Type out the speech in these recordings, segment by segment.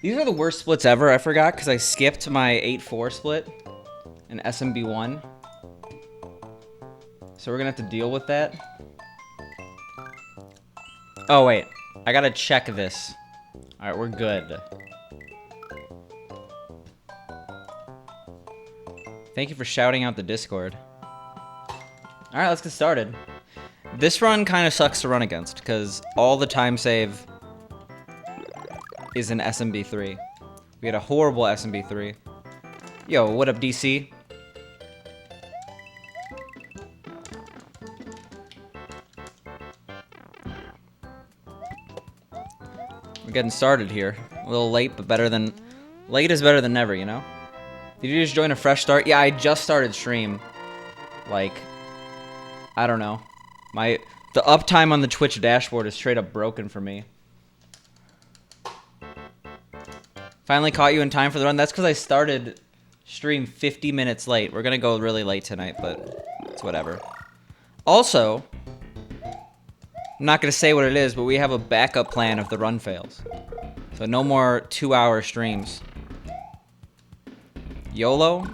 These are the worst splits ever. I forgot because I skipped my 8-4 split in SMB1. So we're going to have to deal with that. Oh, wait. I got to check this. All right, we're good. Thank you for shouting out the Discord. All right, let's get started. This run kind of sucks to run against because all the time save is in SMB3. We had a horrible SMB3. Yo, what up, DC? We're getting started here. A little late, but better than... Late is better than never, you know? Did you just join a fresh start? Yeah, I just started stream. Like, I don't know. The uptime on the Twitch dashboard is straight up broken for me. Finally caught you in time for the run. That's because I started stream 50 minutes late. We're going to go really late tonight, but it's whatever. Also, I'm not going to say what it is, but we have a backup plan if the run fails. So no more 2-hour streams. YOLO?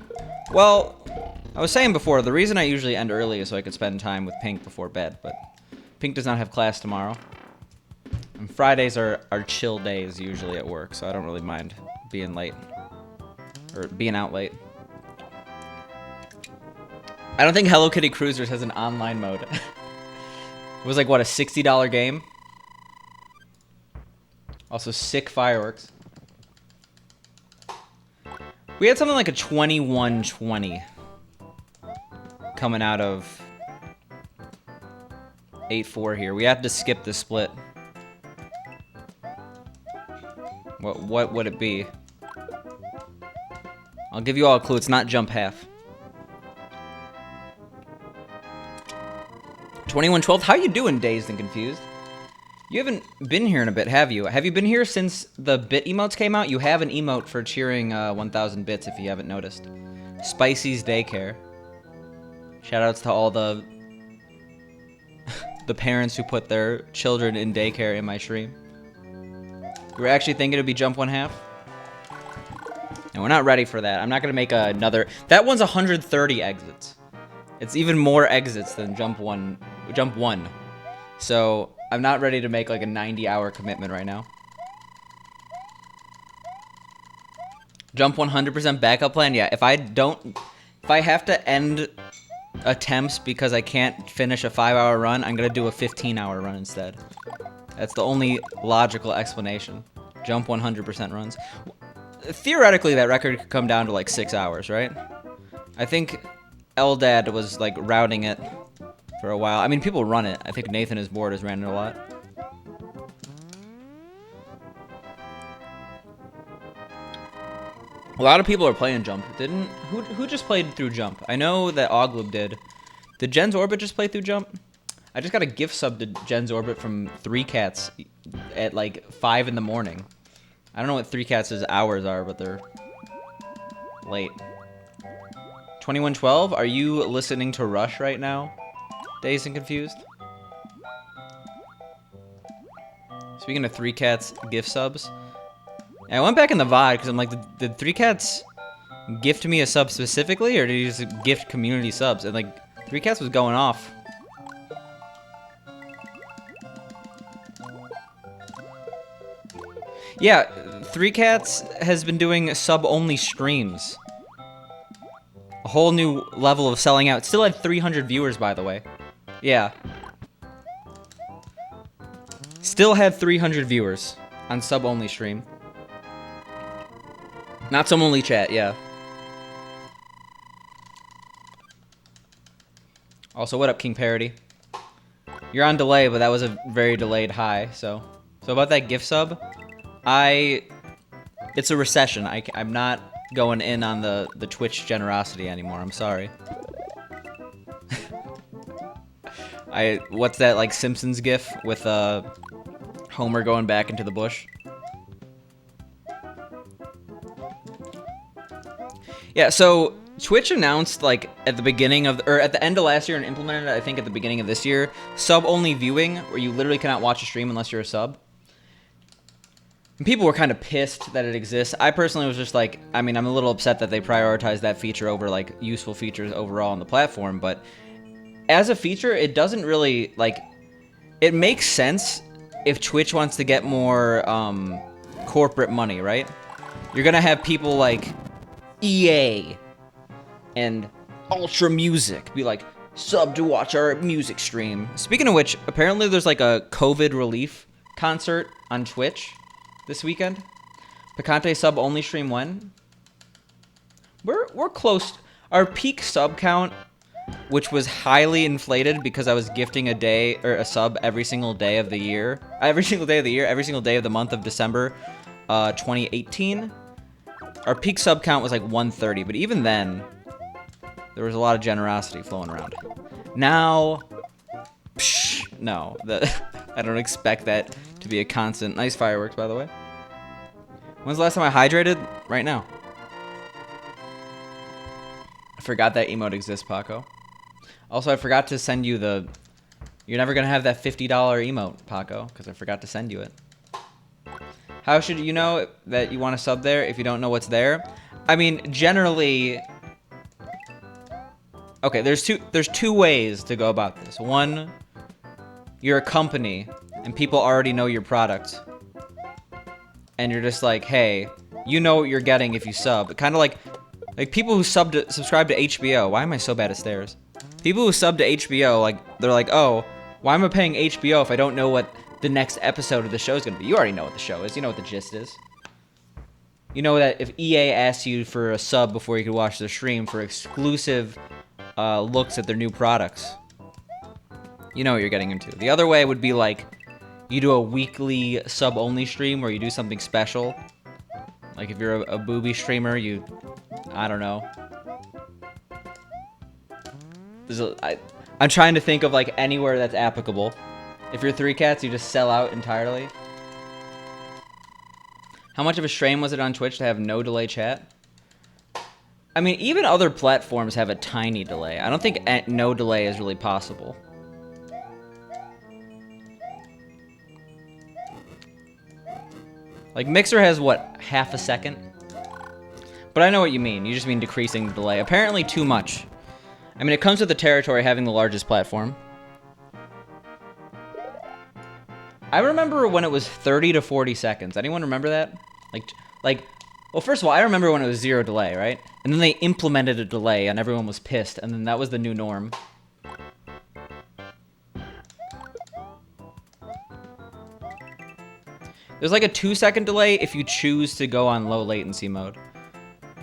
Well, I was saying before, the reason I usually end early is so I could spend time with Pink before bed, but Pink does not have class tomorrow. And Fridays are chill days usually at work, so I don't really mind being late. Or being out late. I don't think Hello Kitty Cruisers has an online mode. It was like, what, a $60 game? Also, sick fireworks. We had something like a 21-20 coming out of 8-4 here. We had to skip the split. What would it be? I'll give you all a clue. It's not jump half. 21-12. How you doing, Dazed and Confused? You haven't been here in a bit, have you? Have you been here since the bit emotes came out? You have an emote for cheering 1,000 bits if you haven't noticed. Spicy's Daycare. Shoutouts to all the parents who put their children in daycare in my stream. You were actually thinking it'd be jump 1/2? And we're not ready for that. I'm not going to make another... That one's 130 exits. It's even more exits than jump one. So I'm not ready to make like a 90-hour commitment right now. Jump 100% backup plan? Yeah, if I have to end attempts because I can't finish a 5-hour run, I'm going to do a 15-hour run instead. That's the only logical explanation. Jump 100% runs. Theoretically, that record could come down to like 6 hours, right? I think Eldad was like routing it for a while. I mean, people run it. I think Nathan is bored has ran it a lot. A lot of people are playing Jump. Who just played through Jump? I know that Oglub did. Did Jen's Orbit just play through Jump? I just got a gift sub to Jen's Orbit from 3 Cats at like 5 in the morning. I don't know what 3 Cats' hours are, but they're late. 21-12, are you listening to Rush right now? Dazed and Confused? Speaking of 3 Cats gift subs, I went back in the VOD because I'm like, did 3 Cats gift me a sub specifically, or did he just gift community subs? And like, 3 Cats was going off. Yeah, 3 Cats has been doing sub-only streams. A whole new level of selling out. Still had 300 viewers, by the way. Yeah. Still had 300 viewers on sub-only stream. Not sub-only chat, yeah. Also, what up, King Parody? You're on delay, but that was a very delayed high, so... So about that gift sub... It's a recession. I'm not going in on the Twitch generosity anymore. I'm sorry. What's that, like, Simpsons gif with Homer going back into the bush? Yeah, so Twitch announced, like, at the beginning of, or at the end of last year and implemented it, I think, at the beginning of this year, sub-only viewing, where you literally cannot watch a stream unless you're a sub. And people were kind of pissed that it exists. I personally was just like, I mean, I'm a little upset that they prioritized that feature over like useful features overall on the platform, but as a feature, it doesn't really like, it makes sense if Twitch wants to get more corporate money, right? You're gonna have people like EA and Ultra Music be like, sub to watch our music stream. Speaking of which, apparently there's like a COVID relief concert on Twitch this weekend. Picante sub only stream when? We're close. Our peak sub count, which was highly inflated because I was gifting a day or a sub every single day of the year. Every single day of the year, every single day of the month of December 2018. Our peak sub count was like 130, but even then, there was a lot of generosity flowing around. Now, no, I don't expect that to be a constant. Nice fireworks, by the way. When's the last time I hydrated? Right now. I forgot that emote exists, Paco. Also, I forgot to send you the... You're never going to have that $50 emote, Paco, because I forgot to send you it. How should you know that you want to sub there if you don't know what's there? I mean, generally... Okay, there's two ways to go about this. One, you're a company, and people already know your product. And you're just like, hey, you know what you're getting if you sub. Kind of like people who subscribe to HBO. Why am I so bad at stairs? People who sub to HBO, like, they're like, oh, why am I paying HBO if I don't know what the next episode of the show is going to be? You already know what the show is. You know what the gist is. You know that if EA asks you for a sub before you can watch the stream for exclusive looks at their new products, you know what you're getting into. The other way would be like, you do a weekly sub-only stream where you do something special. Like if you're a booby streamer, I don't know. I'm trying to think of like anywhere that's applicable. If you're 3Cats, you just sell out entirely. How much of a strain was it on Twitch to have no delay chat? I mean, even other platforms have a tiny delay. I don't think no delay is really possible. Like, Mixer has, what, half a second? But I know what you mean. You just mean decreasing the delay. Apparently too much. I mean, it comes with the territory having the largest platform. I remember when it was 30 to 40 seconds. Anyone remember that? Well, first of all, I remember when it was 0 delay, right? And then they implemented a delay and everyone was pissed, and then that was the new norm. There's like a 2-second delay if you choose to go on low latency mode.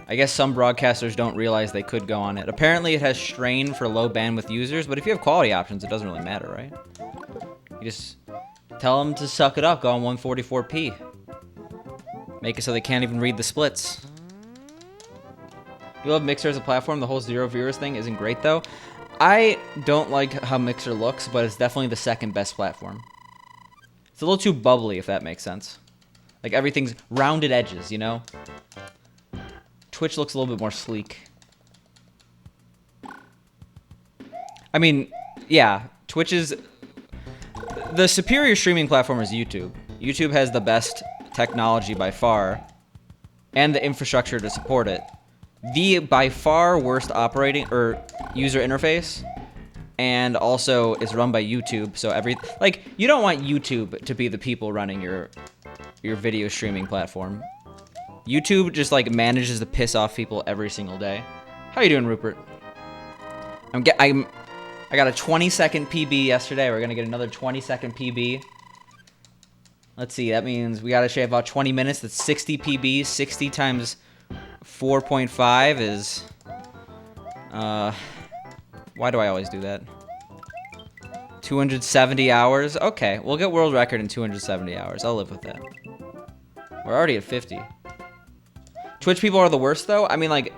I guess some broadcasters don't realize they could go on it. Apparently it has strain for low bandwidth users, but if you have quality options, it doesn't really matter, right? You just tell them to suck it up, go on 144p. Make it so they can't even read the splits. You love Mixer as a platform, the whole 0 viewers thing isn't great though. I don't like how Mixer looks, but it's definitely the second best platform. It's a little too bubbly, if that makes sense. Like, everything's rounded edges, you know? Twitch looks a little bit more sleek. I mean, yeah, Twitch is... The superior streaming platform is YouTube. YouTube has the best technology by far, and the infrastructure to support it. The by far worst operating or user interface, and also is run by YouTube, so you don't want YouTube to be the people running your video streaming platform. YouTube just like manages to piss off people every single day. How you doing, Rupert? I got a 20-second PB yesterday. We're gonna get another 20-second PB. Let's see, that means we gotta shave about 20 minutes. That's 60 PBs. 60 times 4.5 is why do I always do that? 270 hours? Okay, we'll get world record in 270 hours. I'll live with that. We're already at 50. Twitch people are the worst, though? I mean, like...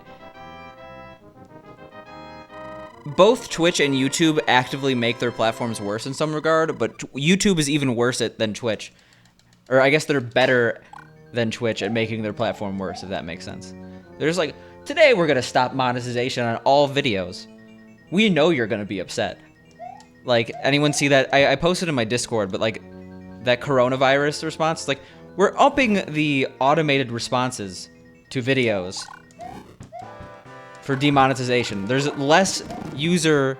Both Twitch and YouTube actively make their platforms worse in some regard, but YouTube is even worse than Twitch. Or I guess they're better than Twitch at making their platform worse, if that makes sense. They're just like, today we're gonna stop monetization on all videos. We know you're gonna be upset. Like, anyone see that? I posted in my Discord, but like, that coronavirus response, like, We're upping the automated responses to videos for demonetization. There's less user,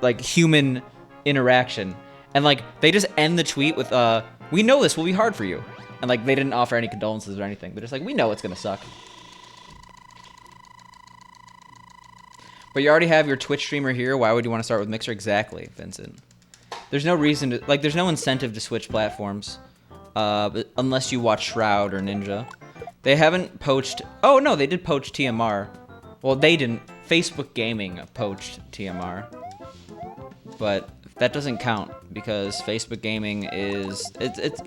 like, human interaction. And, like, they just end the tweet with, we know this will be hard for you. And, like, they didn't offer any condolences or anything. They're just like, we know it's gonna suck. But you already have your Twitch streamer here. Why would you want to start with Mixer? Exactly, Vincent. There's no reason to, like, there's no incentive to switch platforms. Unless you watch Shroud or Ninja. They haven't poached, oh no, they did poach TMR. Well, they didn't. Facebook Gaming poached TMR. But that doesn't count because Facebook Gaming is, it's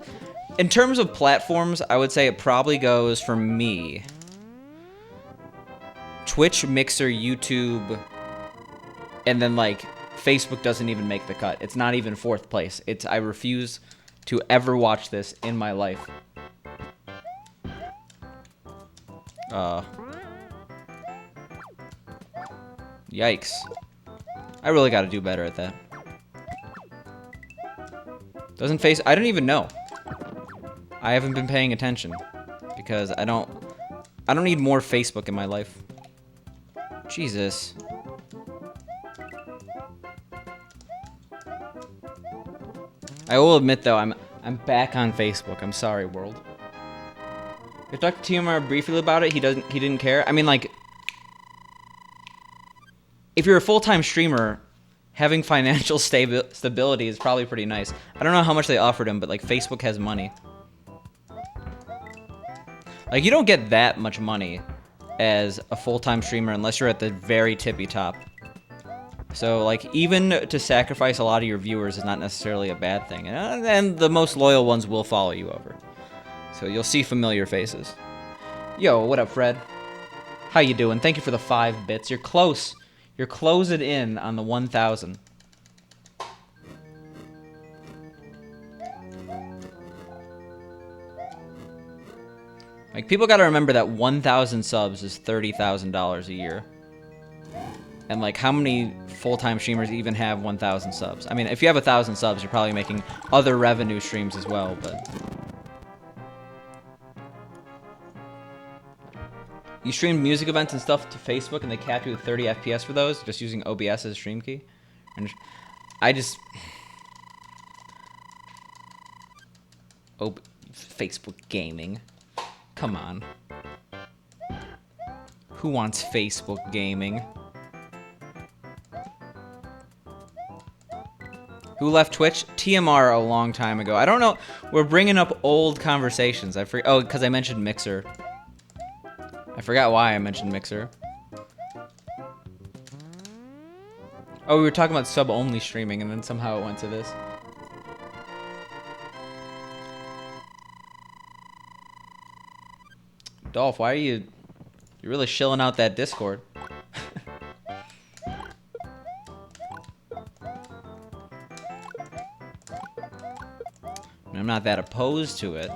in terms of platforms, I would say it probably goes for me. Twitch, Mixer, YouTube, and then like Facebook doesn't even make the cut. It's not even fourth place. It's, I refuse to ever watch this in my life. Yikes. I really gotta do better at that. Doesn't face, I don't even know. I haven't been paying attention because I don't need more Facebook in my life. Jesus. I will admit though, I'm back on Facebook. I'm sorry, world. I talked to TMR briefly about it. He didn't care. I mean, like, if you're a full-time streamer, having financial stability is probably pretty nice. I don't know how much they offered him, but like Facebook has money. Like, you don't get that much money as a full-time streamer unless you're at the very tippy top. So, like, even to sacrifice a lot of your viewers is not necessarily a bad thing. And the most loyal ones will follow you over. So you'll see familiar faces. Yo, what up, Fred? How you doing? Thank you for the 5 bits. You're close. You're closing in on the 1,000. Like, people gotta remember that 1,000 subs is $30,000 a year. And, like, how many full-time streamers even have 1,000 subs? I mean, if you have 1,000 subs, you're probably making other revenue streams as well, but... You stream music events and stuff to Facebook, and they cap you with 30 FPS for those, just using OBS as a stream key? And I just... Facebook gaming. Come on. Who wants Facebook gaming? Who left Twitch? TMR a long time ago. I don't know. We're bringing up old conversations. Oh, because I mentioned Mixer. I forgot why I mentioned Mixer. Oh, we were talking about sub-only streaming, and then somehow it went to this. Dolph, why are you... You're really shilling out that Discord. I'm not that opposed to it.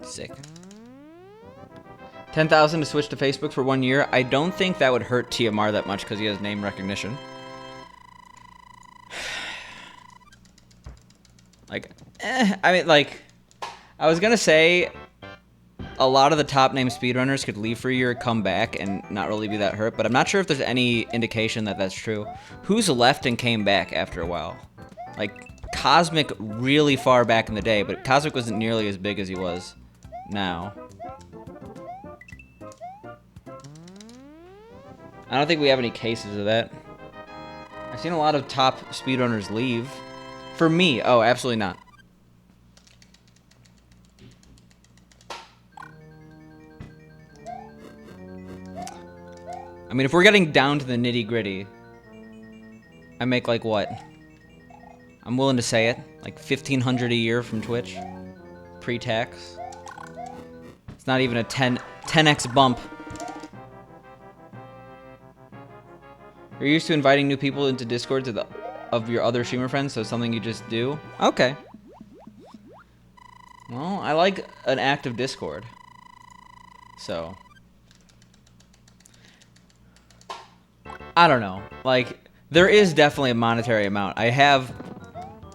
Sick. 10,000 to switch to Facebook for 1 year. I don't think that would hurt TMR that much because he has name recognition. Like, I mean, like, I was gonna say a lot of the top name speedrunners could leave for a year, come back, and not really be that hurt, but I'm not sure if there's any indication that that's true. Who's left and came back after a while? Like, Cosmic really far back in the day, but Cosmic wasn't nearly as big as he was now. I don't think we have any cases of that. I've seen a lot of top speedrunners leave. For me, oh, absolutely not. I mean, if we're getting down to the nitty-gritty, I make like what? I'm willing to say it, like 1,500 a year from Twitch, pre-tax. It's not even a 10x bump. You're used to inviting new people into Discord of your other streamer friends, so it's something you just do? Okay. Well, I like an active Discord. So I don't know. Like, there is definitely a monetary amount. I have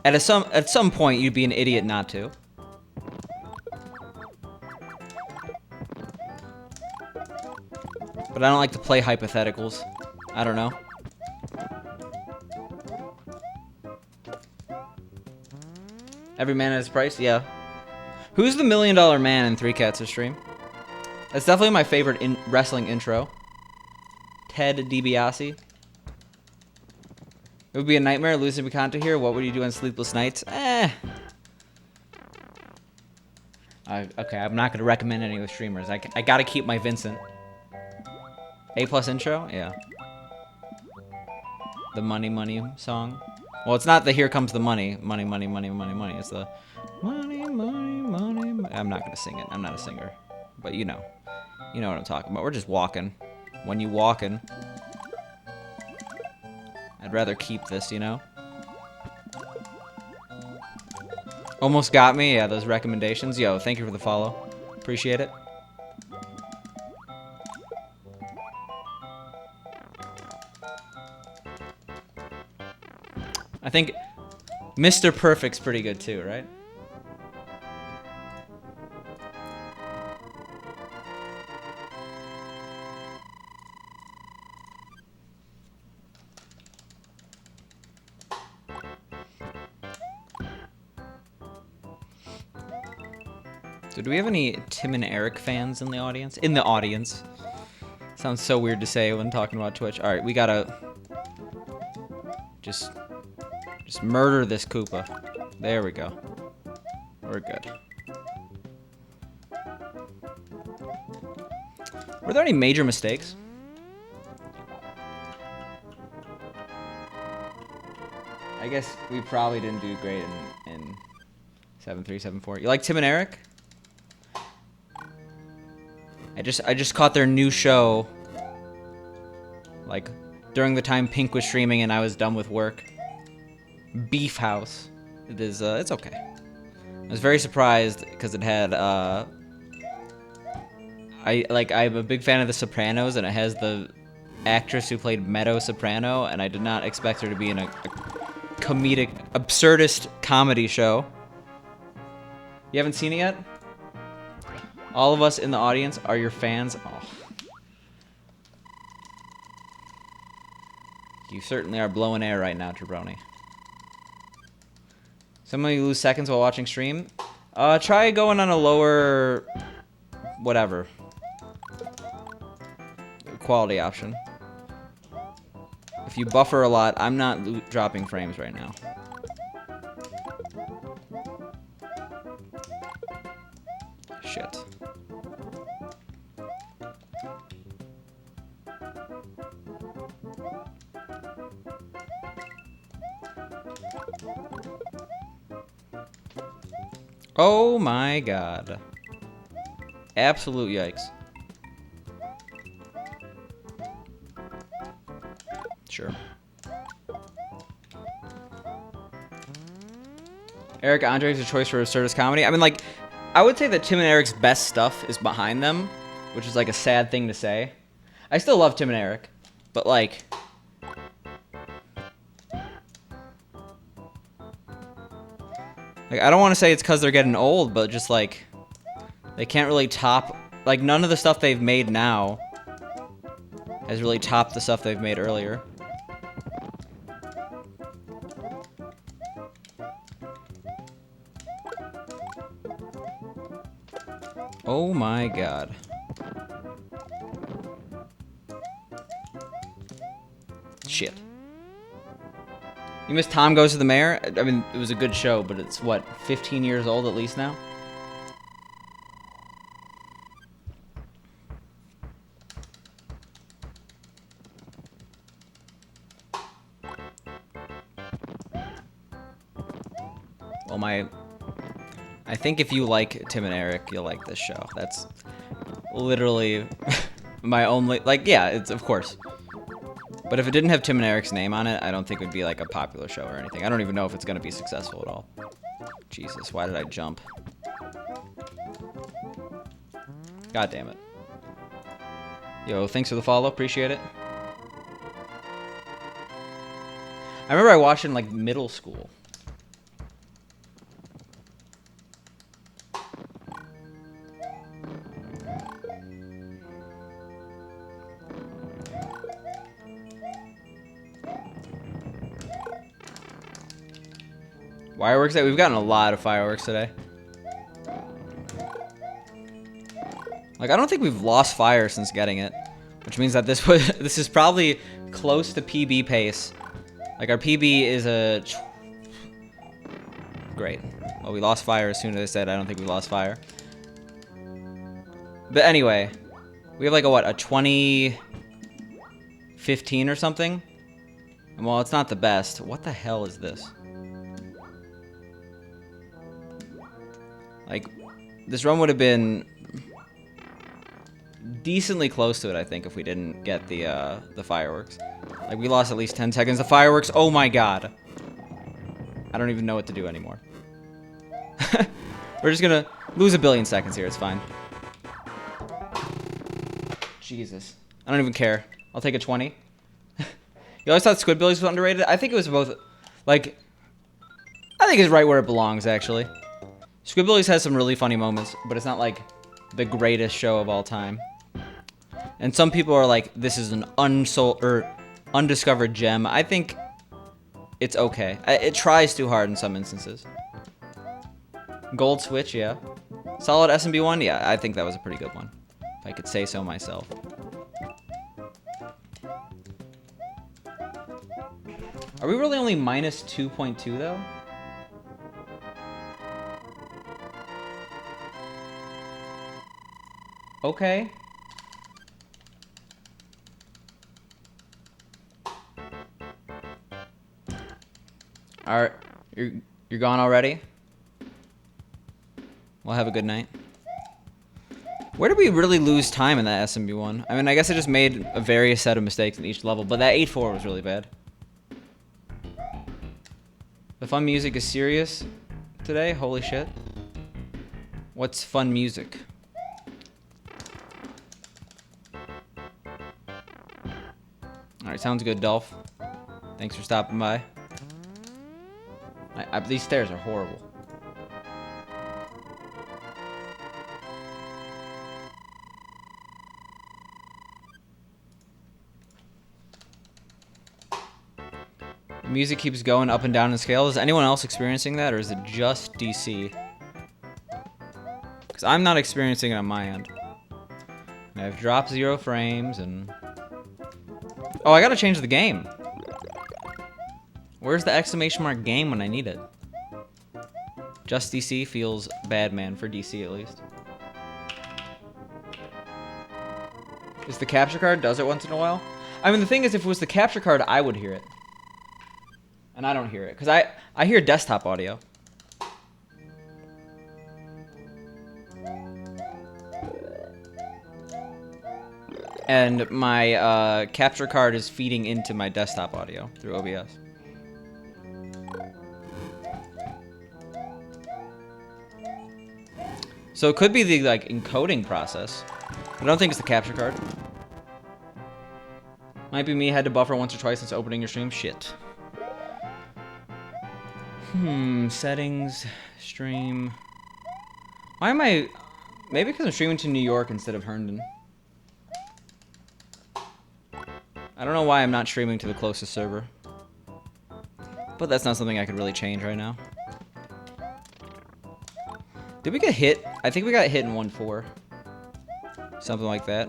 at some point you'd be an idiot not to. But I don't like to play hypotheticals. I don't know. Every man at his price? Yeah. Who's the $1 Million Man in 3 Cats' stream? That's definitely my favorite wrestling intro. Ted DiBiase. It would be a nightmare losing Picanto here. What would you do on sleepless nights? Okay, I'm not going to recommend any of the streamers. I got to keep my Vincent. A+ intro? Yeah. The Money Money song. Well, it's not the Here Comes the Money. Money, money, money, money, money. It's the money, money, money, money. I'm not going to sing it. I'm not a singer. But you know. You know what I'm talking about. We're just walking. When you walking. I'd rather keep this, you know? Almost got me. Yeah, those recommendations. Yo, thank you for the follow. Appreciate it. I think Mr. Perfect's pretty good too, right? So do we have any Tim and Eric fans in the audience? In the audience. Sounds so weird to say when talking about Twitch. Alright, we gotta just murder this Koopa. There we go. We're good. Were there any major mistakes? I guess we probably didn't do great in 7374. You like Tim and Eric? I just caught their new show, like, during the time Pink was streaming and I was done with work. Beef House. It is, it's okay. I was very surprised because it had, I'm a big fan of The Sopranos, and it has the actress who played Meadow Soprano, and I did not expect her to be in a comedic, absurdist comedy show. You haven't seen it yet? All of us in the audience are your fans. Oh. You certainly are blowing air right now, Jabroni. Some of you lose seconds while watching stream. Try going on a lower, whatever, quality option. If you buffer a lot, I'm not dropping frames right now. Shit. Oh my god. Absolute yikes. Sure. Eric Andre is a choice for absurdist comedy. I mean, like, I would say that Tim and Eric's best stuff is behind them, which is like a sad thing to say. I still love Tim and Eric, but like, I don't want to say it's because they're getting old, but just like, they can't really top, like, none of the stuff they've made now has really topped the stuff they've made earlier. Oh my god. Shit. You missed Tom Goes to the Mayor? I mean, it was a good show, but it's, what, 15 years old at least now? Well, I think if you like Tim and Eric, you'll like this show. That's literally my only, like, yeah, it's, of course. But if it didn't have Tim and Eric's name on it, I don't think it would be like a popular show or anything. I don't even know if it's going to be successful at all. Jesus, why did I jump? God damn it. Yo, thanks for the follow. Appreciate it. I remember I watched it in, like, middle school. Fireworks day? We've gotten a lot of fireworks today. Like, I don't think we've lost fire since getting it. Which means that this is probably close to PB pace. Like, our PB is a... Great. Well, we lost fire as soon as I said I don't think we lost fire. But anyway, we have like a, what, a 2015 or something? And while it's not the best, what the hell is this? Like, this run would have been decently close to it, I think, if we didn't get the fireworks. Like, we lost at least 10 seconds. The fireworks, oh my god. I don't even know what to do anymore. We're just gonna lose a billion seconds here, it's fine. Jesus. I don't even care. I'll take a 20. You always thought Squidbillies was underrated? I think it was both, like... I think it's right where it belongs, actually. Squidbillies has some really funny moments, but it's not, like, the greatest show of all time. And some people are like, this is an undiscovered gem. I think it's okay. It tries too hard in some instances. Gold Switch, yeah. Solid SMB one? Yeah, I think that was a pretty good one. If I could say so myself. Are we really only minus 2.2 though? Okay. Alright, you're gone already? Well, have a good night. Where did we really lose time in that SMB one? I mean, I guess I just made a various set of mistakes in each level, but that 8-4 was really bad. The fun music is serious today? Holy shit. What's fun music? Alright, sounds good, Dolph. Thanks for stopping by. These stairs are horrible. The music keeps going up and down in scale. Is anyone else experiencing that, or is it just DC? Because I'm not experiencing it on my end. And I've dropped 0 frames, and... Oh, I gotta change the game. Where's the exclamation mark game when I need it? Just DC feels bad, man, for DC at least. Is the capture card does it once in a while? I mean, the thing is, if it was the capture card, I would hear it. And I don't hear it, because I hear desktop audio. And my capture card is feeding into my desktop audio through OBS. So it could be the, like, encoding process. I don't think it's the capture card. Might be me, had to buffer once or twice since opening your stream. Shit. Settings, stream. Why am I... Maybe because I'm streaming to New York instead of Herndon. I don't know why I'm not streaming to the closest server. But that's not something I could really change right now. Did we get hit? I think we got hit in 1-4. Something like that.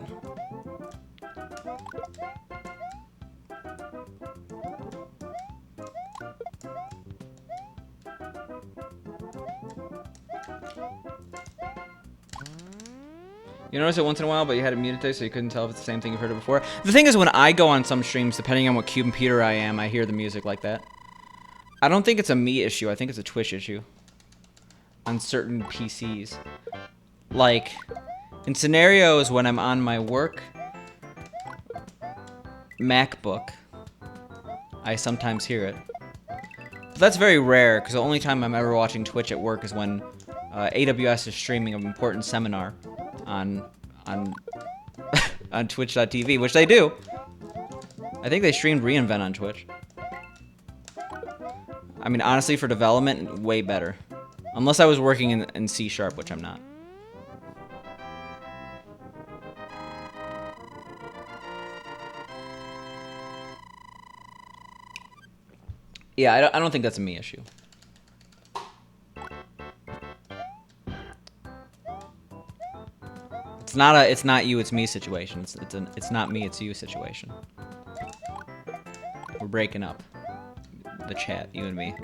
You notice it once in a while, but you had it muted today, so you couldn't tell if it's the same thing you've heard it before. The thing is, when I go on some streams, depending on what computer I am, I hear the music like that. I don't think it's a me issue. I think it's a Twitch issue. On certain PCs. Like, in scenarios when I'm on my work MacBook, I sometimes hear it. But that's very rare, because the only time I'm ever watching Twitch at work is when AWS is streaming an important seminar on on Twitch.tv, which they do. I think they streamed reInvent on Twitch. I mean, honestly, for development, way better. Unless I was working in C#, which I'm not. Yeah, I don't think that's a me issue. It's not you, it's me situation. It's not me, it's you situation. We're breaking up the chat, you and me.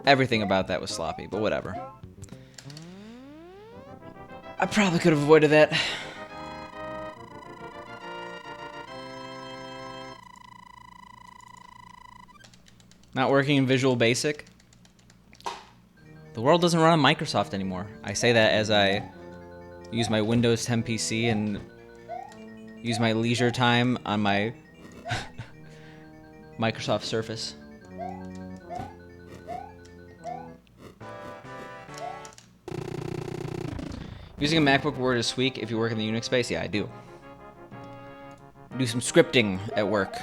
Everything about that was sloppy, but whatever. I probably could have avoided that. Not working in Visual Basic. The world doesn't run on Microsoft anymore. I say that as I use my Windows 10 PC and use my leisure time on my Microsoft Surface. Using a MacBook Word is sweet if you work in the Unix space? Yeah, I do. Do some scripting at work.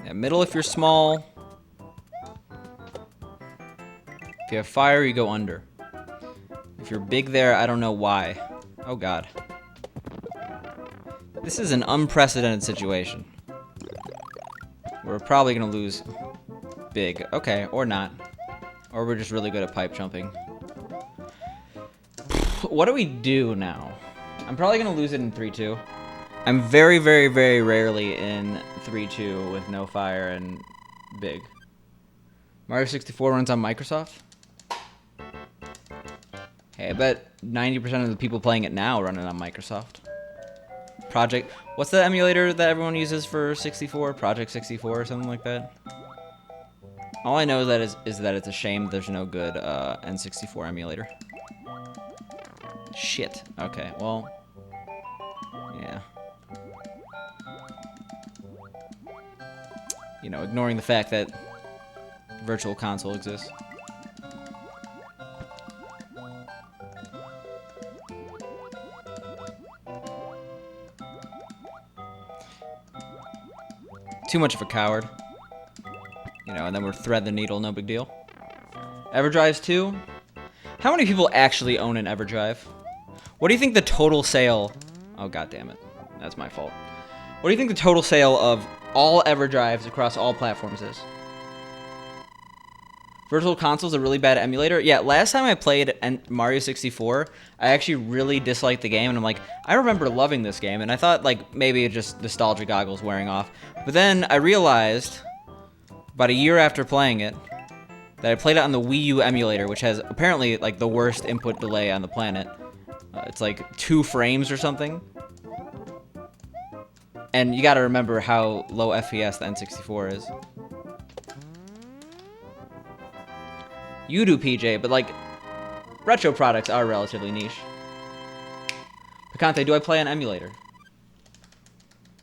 Yeah, middle if you're small. If you have fire, you go under. If you're big there, I don't know why. Oh god. This is an unprecedented situation. We're probably gonna lose big. Okay, or not. Or we're just really good at pipe jumping. What do we do now? I'm probably gonna lose it in 3-2. I'm very, very, very rarely in 3-2 with no fire and big. Mario 64 runs on Microsoft? Hey, I bet 90% of the people playing it now run it on Microsoft. Project... What's the emulator that everyone uses for 64? Project 64 or something like that? All I know is that it's a shame there's no good N64 emulator. Shit. Okay, well... Yeah. You know, ignoring the fact that Virtual Console exists. Too much of a coward. You know, and then we're thread the needle, no big deal. EverDrives 2? How many people actually own an EverDrive? What do you think the total sale... Oh, god damn it. That's my fault. What do you think the total sale of all EverDrives across all platforms is? Virtual Console's a really bad emulator. Yeah, last time I played Mario 64, I actually really disliked the game, and I'm like, I remember loving this game, and I thought, like, maybe it just nostalgia goggles wearing off. But then I realized, about a year after playing it, that I played it on the Wii U emulator, which has apparently, like, the worst input delay on the planet. It's like 2 frames or something. And you gotta remember how low FPS the N64 is. You do, PJ, but, like, retro products are relatively niche. Picante, do I play on emulator?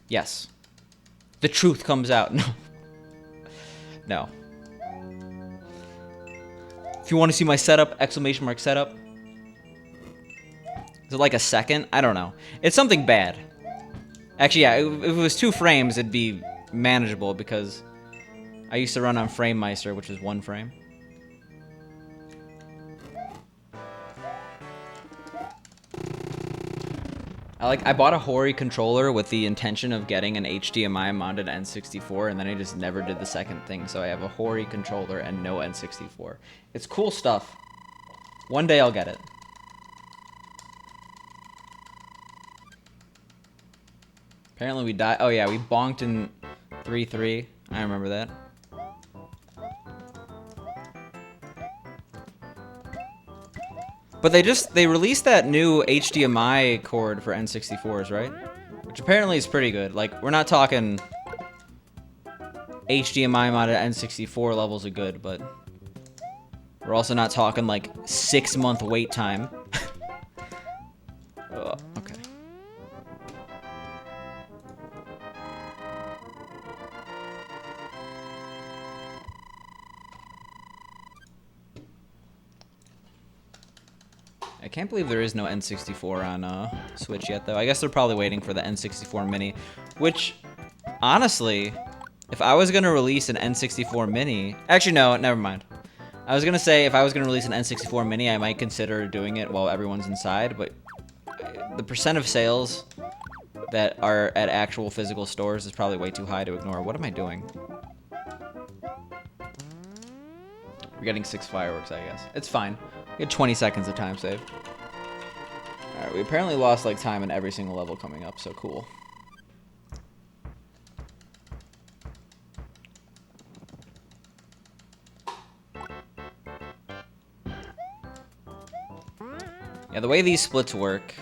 Yes. The truth comes out. No. No. If you want to see my setup, exclamation mark setup. Is it like a second? I don't know. It's something bad. Actually, yeah, if it was 2 frames, it'd be manageable because I used to run on FrameMeister, which is 1 frame. I bought a Hori controller with the intention of getting an HDMI mounted N64, and then I just never did the second thing, so I have a Hori controller and no N64. It's cool stuff. One day I'll get it. Apparently we died. Oh yeah, we bonked in 3-3. I remember that. But they released that new HDMI cord for N64s, right? Which apparently is pretty good. Like, we're not talking HDMI modded N64 levels of good, but We're also not talking like 6-month wait time. Okay. I can't believe there is no N64 on Switch yet, though. I guess they're probably waiting for the N64 Mini, which, honestly, if I was going to release an N64 Mini... Actually, no, never mind. I was going to say if I was going to release an N64 Mini, I might consider doing it while everyone's inside, but the percent of sales that are at actual physical stores is probably way too high to ignore. What am I doing? We're getting 6 fireworks, I guess. It's fine. We had 20 seconds of time save. Alright, we apparently lost like time in every single level coming up, so cool. Yeah, the way these splits work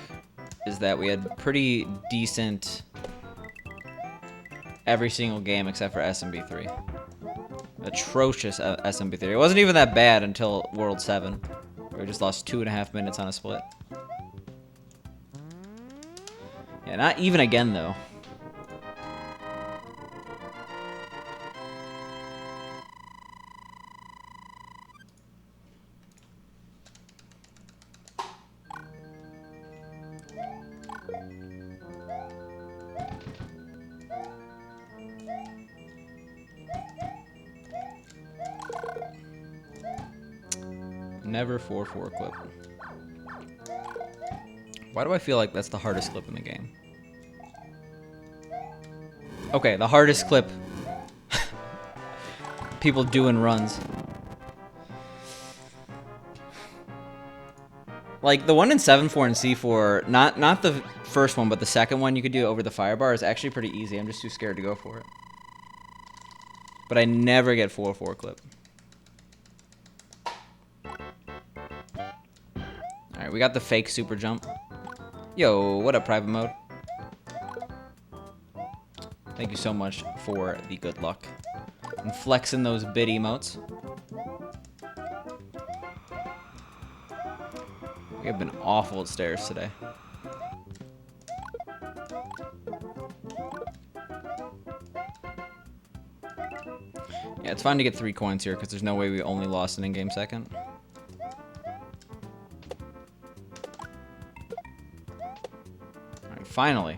is that we had pretty decent every single game except for SMB3. Atrocious SMB3. It wasn't even that bad until World 7, where we just lost 2.5 minutes on a split. Yeah, not even again, though. Never 4-4 clip. Why do I feel like that's the hardest clip in the game? Okay, the hardest clip. People doing runs. Like, the one in 7-4 and C4, not the first one, but the second one you could do over the fire bar is actually pretty easy. I'm just too scared to go for it. But I never get 4-4 clip. Alright, we got the fake super jump. Yo, what up, private mode? Thank you so much for the good luck. And flexing those bid emotes. We have been awful at stairs today. Yeah, it's fine to get 3 coins here because there's no way we only lost an in-game second. Alright, finally.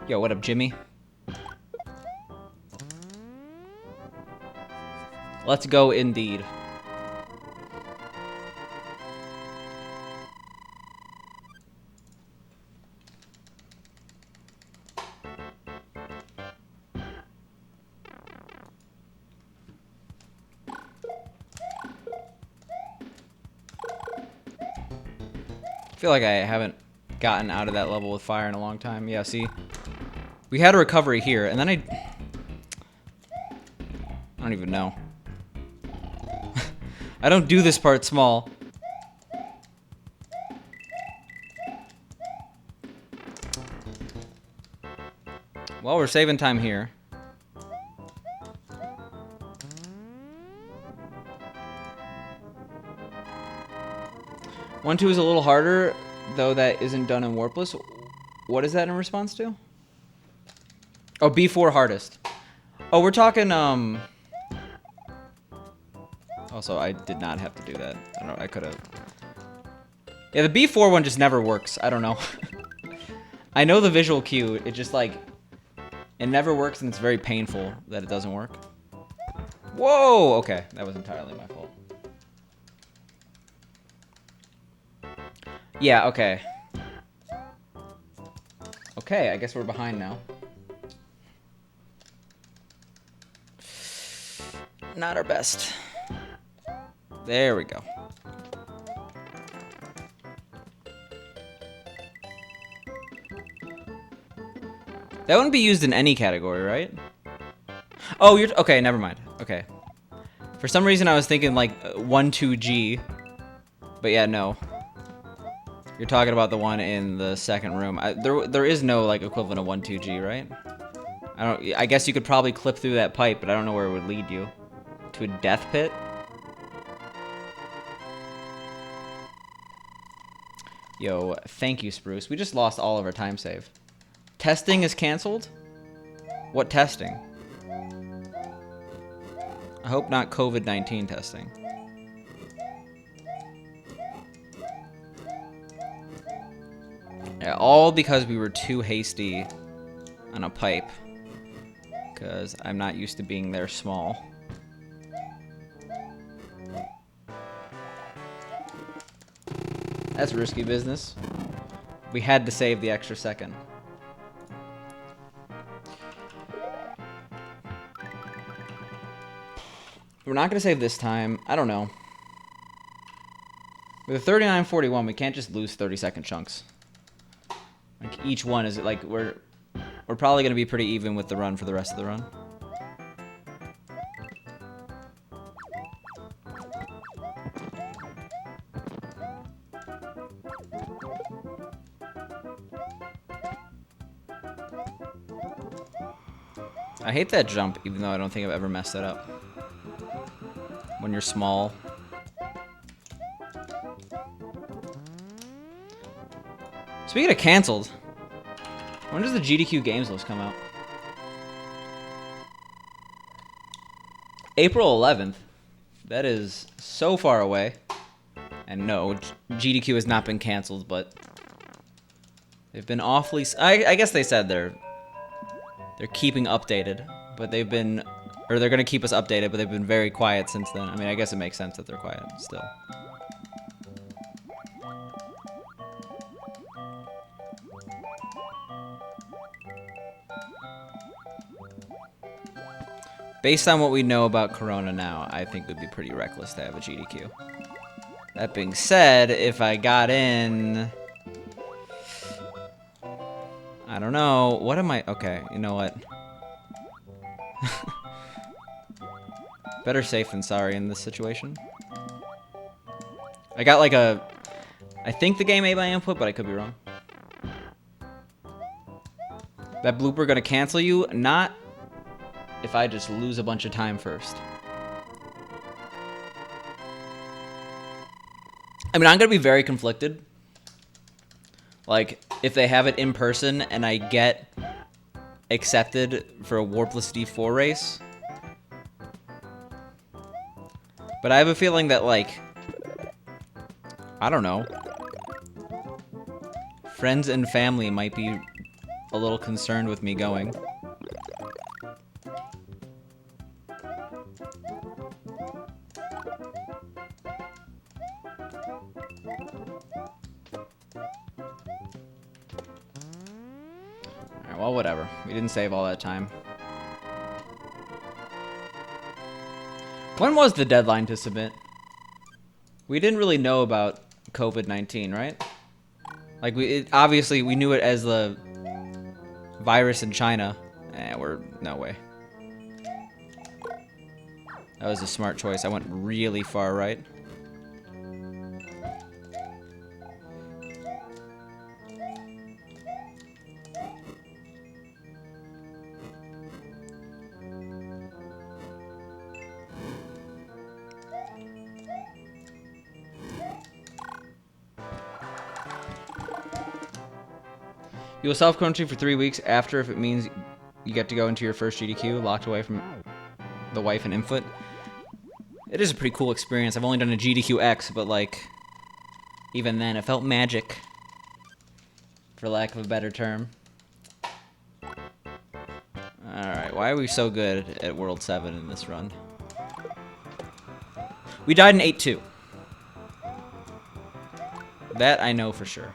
Yo, what up, Jimmy? Let's go indeed. I feel like I haven't gotten out of that level with fire in a long time. Yeah, see? We had a recovery here, and then I don't even know. I don't do this part small. Well, we're saving time here. One, 2 is a little harder, though that isn't done in Warpless. What is that in response to? Oh, B4 hardest. Oh, we're talking, Also, I did not have to do that. I don't know, I could have. Yeah, the B4 one just never works. I don't know. I know the visual cue. It just, like, it never works, and it's very painful that it doesn't work. Whoa! Okay, that was entirely my fault. Yeah, okay. Okay, I guess we're behind now. Not our best. There we go. That wouldn't be used in any category, right? Oh, you're... Okay, never mind. Okay. For some reason, I was thinking, like, 1-2G. But yeah, no. You're talking about the one in the second room. There is no, like, equivalent of 1-2G, right? I guess you could probably clip through that pipe, but I don't know where it would lead you. To a death pit? Yo, thank you, Spruce. We just lost all of our time save. Testing is canceled? What testing? I hope not COVID-19 testing. Yeah, all because we were too hasty on a pipe. Because I'm not used to being there small. That's risky business. We had to save the extra second. We're not going to save this time. I don't know. With a 39-41, we can't just lose 30-second chunks. Like each one is like we're probably going to be pretty even with the run for the rest of the run. I hate that jump, even though I don't think I've ever messed it up. When you're small. Speaking of canceled, when does the GDQ Games list come out? April 11th. That is so far away. And no, GDQ has not been canceled, but they've been awfully... I guess they said they're keeping updated, but they've been... Or they're going to keep us updated, but they've been very quiet since then. I mean, I guess it makes sense that they're quiet still. Based on what we know about Corona now, I think it would be pretty reckless to have a GDQ. That being said, if I got in... I don't know. What am I... Okay, you know what? Better safe than sorry in this situation. I got like a... I think the game ate my input, but I could be wrong. That blooper gonna cancel you? Not if I just lose a bunch of time first. I mean, I'm gonna be very conflicted. Like, if they have it in person and I get accepted for a Warpless D4 race. But I have a feeling that, like, I don't know. Friends and family might be a little concerned with me going. Alright, well, whatever. We didn't save all that time. When was the deadline to submit? We didn't really know about COVID-19, right? Like, obviously, we knew it as the virus in China. No way. That was a smart choice. I went really far right. You will self-quarantine for 3 weeks after if it means you get to go into your first GDQ, locked away from the wife and infant. It is a pretty cool experience. I've only done a GDQ X, but like, even then, it felt magic, for lack of a better term. Alright, why are we so good at World 7 in this run? We died in 8-2. That I know for sure.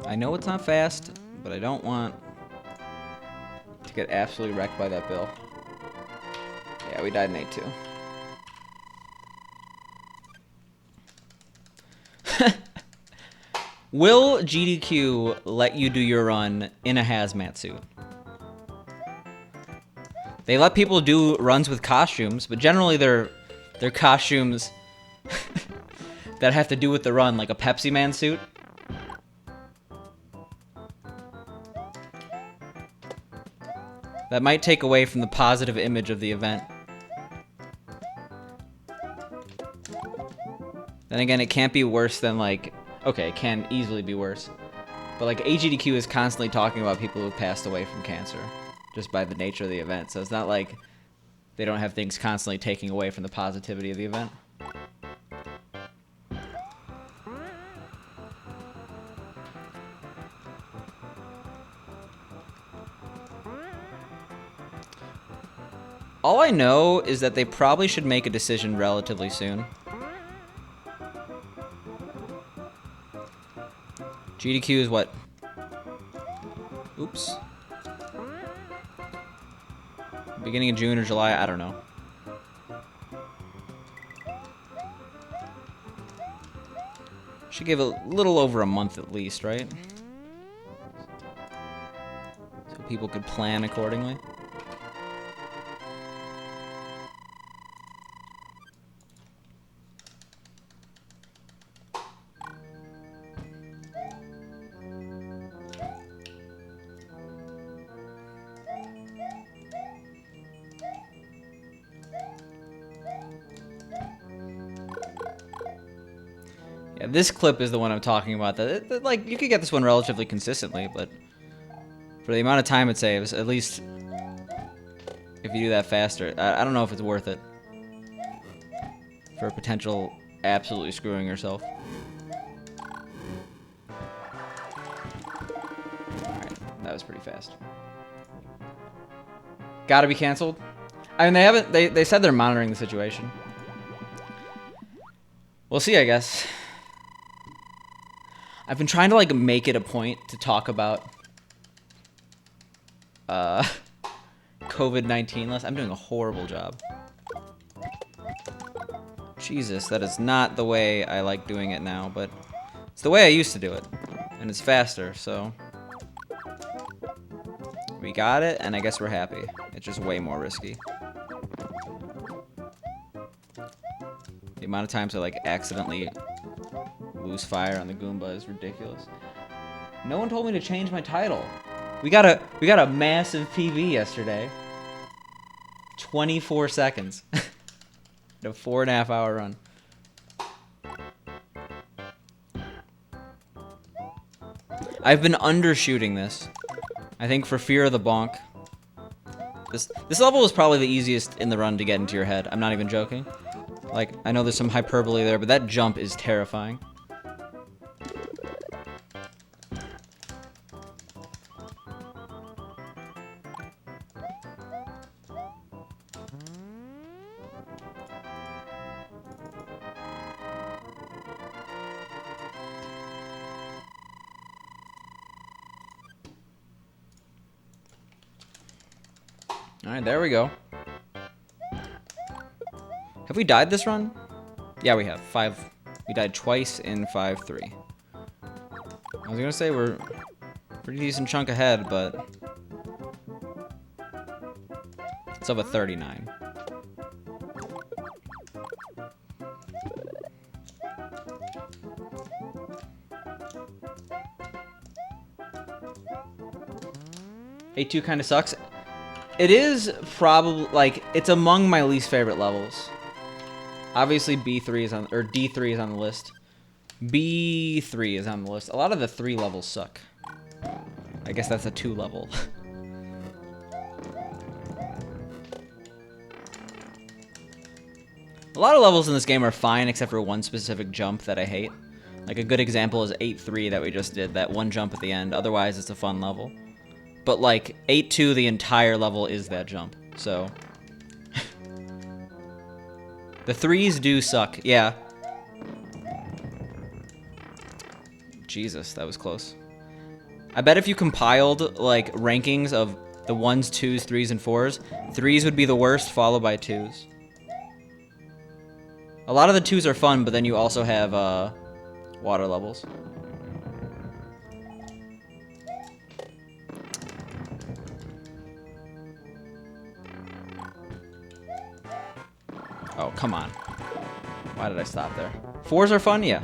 I know it's not fast, but I don't want to get absolutely wrecked by that bill. Yeah, we died in 8-2. Will GDQ let you do your run in a hazmat suit? They let people do runs with costumes, but generally they're costumes that have to do with the run, like a Pepsi Man suit. That might take away from the positive image of the event. Then again, it can't be worse than like... Okay, it can easily be worse. But like AGDQ is constantly talking about people who've passed away from cancer. Just by the nature of the event. So it's not like they don't have things constantly taking away from the positivity of the event. All I know is that they probably should make a decision relatively soon. GDQ is what? Oops. Beginning of June or July, I don't know. Should give a little over a month at least, right? So people could plan accordingly. Yeah, this clip is the one I'm talking about. That like, you could get this one relatively consistently, but for the amount of time it saves, at least if you do that faster, I don't know if it's worth it for a potential absolutely screwing yourself. Alright, that was pretty fast. Gotta be canceled. I mean, they haven't. They said they're monitoring the situation. We'll see, I guess. I've been trying to like make it a point to talk about COVID-19 less. I'm doing a horrible job. Jesus, that is not the way I like doing it now, but it's the way I used to do it, and it's faster. So we got it, and I guess we're happy. It's just way more risky. The amount of times I like accidentally lose fire on the Goomba is ridiculous. No one told me to change my title. We got a massive PB yesterday. 24 seconds. A 4.5 hour run. I've been undershooting this. I think for fear of the bonk. This level is probably the easiest in the run to get into your head. I'm not even joking. Like, I know there's some hyperbole there, but that jump is terrifying. Alright, there we go. Have we died this run? Yeah, we have. We died twice in 5-3. I was gonna say we're a pretty decent chunk ahead, but it's of a 39. A2 kind of sucks. It is probably, like, it's among my least favorite levels. Obviously, B3 is on, or D3 is on the list. B3 is on the list. A lot of the 3 levels suck. I guess that's a 2 level. A lot of levels in this game are fine, except for one specific jump that I hate. Like, a good example is 8-3 that we just did, that one jump at the end. Otherwise, it's a fun level. But, like, 8-2, the entire level is that jump, so... The 3s do suck, yeah. Jesus, that was close. I bet if you compiled, like, rankings of the 1s, 2s, 3s, and 4s, 3s would be the worst, followed by 2s. A lot of the 2s are fun, but then you also have, water levels. Oh, come on. Why did I stop there? 4s are fun? Yeah.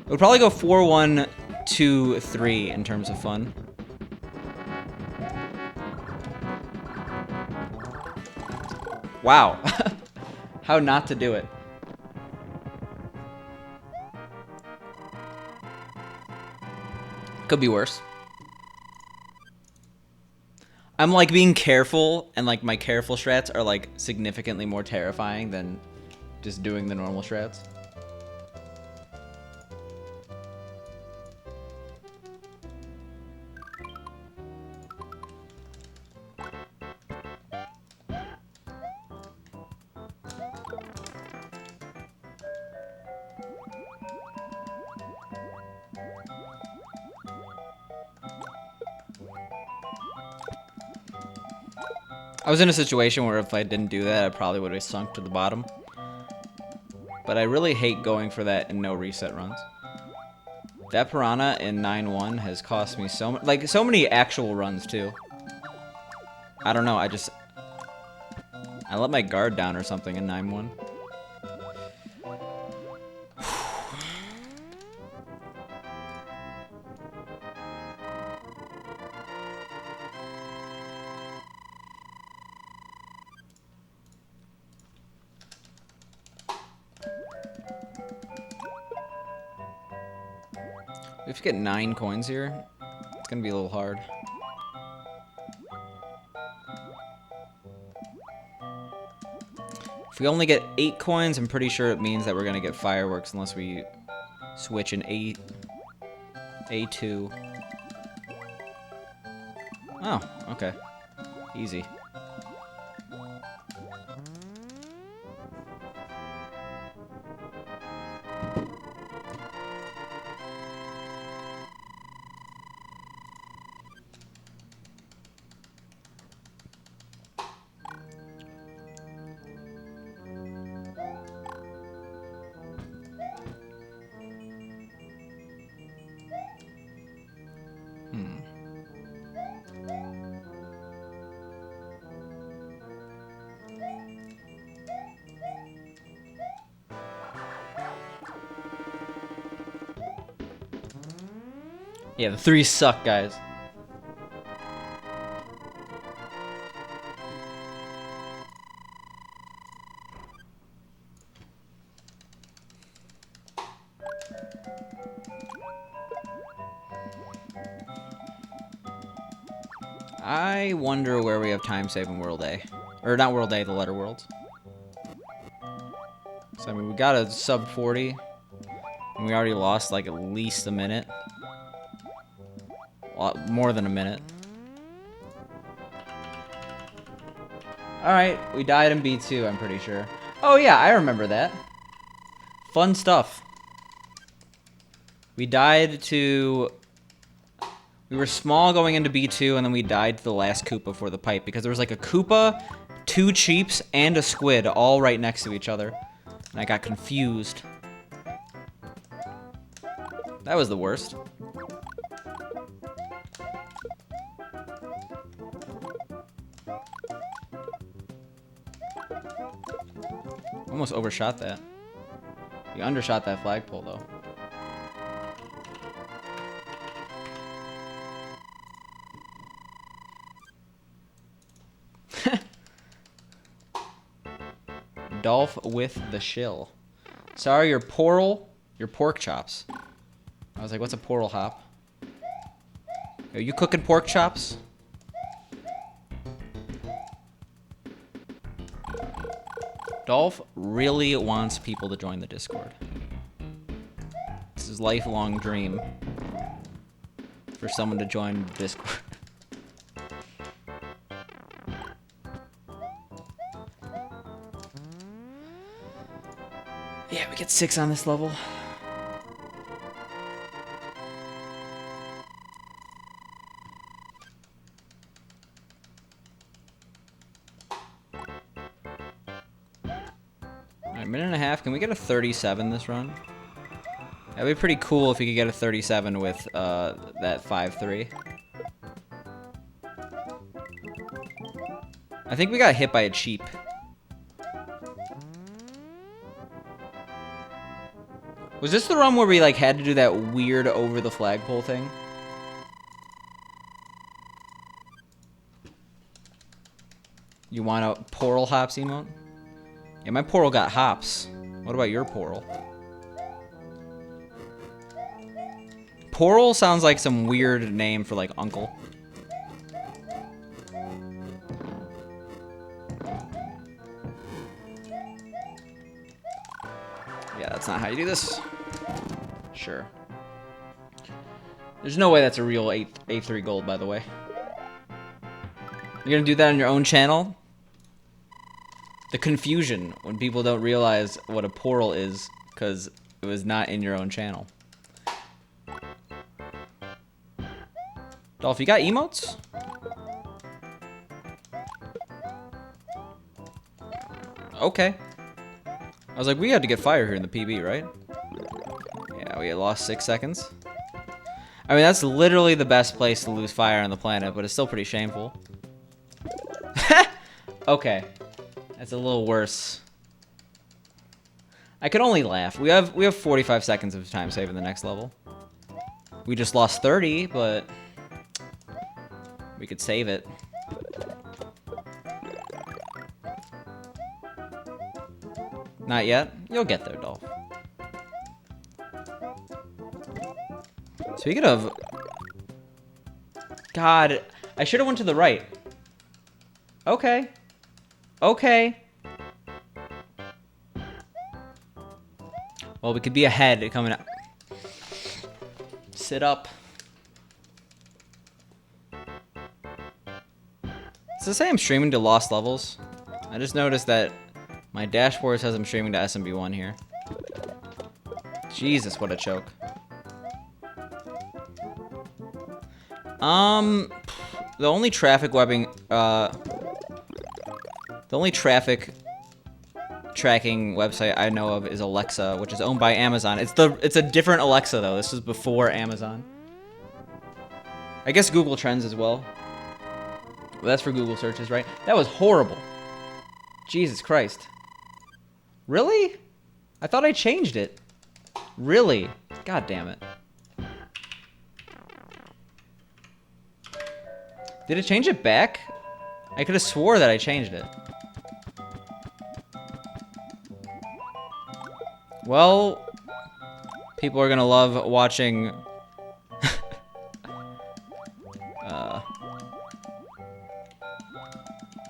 It would probably go 4, 1, 2, 3 in terms of fun. Wow. How not to do it. Could be worse. I'm like being careful, and like my careful strats are like significantly more terrifying than just doing the normal strats. I was in a situation where if I didn't do that, I probably would have sunk to the bottom. But I really hate going for that in no reset runs. That piranha in 9-1 has cost me so much, like so many actual runs too. I don't know, I let my guard down or something in 9-1. We have to get 9 coins here. It's gonna be a little hard. If we only get 8 coins, I'm pretty sure it means that we're gonna get fireworks unless we switch an A2. Oh, okay. Easy. Yeah, the 3s suck, guys. I wonder where we have time saving World A. Or not World A, the letter worlds. So, I mean, we got a sub 40. And we already lost, like, at least a minute. A lot more than a minute. Alright, we died in B2, I'm pretty sure. Oh, yeah, I remember that. Fun stuff. We died to... We were small going into B2, and then we died to the last Koopa for the pipe. Because there was like a Koopa, 2 Cheeps, and a Squid all right next to each other. And I got confused. That was the worst. Almost overshot that. You undershot that flagpole, though. Dolph with the shill. Sorry, your pork chops. I was like, what's a portal hop? Are you cooking pork chops? Dolph really wants people to join the Discord. It's his lifelong dream for someone to join the Discord. Yeah, we get 6 on this level. Alright, minute and a half. Can we get a 37 this run? That'd be pretty cool if we could get a 37 with that 5-3. I think we got hit by a cheap. Was this the run where we like had to do that weird over the flagpole thing? You want a Poral Hops emote? Yeah, my Poral got hops. What about your Poral? Poral sounds like some weird name for like uncle. Yeah, that's not how you do this. Sure. There's no way that's a real A3 gold, by the way. You're gonna do that on your own channel? The confusion when people don't realize what a Poral is because it was not in your own channel. Dolph, you got emotes? Okay. I was like, we had to get fire here in the PB, right? Yeah, we had lost 6 seconds. I mean, that's literally the best place to lose fire on the planet, but it's still pretty shameful. Okay. That's a little worse. I could only laugh. We have 45 seconds of time save in the next level. We just lost 30, but we could save it. Not yet? You'll get there, Dolph. Speaking of... God, I should have went to the right. Okay. Okay. Well, we could be ahead coming up. Sit up. Does it say I'm streaming to Lost Levels? I just noticed that my dashboard says I'm streaming to SMB1 here. Jesus, what a choke. The only traffic webbing, the only traffic tracking website I know of is Alexa, which is owned by Amazon. It's a different Alexa though. This is before Amazon. I guess Google Trends as well. Well, that's for Google searches, right? That was horrible. Jesus Christ. Really? I thought I changed it. Really? God damn it. Did it change it back? I could have swore that I changed it. Well, people are gonna love watching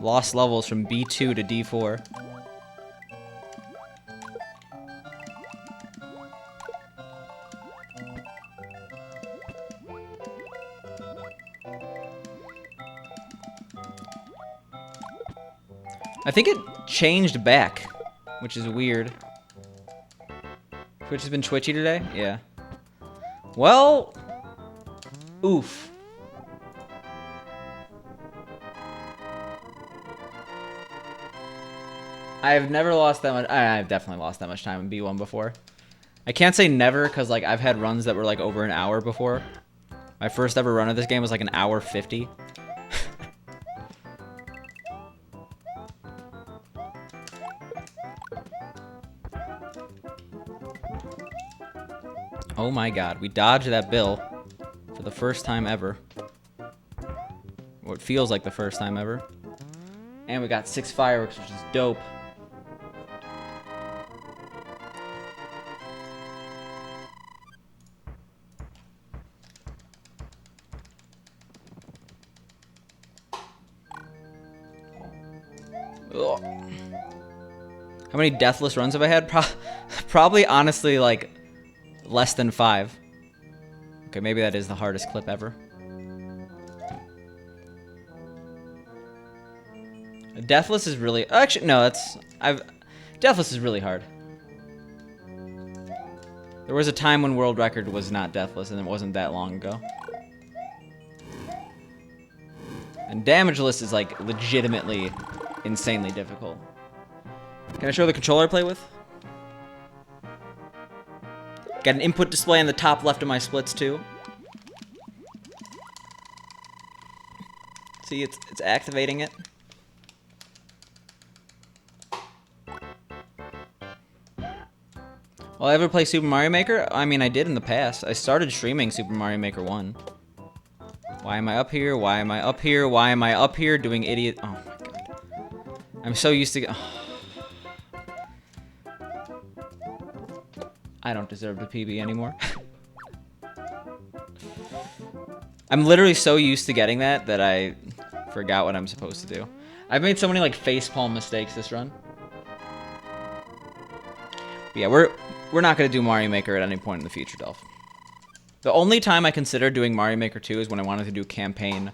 lost levels from B2 to D4. I think it changed back, which is weird. Twitch has been twitchy today? Yeah. Well, oof. I've never lost that much. I've definitely lost that much time in B1 before. I can't say never because like I've had runs that were like over an hour before. My first ever run of this game was like an hour 50. Oh my god, we dodged that bill for the first time ever. Or it feels like the first time ever. And we got 6 fireworks, which is dope. Ugh. How many deathless runs have I had? Probably, honestly, like, less than 5. Okay, maybe that is the hardest clip ever. Deathless is really... Actually, no, that's... Deathless is really hard. There was a time when world record was not deathless, and it wasn't that long ago. And damageless is, like, legitimately insanely difficult. Can I show the controller I play with? Got an input display on the top left of my splits, too. See, it's activating it. Will I ever play Super Mario Maker? I mean, I did in the past. I started streaming Super Mario Maker 1. Why am I up here? Why am I up here? Why am I up here doing idiot... Oh my god. I'm so used to... I don't deserve the PB anymore. I'm literally so used to getting that I forgot what I'm supposed to do. I've made so many like facepalm mistakes this run. But yeah, we're not gonna do Mario Maker at any point in the future, Delph. The only time I considered doing Mario Maker 2 is when I wanted to do campaign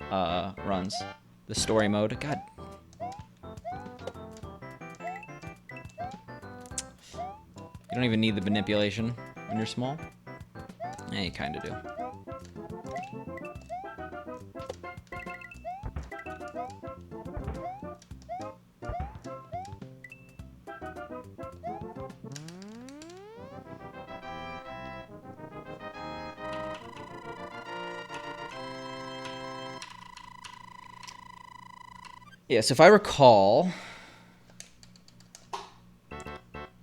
runs. The story mode. God. You don't even need the manipulation when you're small. Yeah, you kind of do. Yes, if I recall,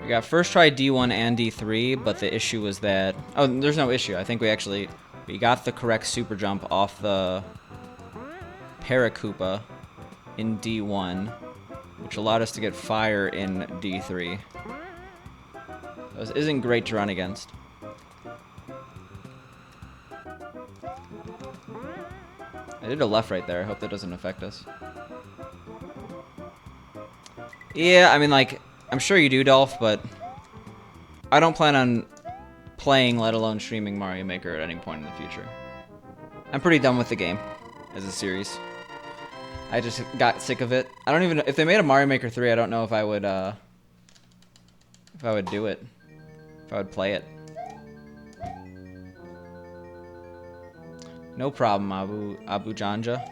we got first try D1 and D3, but the issue was that... Oh, there's no issue. I think we got the correct super jump off the Paracoopa in D1, which allowed us to get fire in D3. This isn't great to run against. I did a left right there. I hope that doesn't affect us. Yeah, I mean, like, I'm sure you do, Dolph, but I don't plan on playing, let alone streaming Mario Maker at any point in the future. I'm pretty done with the game as a series. I just got sick of it. I don't even know if they made a Mario Maker 3, I don't know if I would do it. If I would play it. No problem, Abu Janja.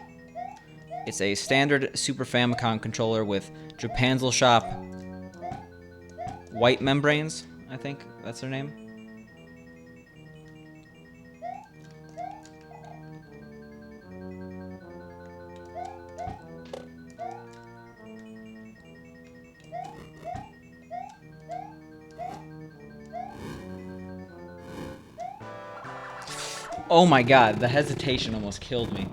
It's a standard Super Famicom controller with Japan's Shop white membranes, I think that's their name. Oh my god, the hesitation almost killed me.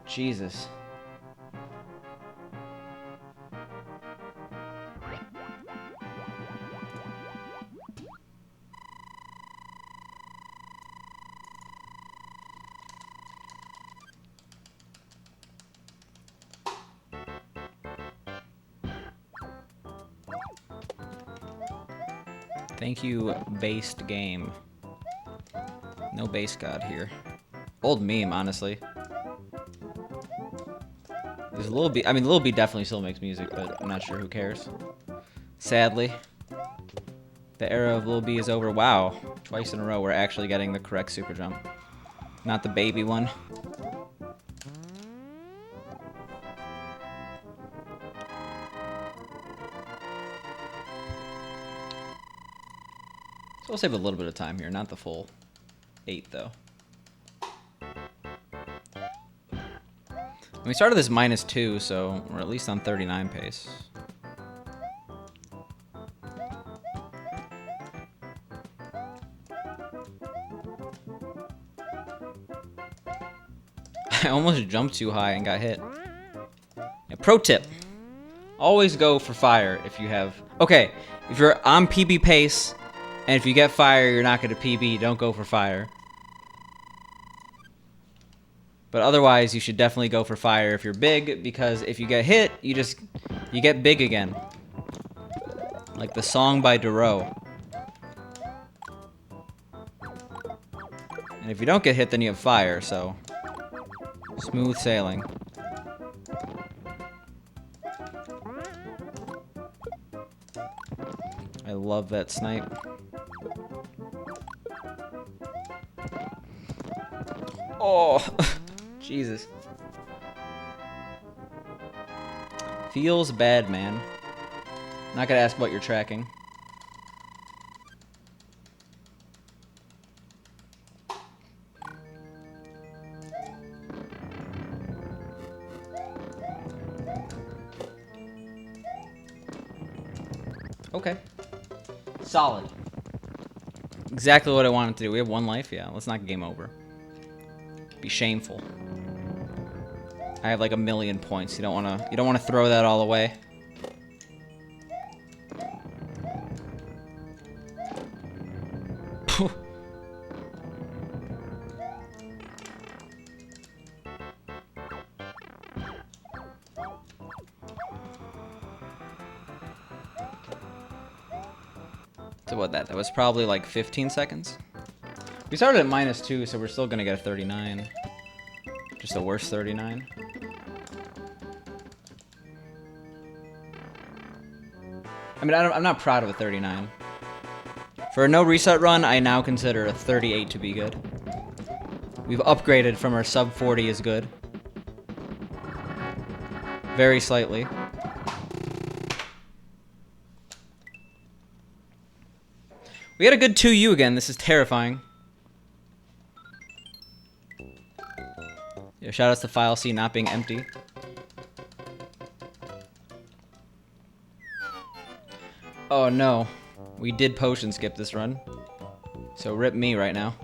Jesus. Thank you, based game. No base god here. Old meme, honestly. There's Lil B. I mean, Lil B definitely still makes music, but I'm not sure who cares. Sadly. The era of Lil B is over. Wow. Twice in a row, we're actually getting the correct super jump. Not the baby one. So we'll save a little bit of time here, not the full 8 though. And we started this -2, so we're at least on 39 pace. I almost jumped too high and got hit. Yeah, pro tip. Always go for fire if you have... Okay, if you're on PB pace, and if you get fire, you're not going to PB, don't go for fire. But otherwise, you should definitely go for fire if you're big, because if you get hit, you get big again. Like the song by Duro. And if you don't get hit, then you have fire, so... Smooth sailing. I love that snipe. Oh, Jesus. Feels bad, man. Not gonna ask what you're tracking. Okay. Solid. Exactly what I wanted to do. We have 1 life? Yeah, let's not game over. Be shameful. I have like 1,000,000 points. You don't wanna throw that all away. So what, that was probably like 15 seconds? We started at -2, so we're still gonna get a 39. Just a worse 39. I mean, I'm not proud of a 39. For a no reset run, I now consider a 38 to be good. We've upgraded from our sub 40 is good. Very slightly. We had a good 2U again. This is terrifying. Yeah, shout outs to File C not being empty. Oh no. We did potion skip this run. So rip me right now.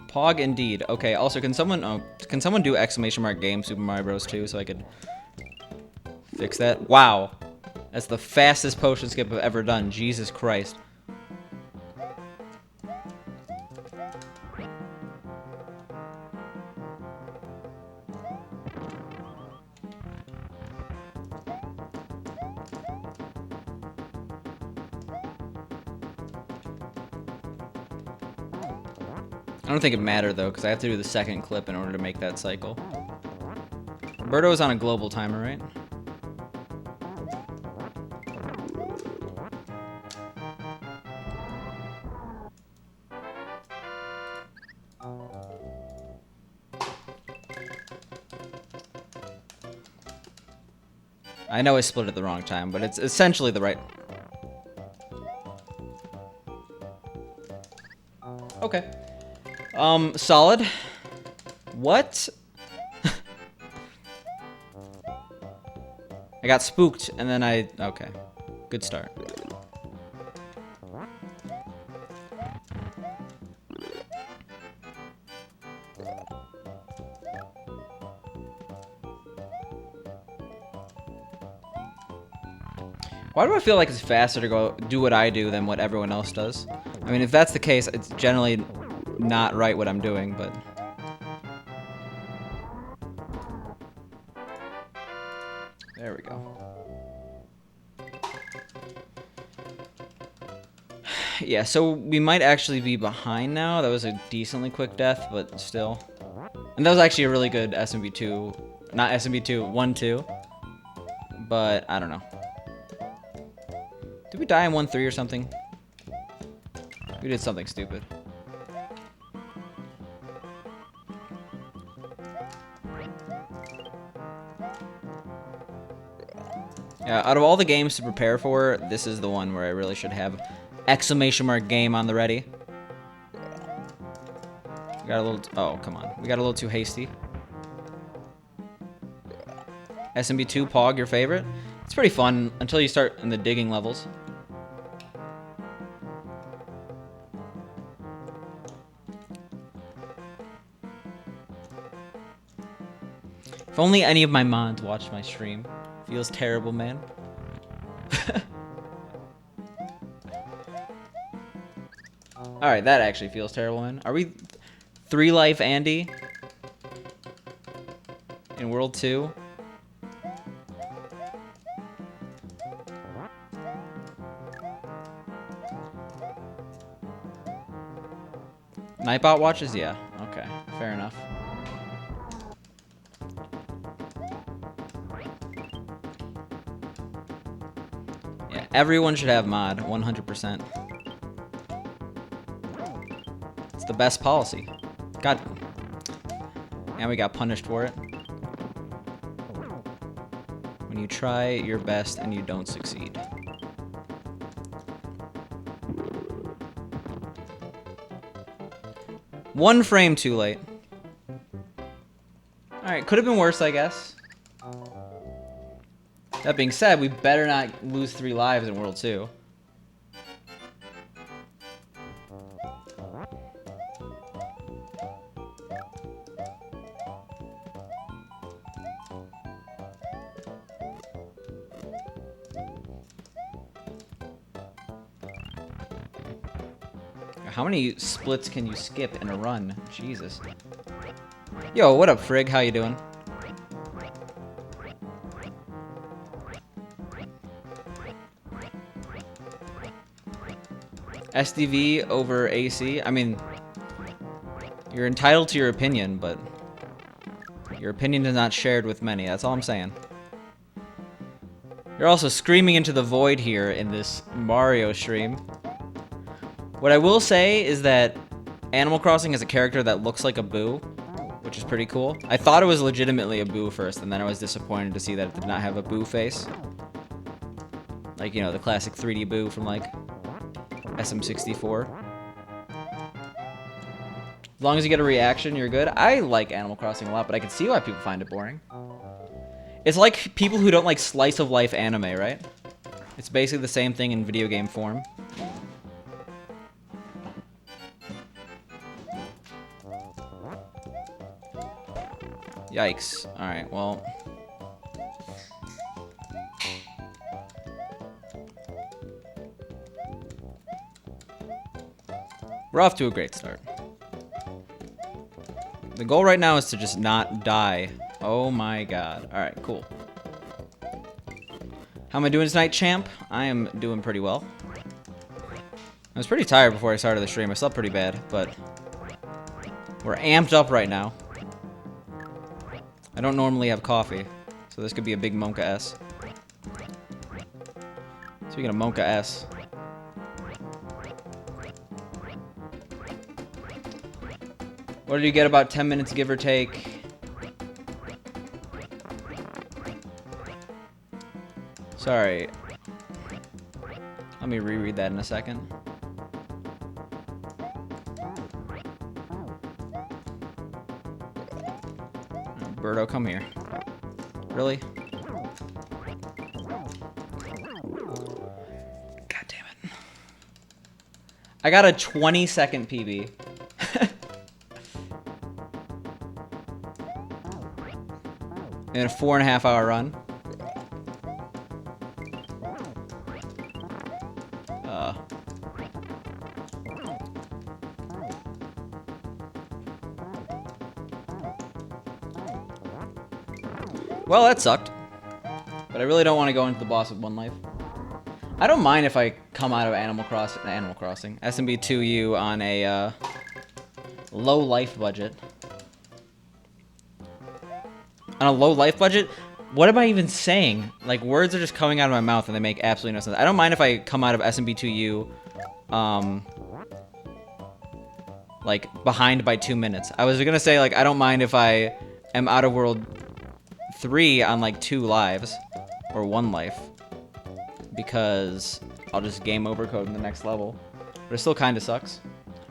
Pog indeed. Okay, also can someone do !game Super Mario Bros 2 so I could fix that? Wow. That's the fastest potion skip I've ever done. Jesus Christ. I don't think it mattered though, because I have to do the second clip in order to make that cycle. Roberto's on a global timer, right? I know I split at the wrong time, but it's essentially the right... Okay. Solid. What? I got spooked, and then okay. Good start. Why do I feel like it's faster to go do what I do than what everyone else does? I mean, if that's the case, it's generally not right what I'm doing, but... There we go. Yeah, so we might actually be behind now. That was a decently quick death, but still. And that was actually a really good SMB2, not SMB2, 1-2. But, I don't know. Did we die in 1-3 or something? We did something stupid. Yeah, out of all the games to prepare for, this is the one where I really should have !game on the ready. We got a little... Oh, come on. We got a little too hasty. SMB2, Pog, your favorite? It's pretty fun until you start in the digging levels. If only any of my mods watched my stream. Feels terrible, man. Alright, that actually feels terrible, man. Are we 3 life Andy? In World 2? Nightbot watches? Yeah. Okay. Fair enough. Yeah, everyone should have mod, 100%. It's the best policy. God. And we got punished for it. When you try your best and you don't succeed. One frame too late. Alright, could have been worse, I guess. That being said, we better not lose 3 lives in World 2. How many splits can you skip in a run? Jesus. Yo, what up, Frig? How you doing? SDV over AC? I mean, you're entitled to your opinion, but your opinion is not shared with many. That's all I'm saying. You're also screaming into the void here in this Mario stream. What I will say is that Animal Crossing has a character that looks like a Boo, which is pretty cool. I thought it was legitimately a Boo first, and then I was disappointed to see that it did not have a Boo face. Like, you know, the classic 3D Boo from, like, SM64. As long as you get a reaction, you're good. I like Animal Crossing a lot, but I can see why people find it boring. It's like people who don't like slice of life anime, right? It's basically the same thing in video game form. Yikes. Alright, well. We're off to a great start. The goal right now is to just not die. Oh my god. Alright, cool. How am I doing tonight, champ? I am doing pretty well. I was pretty tired before I started the stream. I slept pretty bad, but we're amped up right now. I don't normally have coffee, so this could be a big Monka S. Speaking of Monka S. What did you get? About 10 minutes, give or take. Sorry. Let me reread that in a second. Birdo, come here. Really? God damn it. I got a 20-second PB. In a 4.5-hour run. Well, that sucked. But I really don't want to go into the boss with one life. I don't mind if I come out of Animal Crossing, SMB2U on a low life budget. On a low life budget? What am I even saying? Like, words are just coming out of my mouth and they make absolutely no sense. I don't mind if I come out of SMB2U, like, behind by 2 minutes. I was gonna say, like, I don't mind if I am out of World 3 on, like, 2 lives. Or 1 life. Because I'll just game over code in the next level. But it still kind of sucks.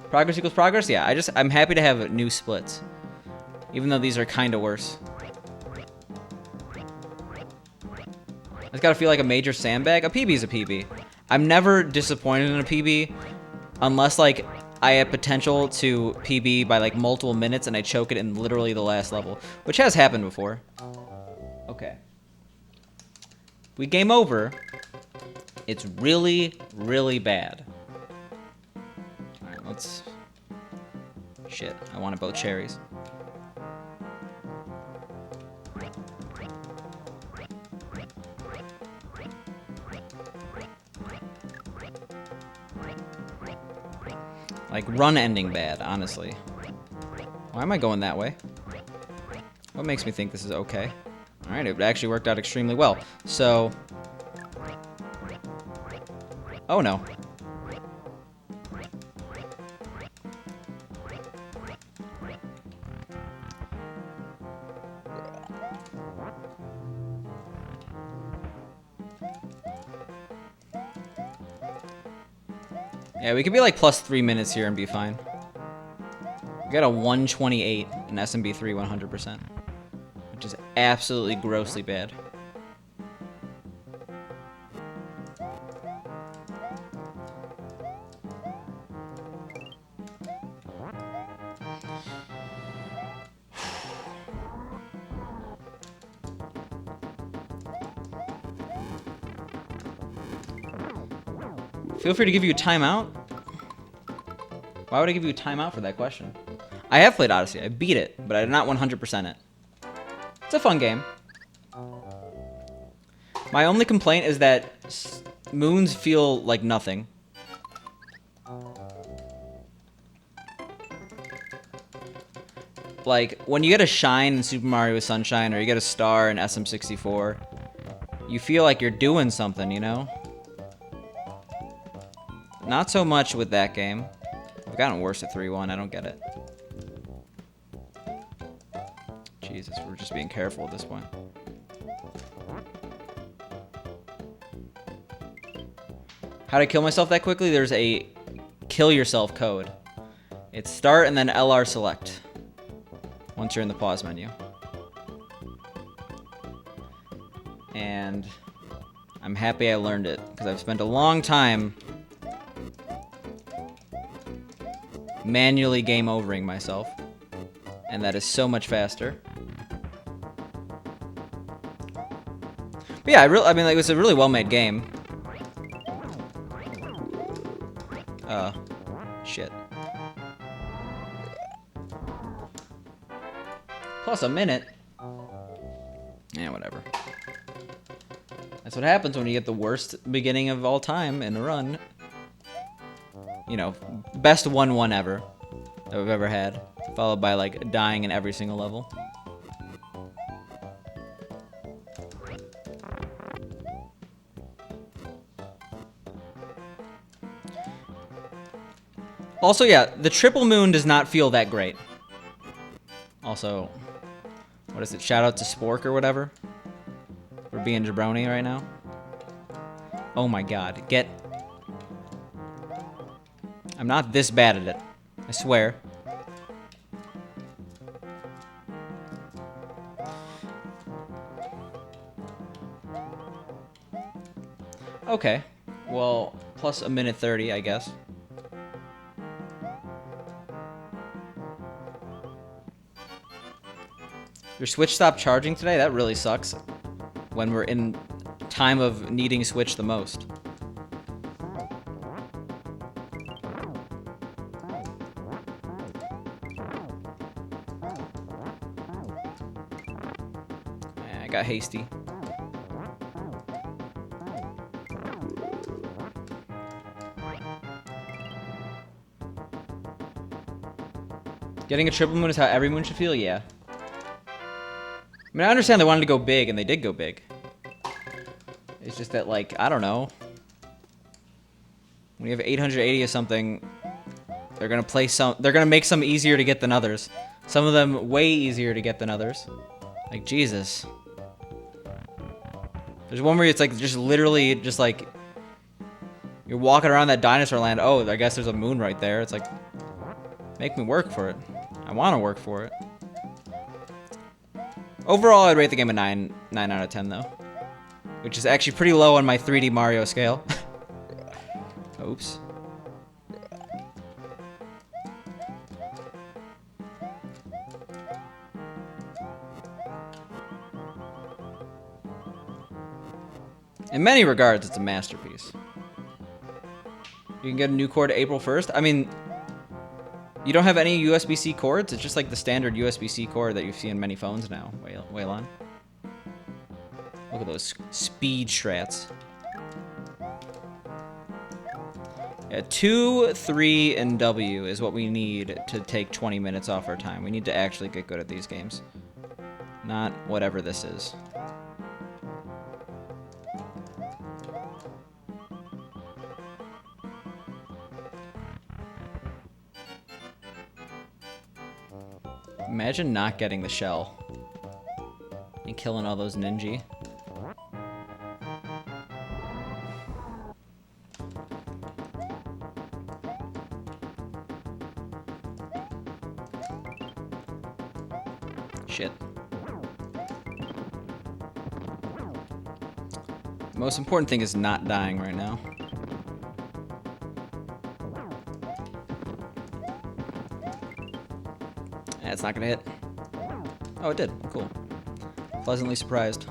Progress equals progress? Yeah, I'm happy to have new splits. Even though these are kind of worse. It's gotta feel like a major sandbag. A PB is a PB. I'm never disappointed in a PB unless, like, I have potential to PB by, like, multiple minutes and I choke it in literally the last level. Which has happened before. Okay. We game over. It's really, really bad. Alright, let's... Shit, I wanted both cherries. Like, run ending bad, honestly. Why am I going that way? What makes me think this is okay? Alright, it actually worked out extremely well. So... Oh no. Yeah, we could be like plus 3 minutes here and be fine. We got a 128 in SMB3 100%, which is absolutely grossly bad. Feel free to give you a timeout. Why would I give you a timeout for that question? I have played Odyssey. I beat it, but I did not 100% it. It's a fun game. My only complaint is that moons feel like nothing. Like, when you get a shine in Super Mario Sunshine, or you get a star in SM64, you feel like you're doing something, you know? Not so much with that game. I've gotten worse at 3-1, I don't get it. Jesus, we're just being careful at this point. How to kill myself that quickly? There's a kill yourself code. It's start and then LR select. Once you're in the pause menu. And I'm happy I learned it, because I've spent a long time manually game overing myself. And that is so much faster. But yeah, I mean, like, it was a really well-made game. Shit. Plus a minute. Yeah, whatever. That's what happens when you get the worst beginning of all time in a run. You know, best 1-1 ever that we've ever had. Followed by, like, dying in every single level. Also, yeah, the triple moon does not feel that great. Also, what is it? Shout out to Spork or whatever. We're being jabroni right now. Oh my god. I'm not this bad at it. I swear. Okay. Well, plus a minute 30, I guess. Your Switch stopped charging today? That really sucks. When we're in time of needing Switch the most. I got hasty. Getting a triple moon is how every moon should feel? Yeah. I mean, I understand they wanted to go big, and they did go big. It's just that, like, I don't know. When you have 880 or something, they're gonna make some easier to get than others. Some of them way easier to get than others. Like, Jesus. There's one where it's like, just literally, just like, you're walking around that dinosaur land. Oh, I guess there's a moon right there. It's like, make me work for it. I want to work for it. Overall, I'd rate the game a 9 out of 10, though. Which is actually pretty low on my 3D Mario scale. Oops. In many regards, it's a masterpiece. You can get a new cord April 1st. I mean, you don't have any USB-C cords? It's just like the standard USB-C cord that you see in many phones now, Waylon. Look at those speed strats. Yeah, 2, 3, and W is what we need to take 20 minutes off our time. We need to actually get good at these games. Not whatever this is. Imagine not getting the shell and killing all those ninja. Shit. The most important thing is not dying right now. It's not gonna hit. Oh, it did. Cool. Pleasantly surprised.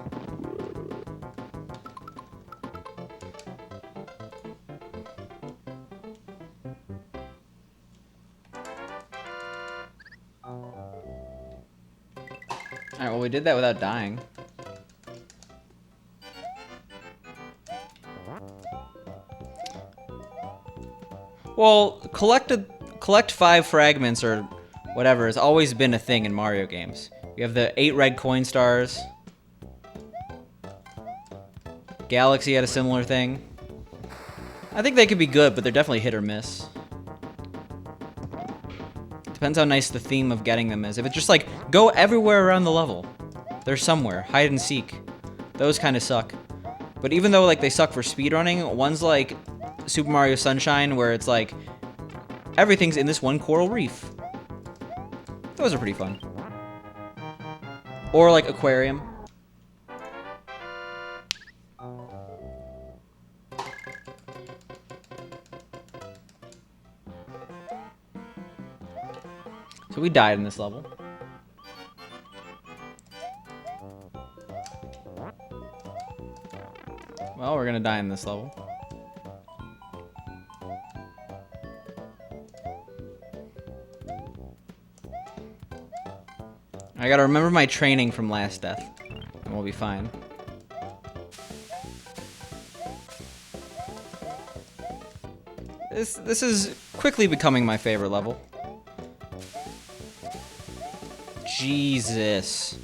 Alright, well we did that without dying. Well, collect 5 fragments or whatever has always been a thing in Mario games. You have the 8 red coin stars. Galaxy had a similar thing. I think they could be good, but they're definitely hit or miss. Depends how nice the theme of getting them is. If it's just like, go everywhere around the level. They're somewhere. Hide and seek. Those kind of suck. But even though like they suck for speedrunning, ones like Super Mario Sunshine, where it's like, everything's in this one coral reef. Those are pretty fun. Or like Aquarium. So we died in this level. Well, we're gonna die in this level. I gotta remember my training from last death, and we'll be fine. This is quickly becoming my favorite level. Jesus.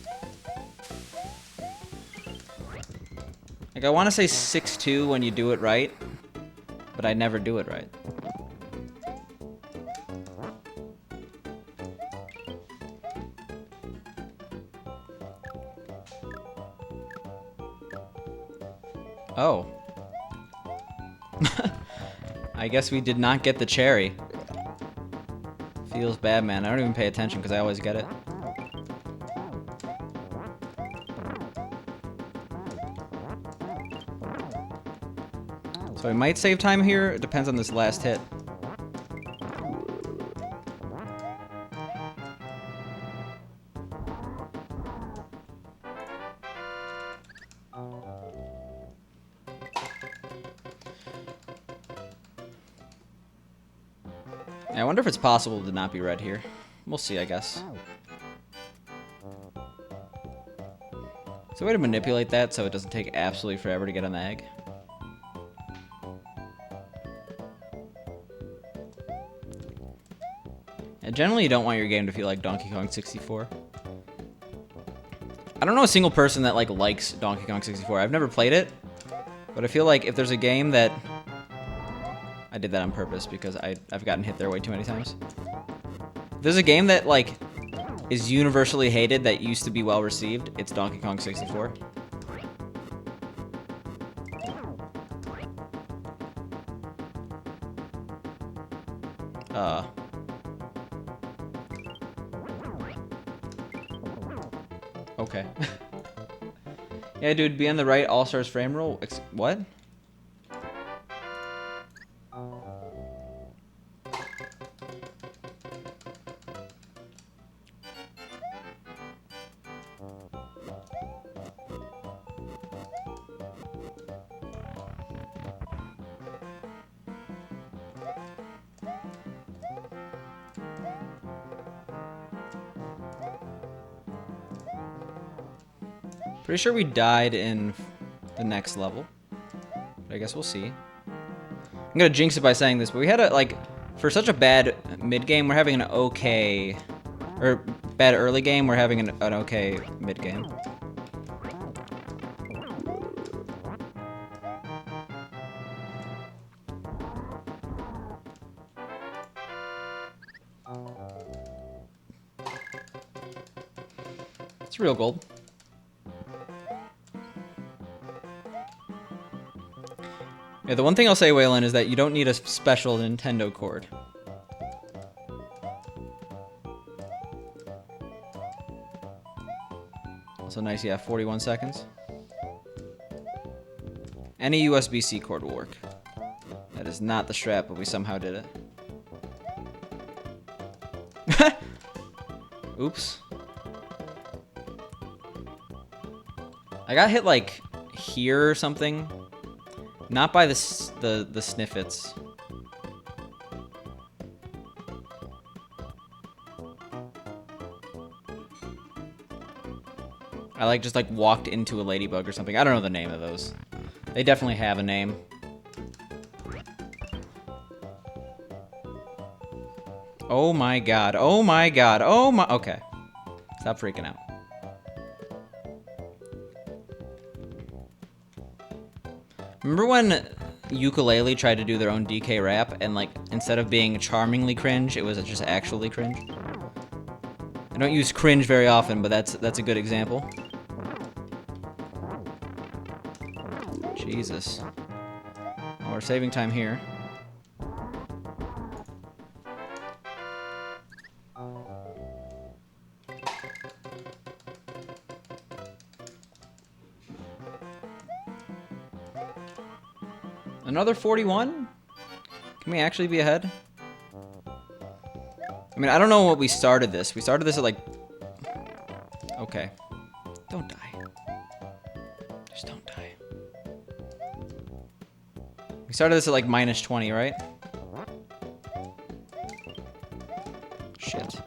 Like, I want to say 6-2 when you do it right, but I never do it right. Oh. I guess we did not get the cherry. Feels bad, man. I don't even pay attention because I always get it. So I might save time here. It depends on this last hit. I wonder if it's possible to not be red here. We'll see, I guess. Is there a way to manipulate that so it doesn't take absolutely forever to get on the egg? And generally, you don't want your game to feel like Donkey Kong 64. I don't know a single person that likes Donkey Kong 64. I've never played it, but I feel like if there's a game that... I did that on purpose because I've gotten hit there way too many times. If there's a game that is universally hated that used to be well received, it's Donkey Kong 64. Okay. Yeah, dude, be on the right all-stars frame rule. What? Pretty sure we died in the next level. But I guess we'll see. I'm gonna jinx it by saying this, but we had for such a bad mid game, we're having an okay, or bad early game, we're having an okay mid game. It's real gold. Yeah, the one thing I'll say, Waylon, is that you don't need a special Nintendo cord. Also nice, yeah, 41 seconds. Any USB-C cord will work. That is not the strap, but we somehow did it. Oops. I got hit here or something. Not by the sniffets. I like just like walked into a ladybug or something. I don't know the name of those. They definitely have a name. Oh my god. Oh my god. Oh my. Okay. Stop freaking out. Remember when Ukulele tried to do their own DK rap and like instead of being charmingly cringe, it was just actually cringe? I don't use cringe very often, but that's a good example. Jesus. Well, we're saving time here. Another 41? Can we actually be ahead? I mean, I don't know what we started this. We started this at like... Okay. Don't die. Just don't die. We started this at like minus 20, right? Shit.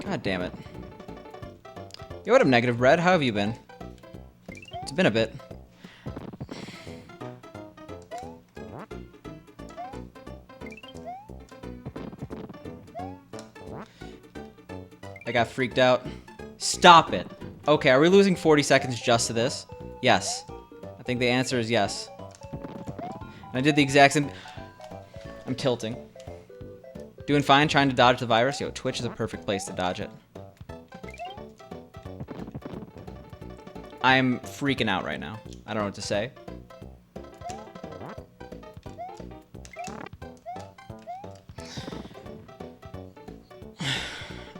God damn it. Yo, what up, Negative Bread? How have you been? It's been a bit. I got freaked out. Stop it. Okay, are we losing 40 seconds just to this? Yes. I think the answer is yes. And I did the exact same... I'm tilting. Doing fine, trying to dodge the virus. Yo, Twitch is a perfect place to dodge it. I'm freaking out right now. I don't know what to say.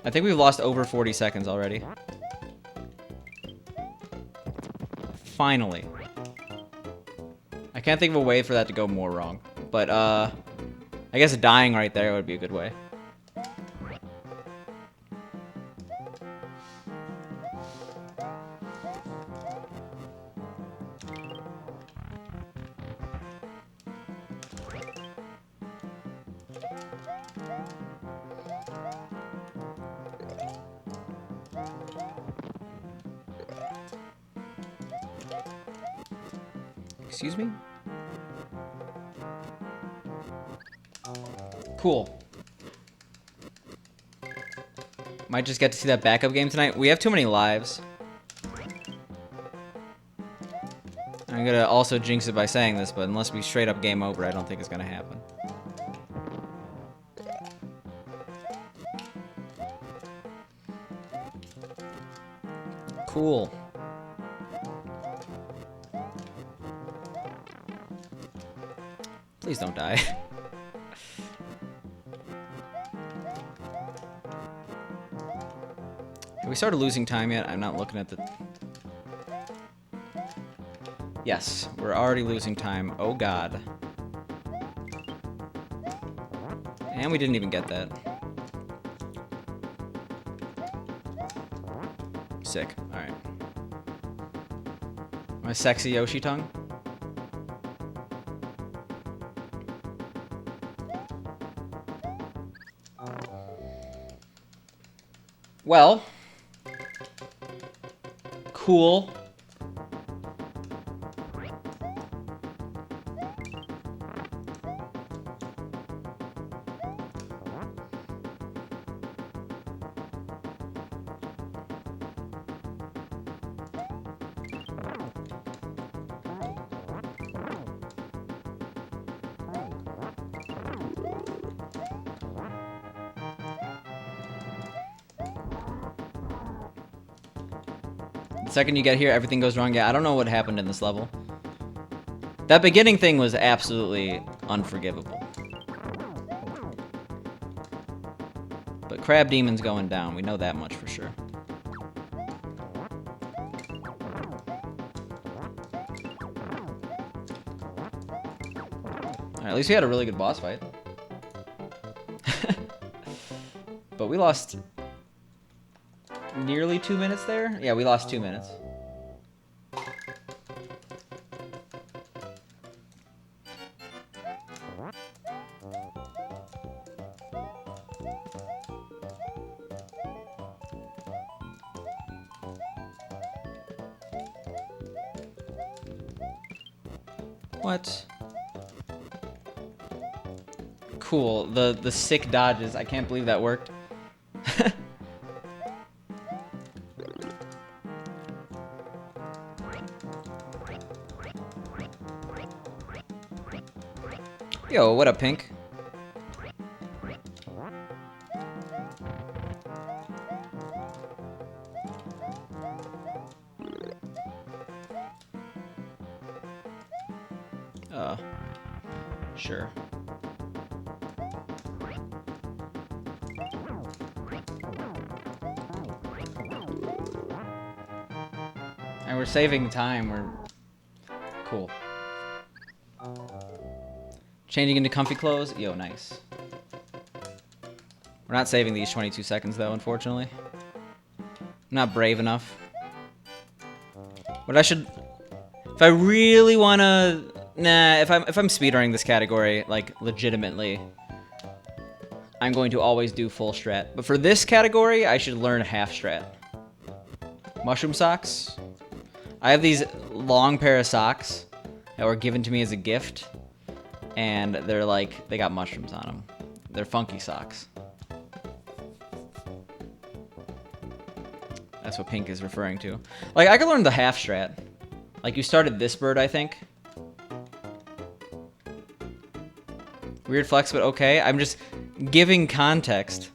I think we've lost over 40 seconds already. Finally. I can't think of a way for that to go more wrong. But, I guess dying right there would be a good way. Excuse me? Cool. Might just get to see that backup game tonight. We have too many lives. I'm gonna also jinx it by saying this, but unless we straight up game over, I don't think it's gonna happen. Cool. Please don't die. Have we started losing time yet? I'm not looking at the... Yes, we're already losing time. Oh god. And we didn't even get that. Sick. Alright. My sexy Yoshi tongue? Well, cool. The second you get here, everything goes wrong. Yeah, I don't know what happened in this level. That beginning thing was absolutely unforgivable. But Crab Demon's going down. We know that much for sure. Alright, at least we had a really good boss fight. But we lost... nearly 2 minutes there? Yeah, we lost 2 minutes. What? Cool. The sick dodges. I can't believe that worked. Yo, what up, Pink? Sure. And we're saving time. We're cool. Changing into comfy clothes. Yo, nice. We're not saving these 22 seconds though, unfortunately. I'm not brave enough. What I should, if I really wanna, nah. If I'm speedrunning this category, like legitimately, I'm going to always do full strat. But for this category, I should learn half strat. Mushroom socks. I have these long pair of socks that were given to me as a gift, and they're like, they got mushrooms on them. They're funky socks. That's what Pink is referring to. Like, I could learn the half strat. Like, you started this bird, I think. Weird flex, but okay. I'm just giving context.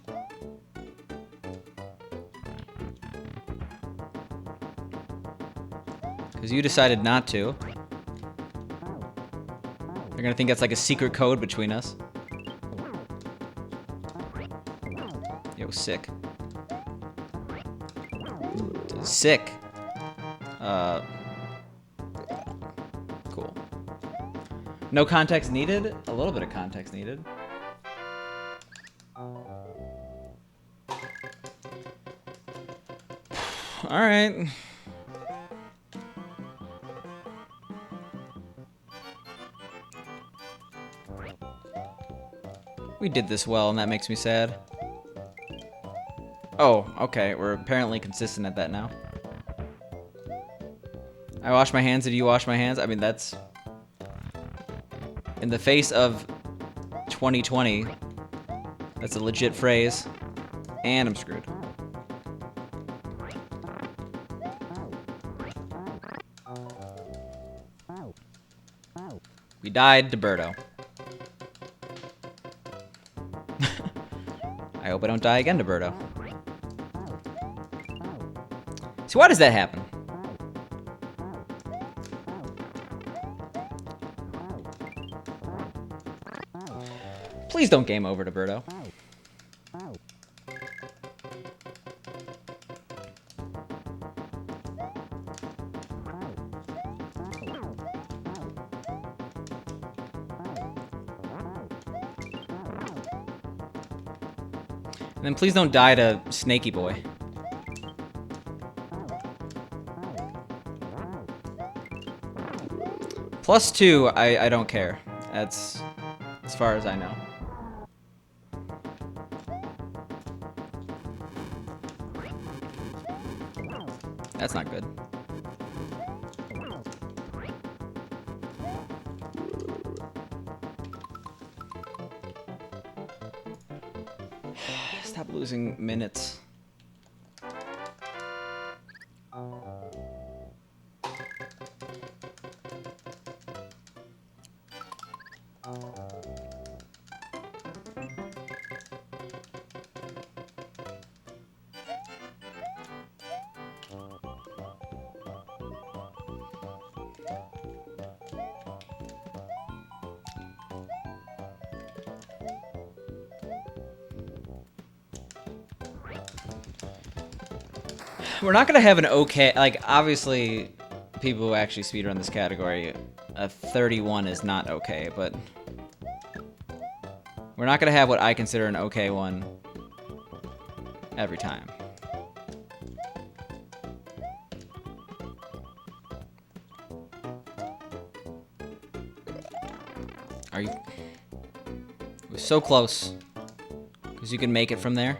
Because you decided not to. They're gonna think that's like a secret code between us. Yo, sick. Sick. Cool. No context needed? A little bit of context needed. Alright. We did this well, and that makes me sad. Oh, okay. We're apparently consistent at that now. I wash my hands. Did you wash my hands? I mean, that's... in the face of 2020, that's a legit phrase. And I'm screwed. We died to Birdo. I hope I don't die again to Birdo. So why does that happen? Please don't game over to Birdo. And then please don't die to Snaky Boy. +2, I don't care. That's as far as I know. That's not good. Stop losing minutes. We're not gonna have an okay, like, obviously, people who actually speedrun this category, a 31 is not okay, but we're not gonna have what I consider an okay one every time. Are you? It was so close, because you can make it from there.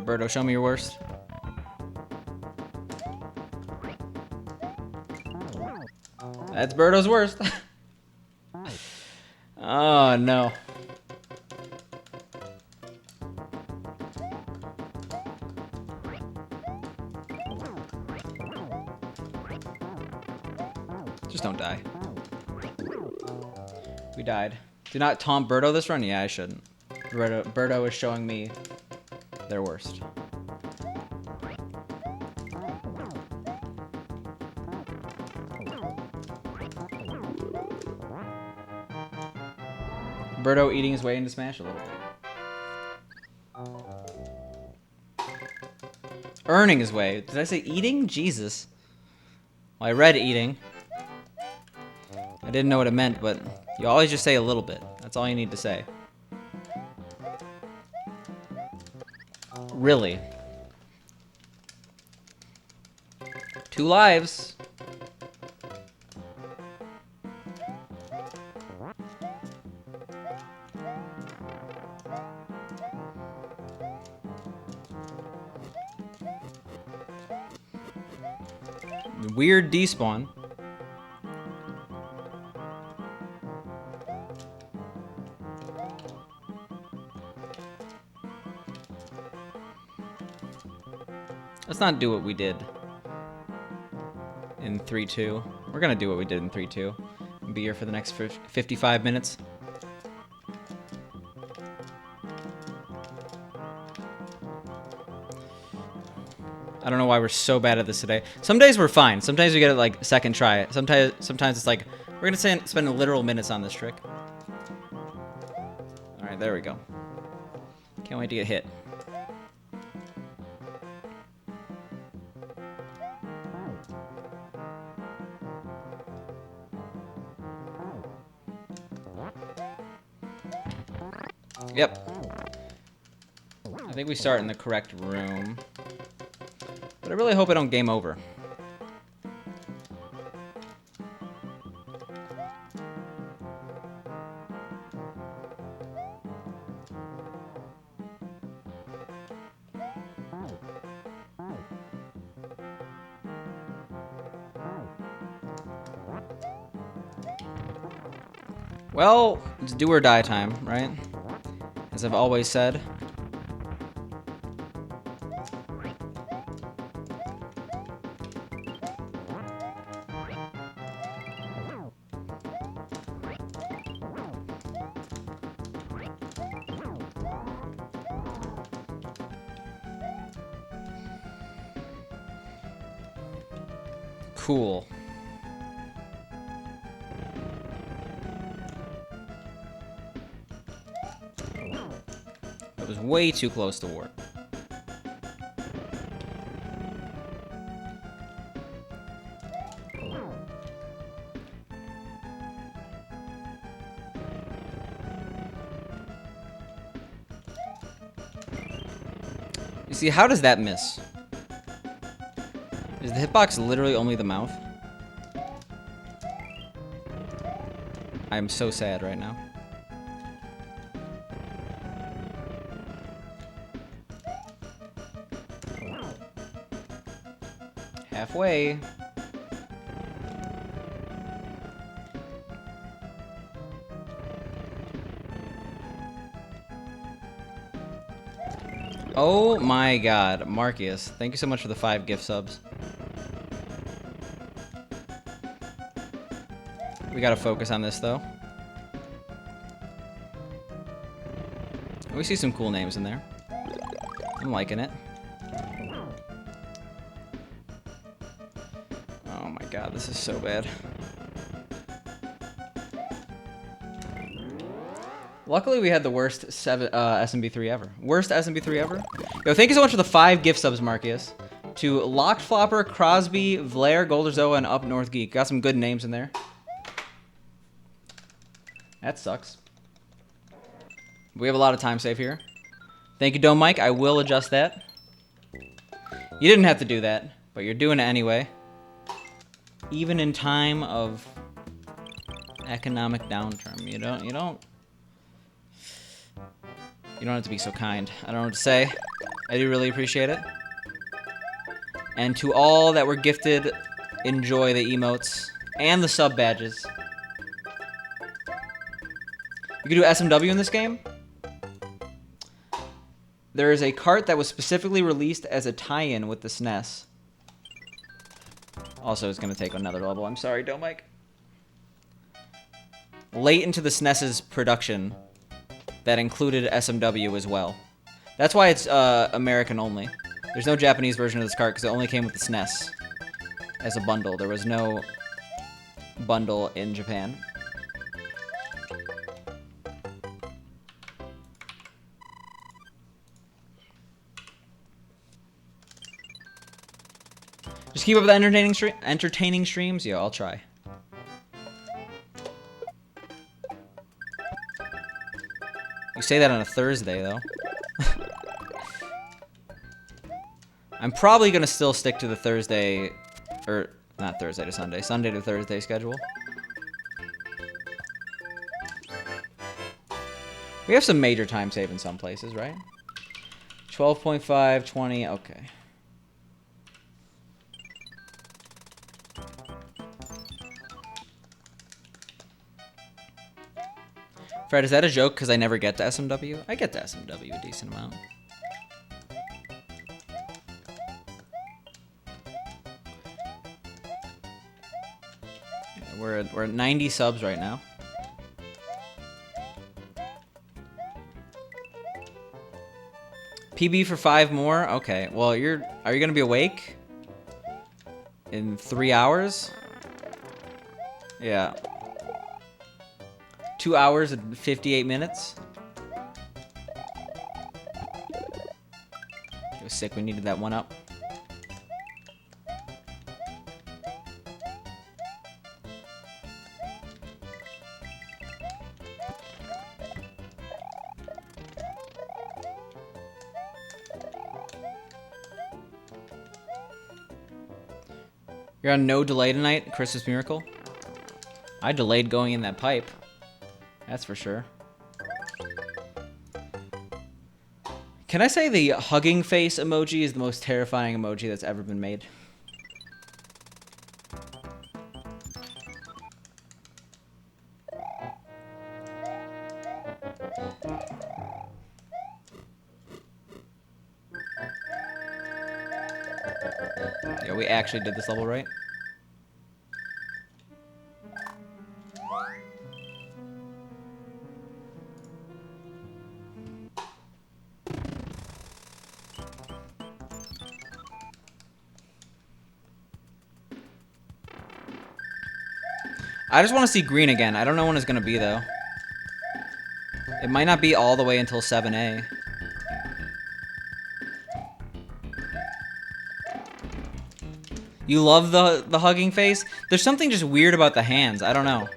Birdo, show me your worst. That's Birdo's worst. Oh, no. Just don't die. We died. Do not taunt Birdo this run? Yeah, I shouldn't. Birdo is showing me their worst. Birdo eating his way into Smash a little bit. Earning his way. Did I say eating? Jesus. Well, I read eating. I didn't know what it meant, but you always just say a little bit. That's all you need to say. Really. 2 lives. Weird despawn. Let's not do what we did in 3-2. We're gonna do what we did in 3-2. Be here for the next 55 minutes. I don't know why we're so bad at this today. Some days we're fine. Sometimes we get it like second try. Sometimes it's like we're gonna spend literal minutes on this trick. All right, there we go. Can't wait to get hit. Yep. I think we start in the correct room. But I really hope I don't game over. Well, it's do or die time, right? As I've always said. Cool. That was way too close to warp. You see, how does that miss? Is the hitbox literally only the mouth? I'm so sad right now. Halfway. Oh my god, Marcus, thank you so much for the 5 gift subs. We gotta focus on this, though. We see some cool names in there. I'm liking it. Oh my god, this is so bad. Luckily, we had the worst SMB3 ever. Worst SMB3 ever? Yo, thank you so much for the 5 gift subs, Marcus. To Locked Flopper, Crosby, Vlaire, Golderzoa, and Up North Geek. Got some good names in there. That sucks. We have a lot of time save here. Thank you, Dome Mike. I will adjust that. You didn't have to do that, but you're doing it anyway. Even in time of economic downturn, you don't have to be so kind. I don't know what to say. I do really appreciate it. And to all that were gifted, enjoy the emotes. And the sub badges. You can do SMW in this game. There is a cart that was specifically released as a tie-in with the SNES. Also, it's going to take another level. I'm sorry, Don't Mike. Late into the SNES's production that included SMW as well. That's why it's American only. There's no Japanese version of this cart because it only came with the SNES as a bundle. There was no bundle in Japan. Just keep up with the entertaining streams? Yo, I'll try. You say that on a Thursday, though. I'm probably going to still stick to the Thursday... Or, not Thursday to Sunday. Sunday to Thursday schedule. We have some major time save in some places, right? 12.5, 20, okay. Fred, is that a joke because I never get to SMW? I get to SMW a decent amount. Yeah, we're at 90 subs right now. PB for 5 more? Okay, well, are you going to be awake? In 3 hours? Yeah. 2 hours and 58 minutes. It was sick. We needed that one up. You're on no delay tonight, Christmas Miracle? I delayed going in that pipe. That's for sure. Can I say the hugging face emoji is the most terrifying emoji that's ever been made? Yeah, we actually did this level right. I just want to see green again. I don't know when it's going to be, though. It might not be all the way until 7A. You love the hugging face? There's something just weird about the hands. I don't know.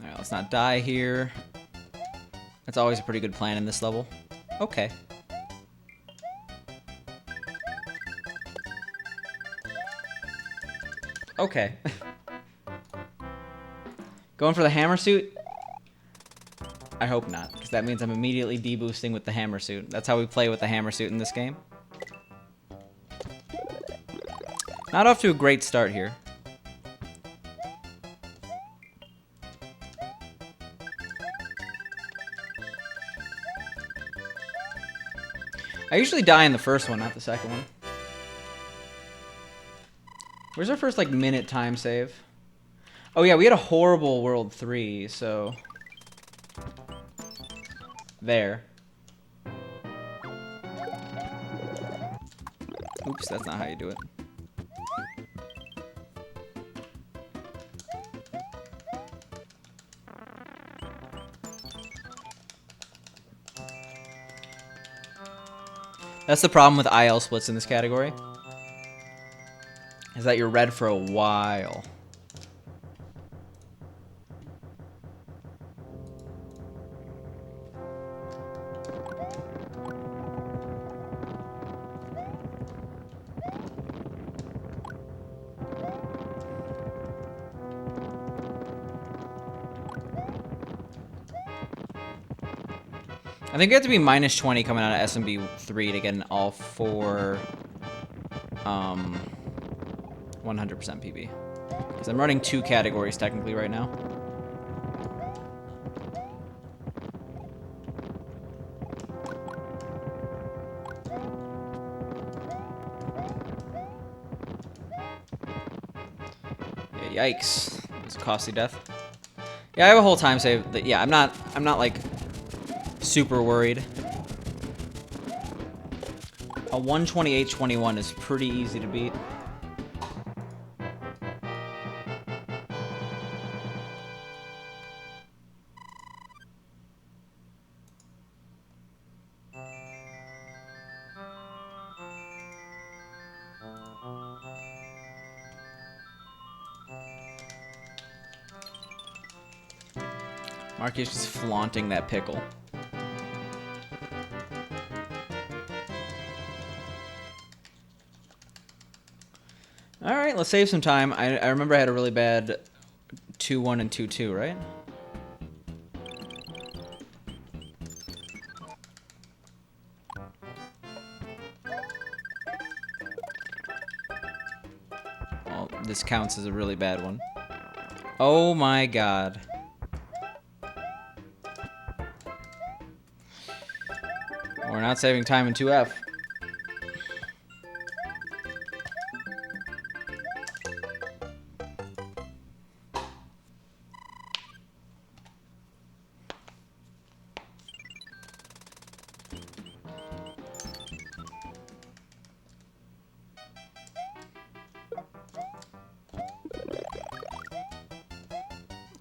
Alright, let's not die here. That's always a pretty good plan in this level. Okay. Okay. Going for the hammer suit? I hope not, because that means I'm immediately deboosting with the hammer suit. That's how we play with the hammer suit in this game. Not off to a great start here. I usually die in the first one, not the second one. Where's our first, like, minute time save? Oh, yeah, we had a horrible World 3, so... There. Oops, that's not how you do it. That's the problem with IL splits in this category. Is that you're red for a while. I think you have to be minus 20 coming out of SMB 3 to get an all 4 100% PB. Because I'm running 2 categories technically right now. Yeah, yikes. It's a costly death. Yeah, I have a whole time save. That, yeah, I'm not like super worried. A 128.21 is pretty easy to beat. Marky's just flaunting that pickle. Alright, let's save some time. I remember I had a really bad 2-1 and 2-2, right? Well, this counts as a really bad one. Oh my god. We're not saving time in 2F.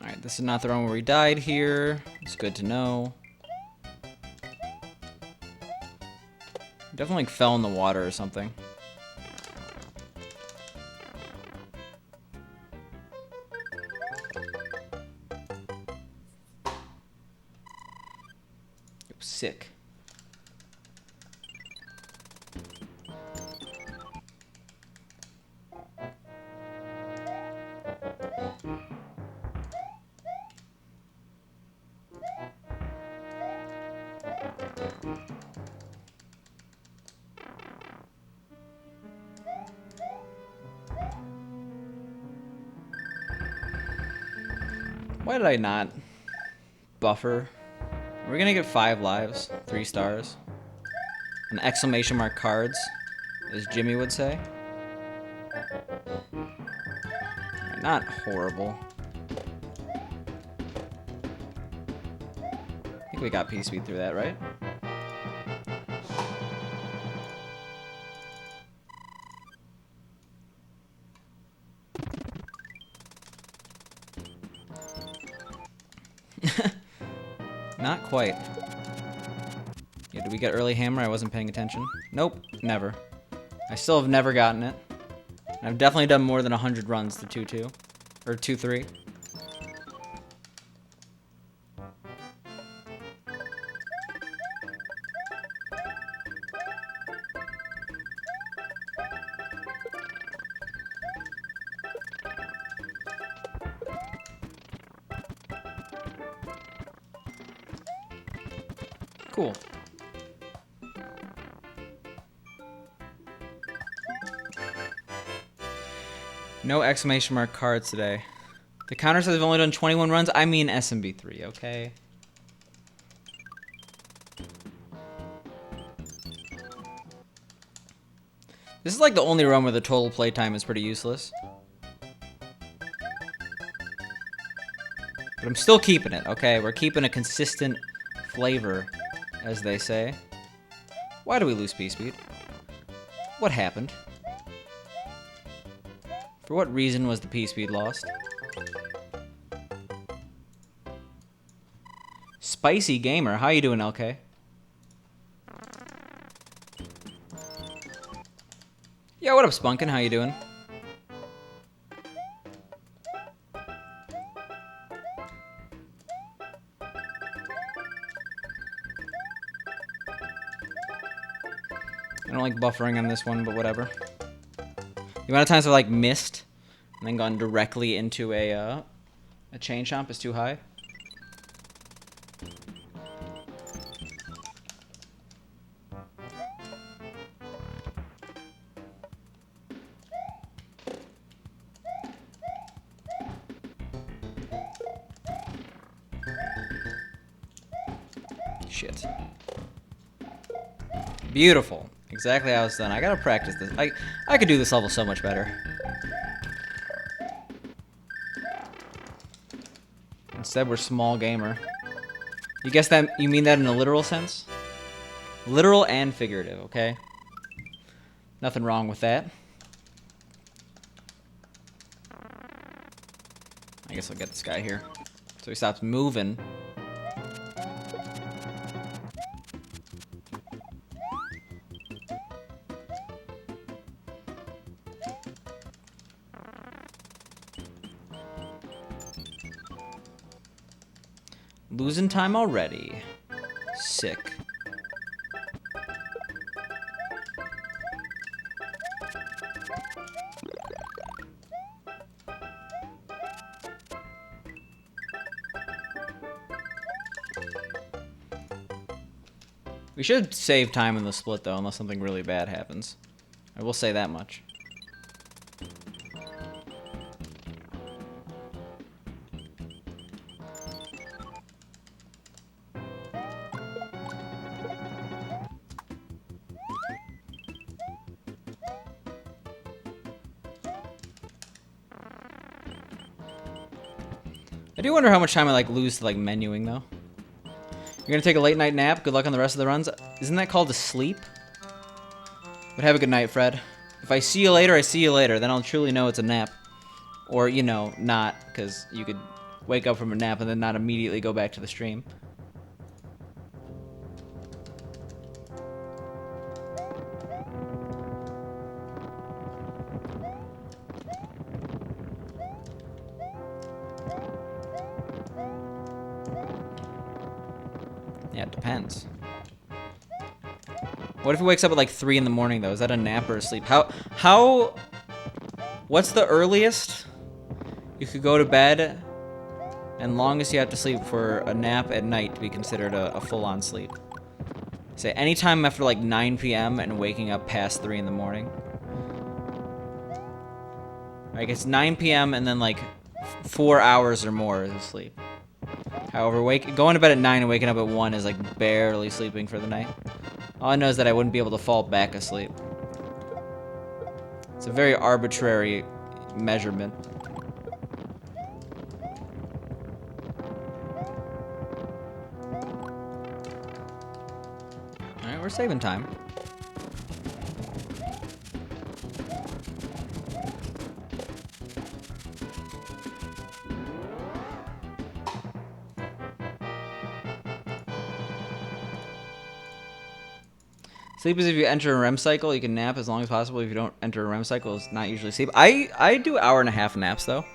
Alright, this is not the one where we died here. It's good to know. Definitely like, fell in the water or something. Sick. Why did I not buffer? We're gonna get 5 lives, 3 stars. An exclamation mark cards, as Jimmy would say. Not horrible. I think we got P-Speed through that, right? Not quite. Yeah, did we get early hammer? I wasn't paying attention. Nope, never. I still have never gotten it. I've definitely done more than 100 runs to 2-2. Or 2-3. Cool. No exclamation mark cards today. The counter says I've only done 21 runs. I mean SMB3, okay? This is like the only run where the total playtime is pretty useless. But I'm still keeping it, okay? We're keeping a consistent flavor, as they say. Why do we lose P-Speed? What happened? For what reason was the P-Speed lost? Spicy Gamer, how you doing, LK? Yo, what up, Spunkin? How you doing? I don't like buffering on this one, but whatever. The amount of times I've like missed and then gone directly into a chain chomp is too high. shit. Beautiful. Exactly how it's done. I gotta practice this. I could do this level so much better. Instead, we're small gamer. You guess that you mean that in a literal sense? Literal and figurative, okay? Nothing wrong with that. I guess I'll get this guy here. So he stops moving. Losing time already. Sick. We should save time in the split, though, unless something really bad happens. I will say that much. I do wonder how much time I lose to menuing though. You're gonna take a late night nap. Good luck on the rest of the runs. Isn't that called a sleep? But have a good night, Fred. If I see you later, I see you later. Then I'll truly know it's a nap. Or, you know, not, because you could wake up from a nap and then not immediately go back to the stream. Yeah, it depends. What if he wakes up at 3 in the morning though? Is that a nap or a sleep? What's the earliest you could go to bed and longest you have to sleep for a nap at night to be considered a full-on sleep? Say anytime after 9 p.m. and waking up past 3 in the morning. It's 9 p.m. and then 4 hours or more is sleep. However, going to bed at 9 and waking up at 1 is barely sleeping for the night. All I know is that I wouldn't be able to fall back asleep. It's a very arbitrary measurement. Alright, we're saving time. Sleep is if you enter a REM cycle, you can nap as long as possible. If you don't enter a REM cycle, it's not usually sleep. I do hour-and-a-half naps, though.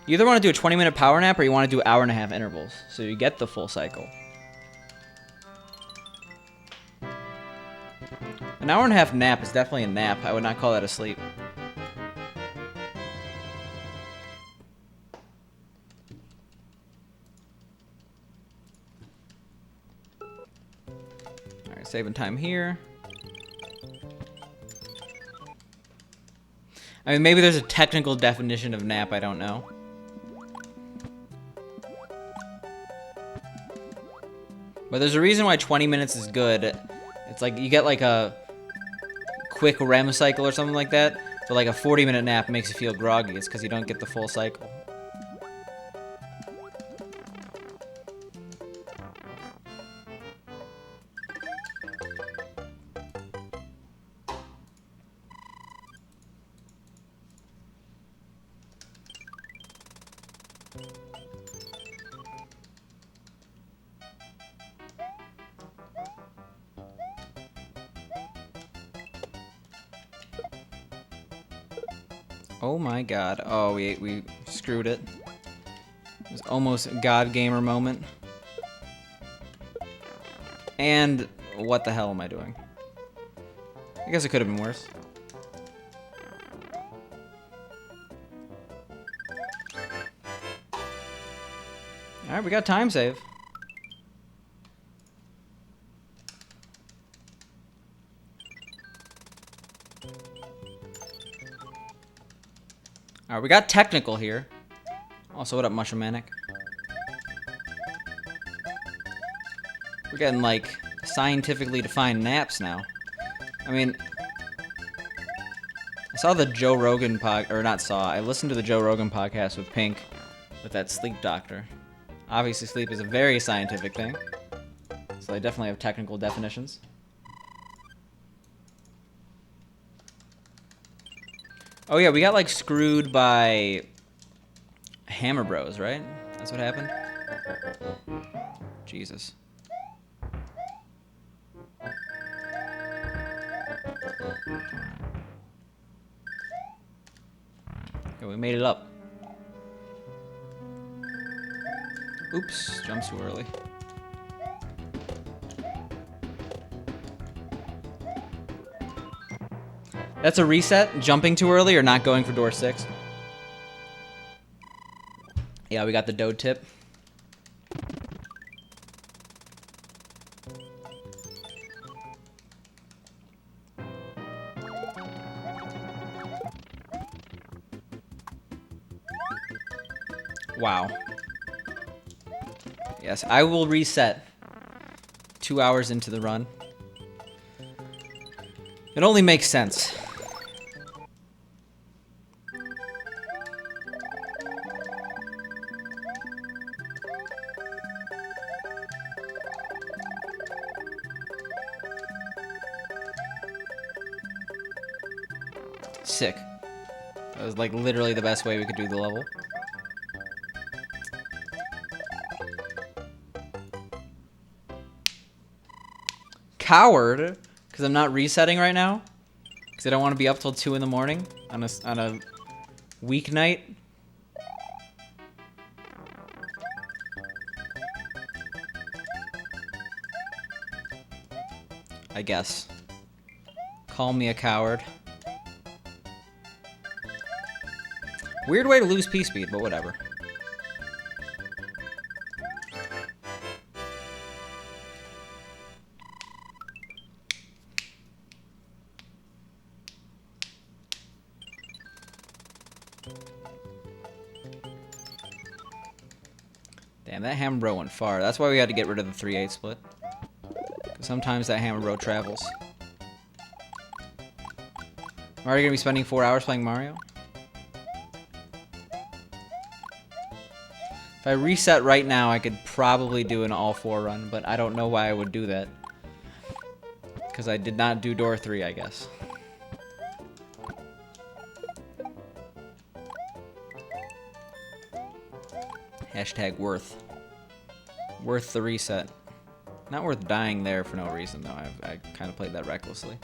You either want to do a 20-minute power nap or you want to do hour-and-a-half intervals, so you get the full cycle. An hour-and-a-half nap is definitely a nap. I would not call that a sleep. Alright, saving time here. I mean, maybe there's a technical definition of nap, I don't know. But there's a reason why 20 minutes is good. It's you get a quick REM cycle or something like that, but a 40-minute nap makes you feel groggy. It's because you don't get the full cycle. Oh my god. Oh, we screwed it. It was almost a God Gamer moment. And what the hell am I doing? I guess it could have been worse. Alright, we got time save. Alright, we got technical here. Also, what up, Mushroom Manic? We're getting, like, scientifically defined naps now. I mean, I saw the Joe Rogan I listened to the Joe Rogan podcast with Pink, with that sleep doctor. Obviously, sleep is a very scientific thing, so they definitely have technical definitions. Oh yeah, we got, like, screwed by Hammer Bros, right? That's what happened? Jesus. Okay, we made it up. Oops, jumped too early. That's a reset? Jumping too early or not going for door 6? Yeah, we got the dough tip. Wow. Yes, I will reset 2 hours into the run. It only makes sense. Sick. That was like literally the best way we could do the level. Coward, because I'm not resetting right now. Because I don't want to be up till 2 in the morning on a weeknight. I guess. Call me a coward. Weird way to lose P-speed, but whatever. Damn, that hammer bro went far. That's why we had to get rid of the 3/8 split. Sometimes that hammer bro travels. I'm already gonna be spending 4 hours playing Mario. If I reset right now, I could probably do an all-4 run, but I don't know why I would do that. Because I did not do door 3, I guess. Hashtag worth. Worth the reset. Not worth dying there for no reason, though. I kind of played that recklessly.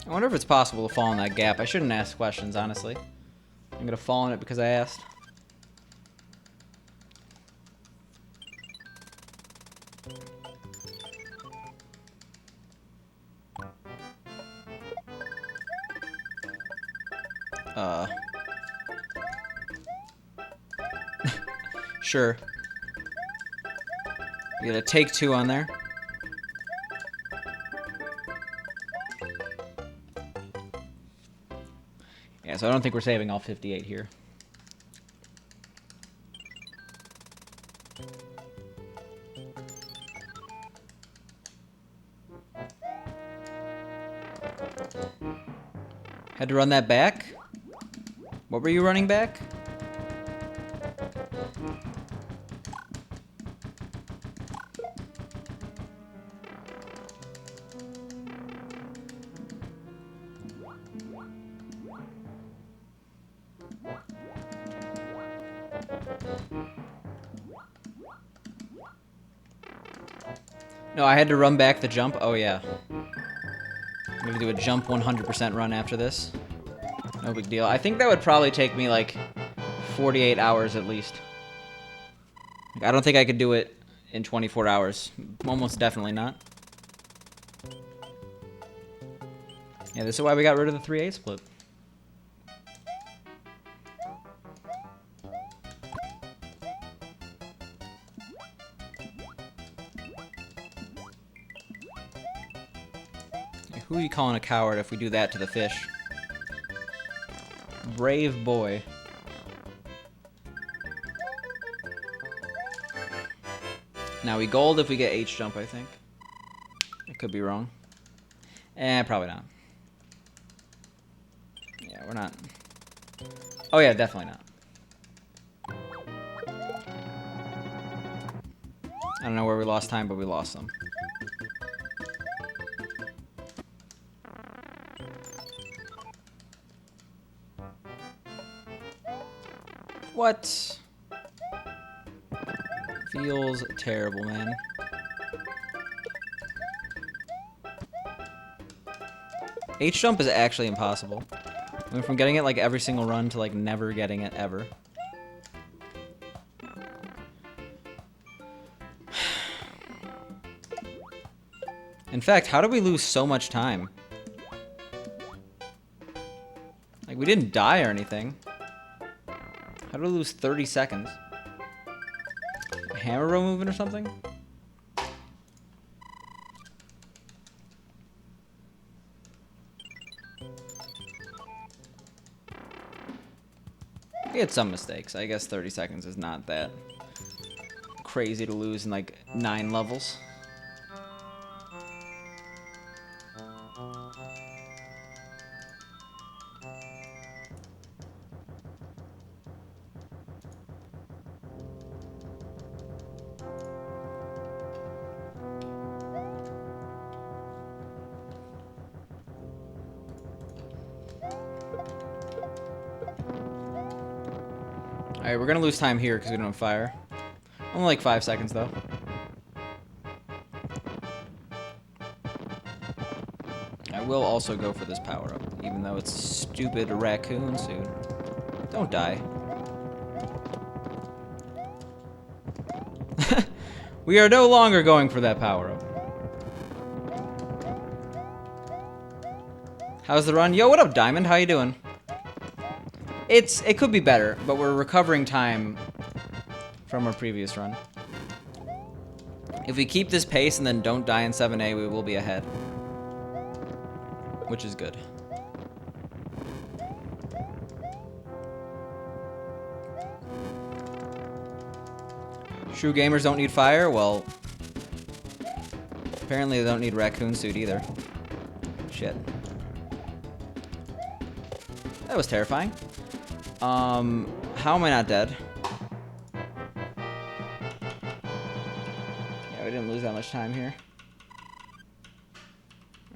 I wonder if it's possible to fall in that gap. I shouldn't ask questions, honestly. I'm gonna fall in it because I asked. Sure. You get a take 2 on there. Yeah, so I don't think we're saving all 58 here. Had to run that back? What were you running back? No, I had to run back the jump. Oh, yeah. I'm gonna do a jump 100% run after this. No big deal. I think that would probably take me like 48 hours at least. I don't think I could do it in 24 hours. Almost definitely not. Yeah, this is why we got rid of the 3-8 split. Who are you calling a coward if we do that to the fish? Brave boy. Now we gold if we get H jump, I think. I could be wrong. Probably not. Yeah, we're not. Oh yeah, definitely not. I don't know where we lost time, but we lost some. What? Feels terrible, man. H jump is actually impossible. I went from getting it like every single run to like never getting it ever. In fact, how did we lose so much time? Like, we didn't die or anything. How did we lose 30 seconds? A hammer row movement or something? We had some mistakes. I guess 30 seconds is not that crazy to lose in like 9 levels. Alright, we're gonna lose time here because we don't have fire. Only like 5 seconds though. I will also go for this power up, even though it's a stupid raccoon suit. Don't die. We are no longer going for that power up. How's the run? Yo, what up, Diamond? How you doing? It could be better, but we're recovering time from our previous run. If we keep this pace and then don't die in 7A, we will be ahead. Which is good. True gamers don't need fire? Well, apparently they don't need raccoon suit either. Shit. That was terrifying. How am I not dead? Yeah, we didn't lose that much time here.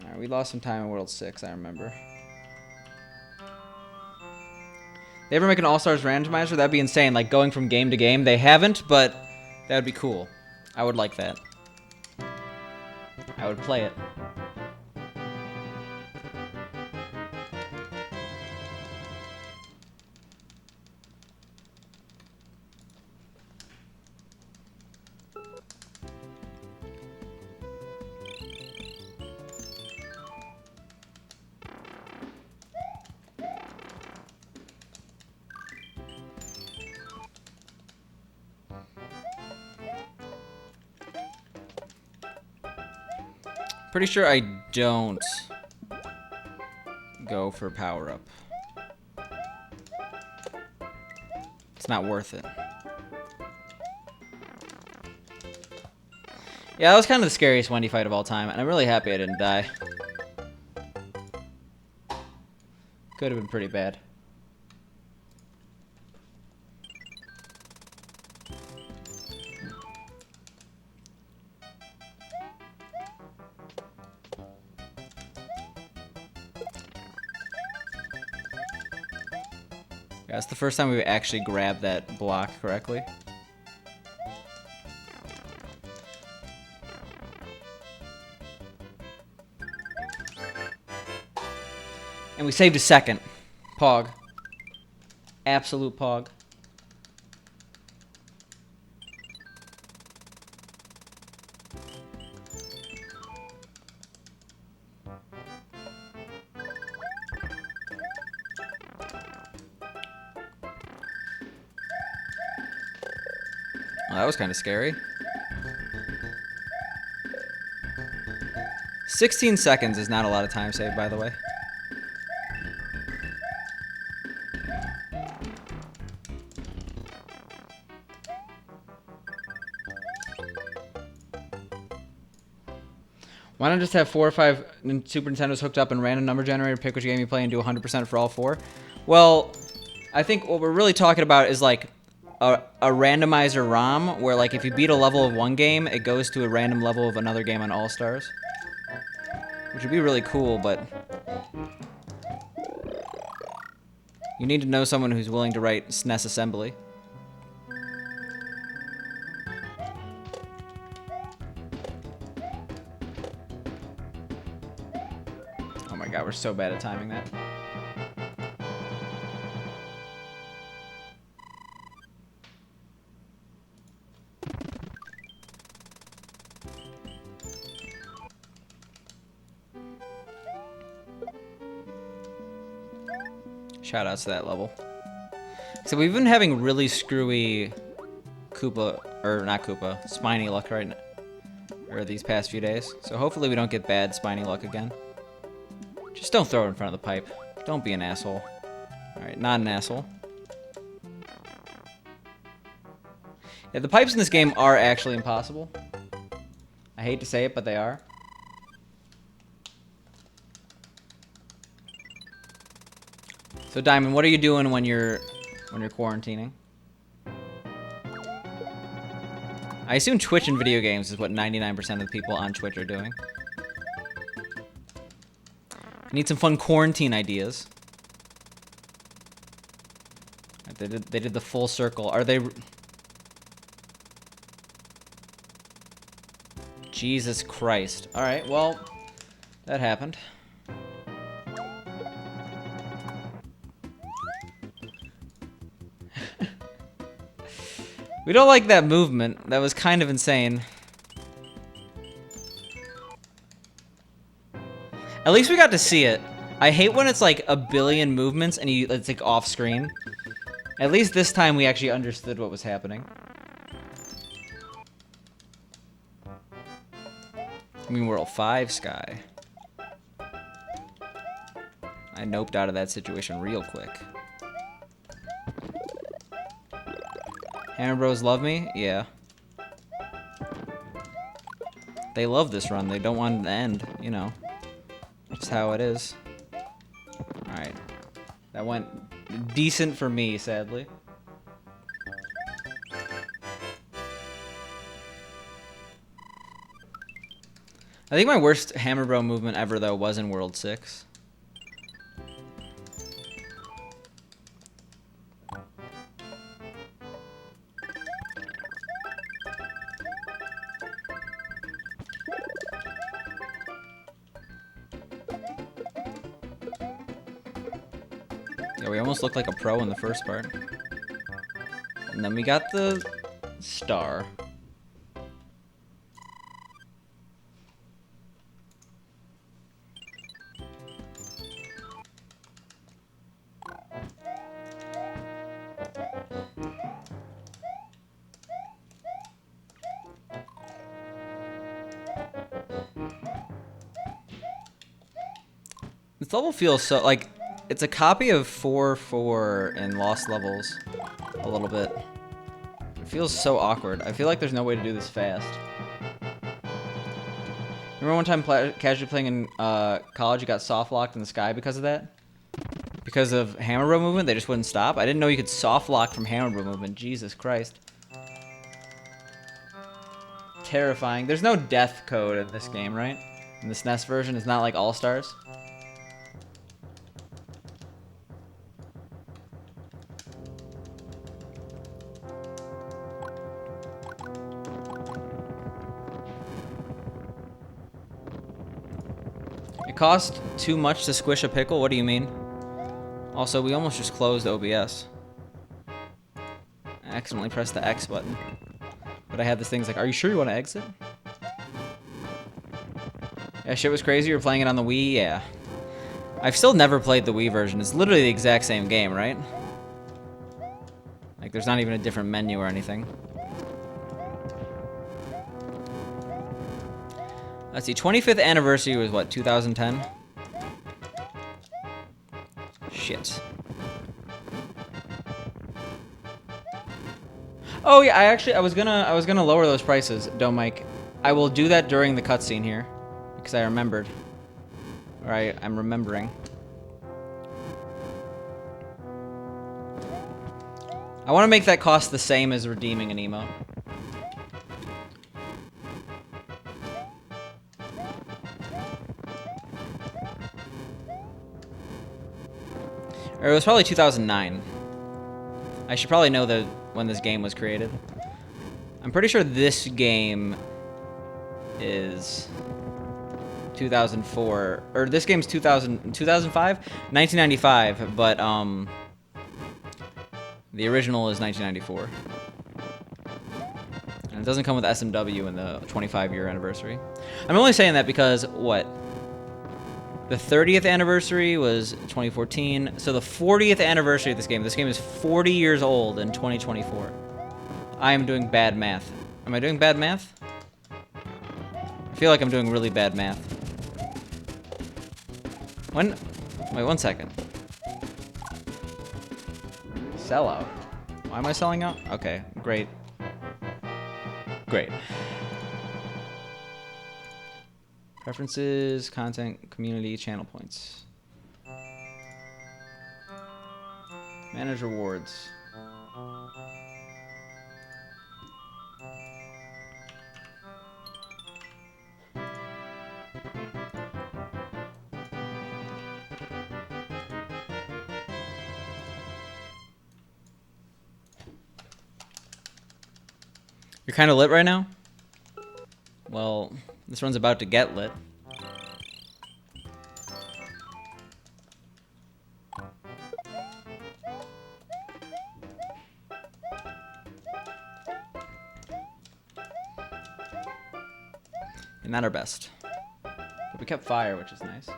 Alright, we lost some time in World 6, I remember. They ever make an All-Stars randomizer? That'd be insane, like going from game to game. They haven't, but that would be cool. I would like that. I would play it. Pretty sure I don't go for power up. It's not worth it. Yeah, that was kind of the scariest Wendy fight of all time, and I'm really happy I didn't die. Could have been pretty bad. Yeah, that's the first time we actually grabbed that block correctly. And we saved a second. Pog. Absolute pog. Well, that was kind of scary. 16 seconds is not a lot of time saved, by the way. Why not just have 4 or 5 Super Nintendos hooked up and random number generator, pick which game you play, and do 100% for all 4? Well, I think what we're really talking about is like a randomizer ROM, where like if you beat a level of one game, it goes to a random level of another game on All Stars. Which would be really cool, but you need to know someone who's willing to write SNES assembly. Oh my god, we're so bad at timing that. Shoutouts to that level. So we've been having really screwy Koopa, or not Koopa, spiny luck right now, or these past few days. So hopefully we don't get bad spiny luck again. Just don't throw it in front of the pipe. Don't be an asshole. Alright, not an asshole. Yeah, the pipes in this game are actually impossible. I hate to say it, but they are. So Diamond, what are you doing when you're quarantining? I assume Twitch and video games is what 99% of the people on Twitch are doing. Need some fun quarantine ideas. They did the full circle. Are they? Jesus Christ. All right, well, that happened. We don't like that movement. That was kind of insane. At least we got to see it. I hate when it's like a billion movements and it's like off screen. At least this time we actually understood what was happening. I mean, World 5 Sky. I noped out of that situation real quick. Hammer Bros love me? Yeah. They love this run. They don't want it to end, you know. That's how it is. Alright. That went decent for me, sadly. I think my worst Hammer Bro movement ever, though, was in World 6. Yeah, we almost looked like a pro in the first part. And then we got the star. This level feels so, like, it's a copy of 4-4 in Lost Levels, a little bit. It feels so awkward. I feel like there's no way to do this fast. Remember one time casually playing in college, you got soft locked in the sky because of that? Because of Hammer Bro movement, they just wouldn't stop? I didn't know you could soft lock from Hammer Bro movement. Jesus Christ. Terrifying. There's no death code in this game, right? In the SNES version, it's not like All Stars. It cost too much to squish a pickle? What do you mean? Also, we almost just closed OBS. I accidentally pressed the X button. But I had this thing like, are you sure you want to exit? Yeah, shit was crazy. You were playing it on the Wii? Yeah. I've still never played the Wii version. It's literally the exact same game, right? Like, there's not even a different menu or anything. Let's see, 25th anniversary was what, 2010? Shit. Oh yeah, I was gonna lower those prices, Don't Mike. I will do that during the cutscene here, because I remembered. Alright, I'm remembering. I want to make that cost the same as redeeming an emote. Or it was probably 2009. I should probably know when this game was created. I'm pretty sure this game is 2004, or this game's 2005? 1995, but the original is 1994. And it doesn't come with SMW in the 25-year anniversary. I'm only saying that because, what? The 30th anniversary was 2014, so the 40th anniversary of this game is 40 years old in 2024. I am doing bad math. Am I doing bad math? I feel like I'm doing really bad math. Wait, 1 second. Sell out. Why am I selling out? Okay, great. Great. Preferences, content, community, channel points. Manage rewards. You're kind of lit right now? Well, this one's about to get lit. And not our best. But we kept fire, which is nice.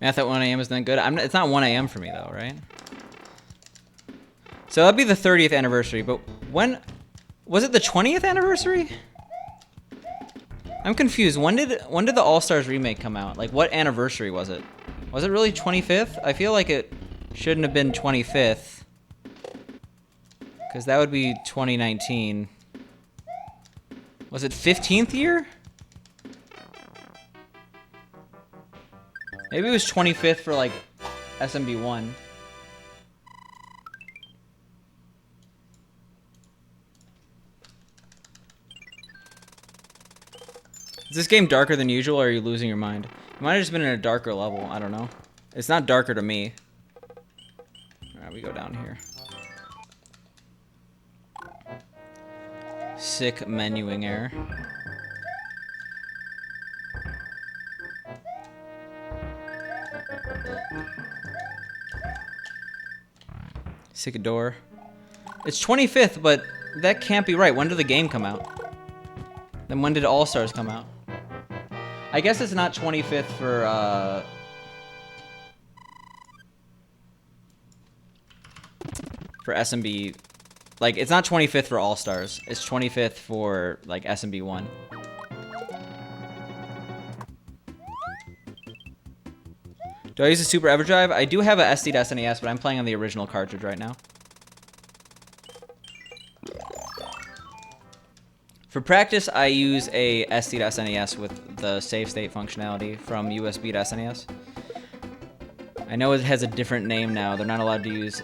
Math at 1 a.m. is not good. It's not 1 a.m. for me, though, right? So that'd be the 30th anniversary, but when... Was it the 20th anniversary? I'm confused. When did the All-Stars remake come out? Like, what anniversary was it? Was it really 25th? I feel like it shouldn't have been 25th. Because that would be 2019. Was it 15th year? Maybe it was 25th for, like, SMB1. Is this game darker than usual, or are you losing your mind? It might have just been in a darker level. I don't know. It's not darker to me. Alright, we go down here. Sick menuing error. Sick door. It's 25th, but that can't be right. When did the game come out? Then when did All Stars come out? I guess it's not 25th for SMB. Like, it's not 25th for All Stars. It's 25th for, like, SMB1. Do I use a Super EverDrive? I do have a SD to SNES, but I'm playing on the original cartridge right now. For practice, I use a SD to SNES with the save state functionality from USB to SNES. I know it has a different name now. They're not allowed to use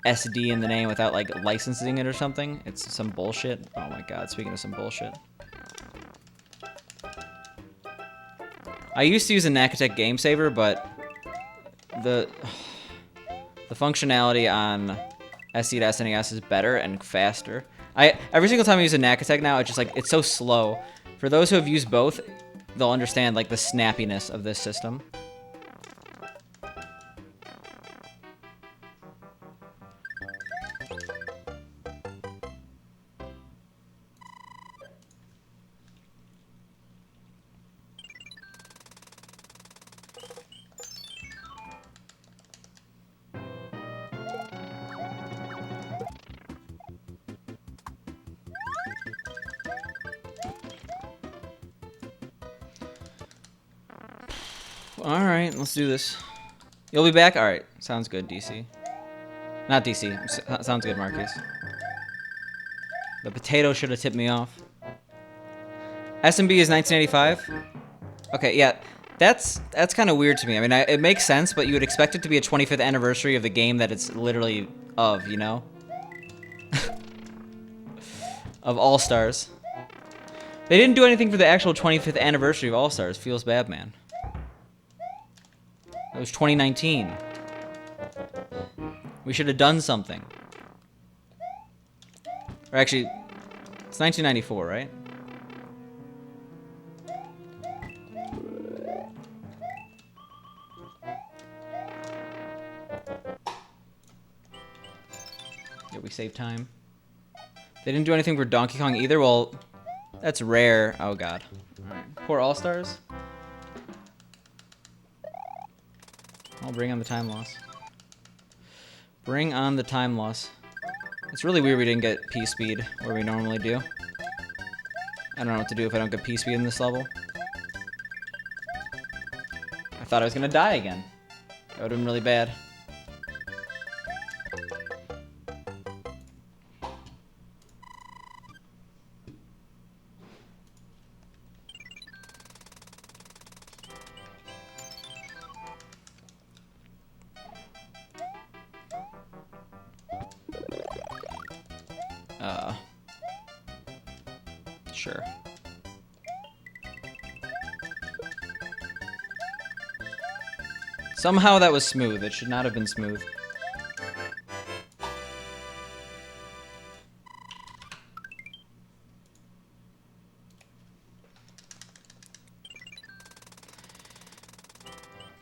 SD in the name without, like, licensing it or something. It's some bullshit. Oh my god, speaking of some bullshit. I used to use a Nakatech Game Saver, but the functionality on SD to SNES is better and faster. Every single time I use a Nakatech now, it's just like, it's so slow. For those who have used both, they'll understand, like, the snappiness of this system. Alright, let's do this. You'll be back? Alright, sounds good, DC. Not DC. Sounds good, Marcus. The potato should have tipped me off. SMB is 1985? Okay, yeah. That's kind of weird to me. I mean, it makes sense, but you would expect it to be a 25th anniversary of the game that it's literally of, you know? Of All-Stars. They didn't do anything for the actual 25th anniversary of All-Stars. Feels bad, man. It was 2019. We should have done something. Or actually, it's 1994, right? Yeah, we save time. They didn't do anything for Donkey Kong either. Well, that's rare. Oh, God. All right. Poor All-Stars. I'll bring on the time loss. Bring on the time loss. It's really weird we didn't get P-Speed where we normally do. I don't know what to do if I don't get P-Speed in this level. I thought I was going to die again. That would have been really bad. Sure. Somehow that was smooth. It should not have been smooth.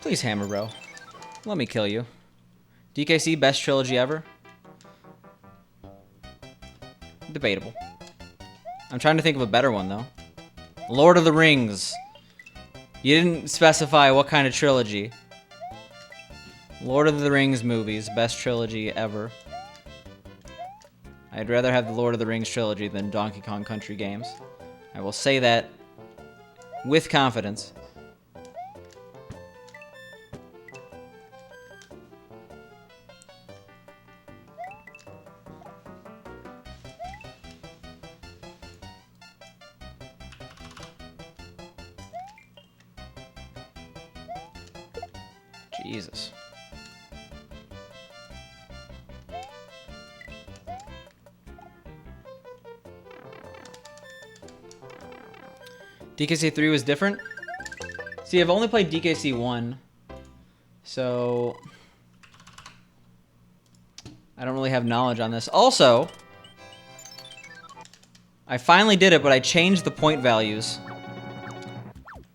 Please, Hammer Bro. Let me kill you. DKC, best trilogy ever? Debatable. I'm trying to think of a better one, though. Lord of the Rings. You didn't specify what kind of trilogy. Lord of the Rings movies, best trilogy ever. I'd rather have the Lord of the Rings trilogy than Donkey Kong Country games. I will say that with confidence. Jesus. DKC 3 was different? See, I've only played DKC 1, so I don't really have knowledge on this. Also, I finally did it, but I changed the point values.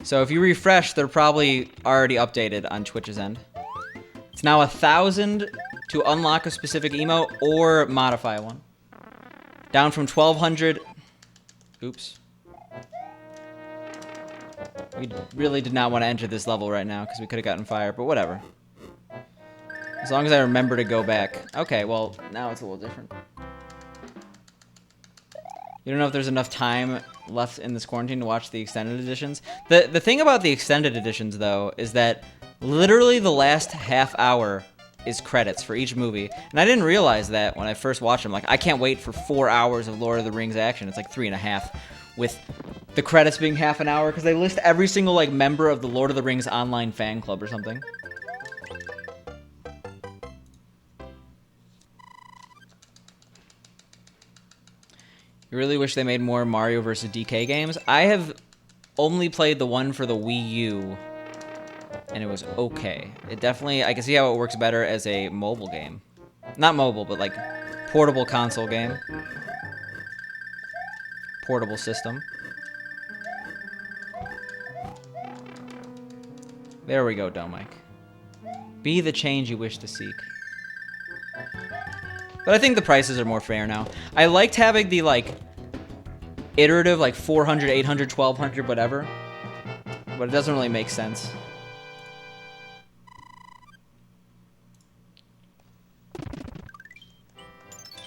So if you refresh, they're probably already updated on Twitch's end. It's now 1,000 to unlock a specific emote or modify one. Down from 1,200. Oops. We really did not want to enter this level right now because we could have gotten fire, but whatever. As long as I remember to go back. Okay, well, now it's a little different. You don't know if there's enough time left in this quarantine to watch the extended editions. The thing about the extended editions, though, is that literally the last half hour is credits for each movie. And I didn't realize that when I first watched them. Like, I can't wait for 4 hours of Lord of the Rings action. It's like 3.5, with the credits being half an hour, because they list every single, like, member of the Lord of the Rings online fan club or something. You really wish they made more Mario vs. DK games? I have only played the one for the Wii U, and it was okay. It definitely, I can see how it works better as a mobile game. Not mobile, but like portable console game. Portable system. There we go, Domike. Be the change you wish to seek. But I think the prices are more fair now. I liked having the, like, iterative, like, 400, 800, 1200, whatever. But it doesn't really make sense.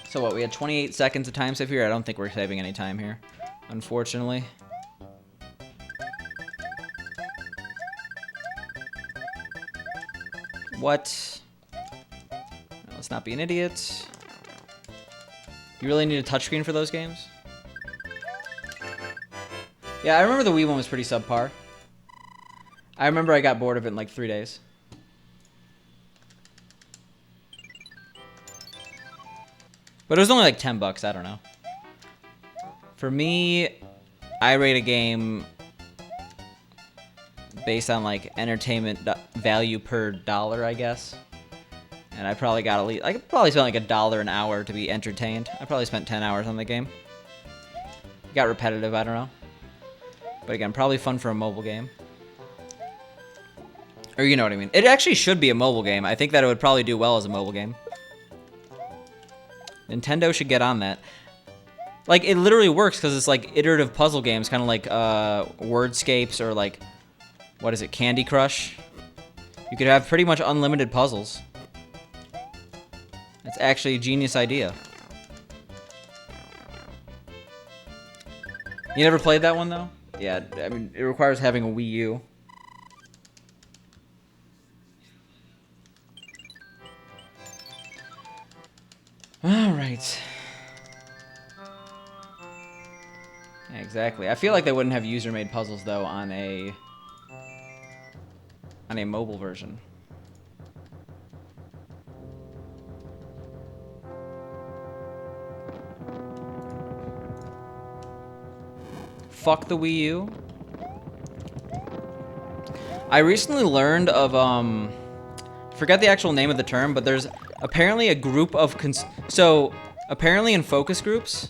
So what, we had 28 seconds of time save here? I don't think we're saving any time here, unfortunately. What? Let's not be an idiot. You really need a touchscreen for those games? Yeah, I remember the Wii one was pretty subpar. I remember I got bored of it in like 3 days. But it was only like $10, I don't know. For me, I rate a game based on like entertainment value per dollar, I guess. And I probably got at least, I could probably spend like $1 an hour to be entertained. I probably spent 10 hours on the game. It got repetitive, I don't know. But again, probably fun for a mobile game. Or you know what I mean. It actually should be a mobile game. I think that it would probably do well as a mobile game. Nintendo should get on that. Like, it literally works because it's like iterative puzzle games, kind of like Wordscapes or like, what is it, Candy Crush? You could have pretty much unlimited puzzles. It's actually a genius idea. You never played that one, though? Yeah, I mean, it requires having a Wii U. Alright. Yeah, exactly. I feel like they wouldn't have user-made puzzles, though, on a mobile version. Fuck the Wii U. I recently learned of, forget the actual name of the term, but there's apparently a group of, so apparently in focus groups,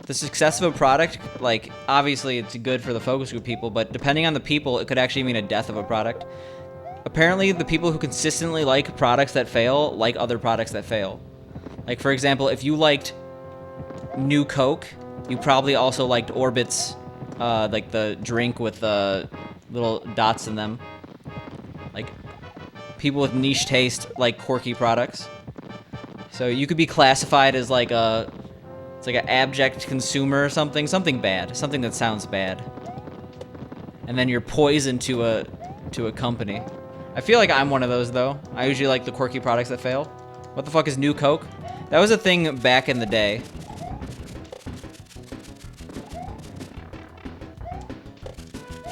the success of a product, like, obviously it's good for the focus group people, but depending on the people, it could actually mean a death of a product. Apparently, the people who consistently like products that fail, like other products that fail. Like, for example, if you liked New Coke, you probably also liked Orbit's, like the drink with the little dots in them. Like, people with niche taste like quirky products. So you could be classified as like a, it's like an abject consumer or something, something bad, something that sounds bad. And then you're poisoned to a company. I feel like I'm one of those though. I usually like the quirky products that fail. What the fuck is New Coke? That was a thing back in the day.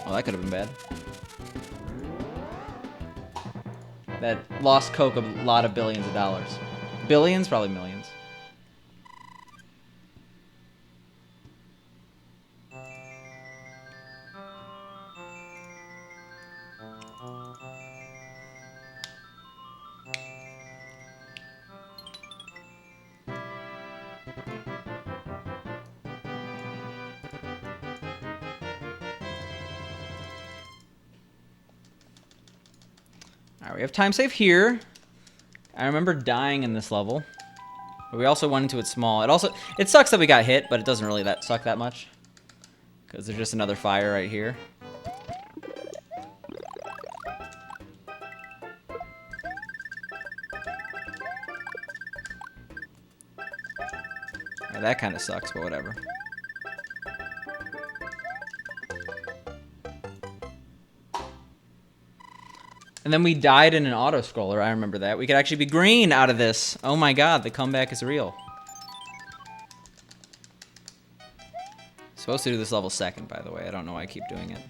Oh, that could have been bad. That lost Coke a lot of billions of dollars. Billions? Probably millions. Alright, we have time save here. I remember dying in this level. But we also went into it small. It sucks that we got hit, but it doesn't really suck that much. Because there's just another fire right here. Now, that kind of sucks, but whatever. And then we died in an auto-scroller, I remember that. We could actually be green out of this. Oh my god, the comeback is real. Supposed to do this level second, by the way. I don't know why I keep doing it.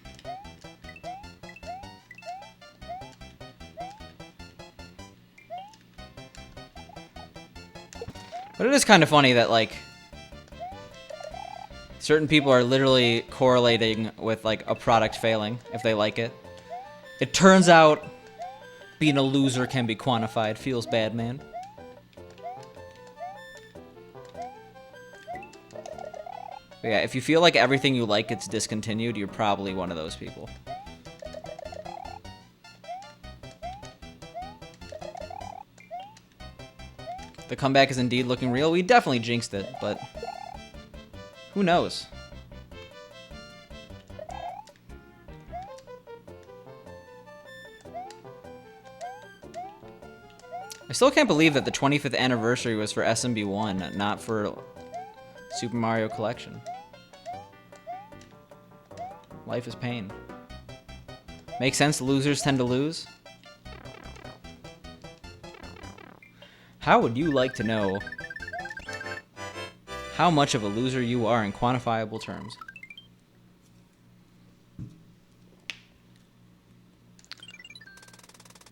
But it is kind of funny that, like, certain people are literally correlating with, like, a product failing if they like it. It turns out being a loser can be quantified. Feels bad, man. But yeah, if you feel like everything you like gets discontinued, you're probably one of those people. The comeback is indeed looking real. We definitely jinxed it, but who knows? I still can't believe that the 25th anniversary was for SMB1, not for Super Mario Collection. Life is pain. Makes sense, losers tend to lose. How would you like to know how much of a loser you are in quantifiable terms?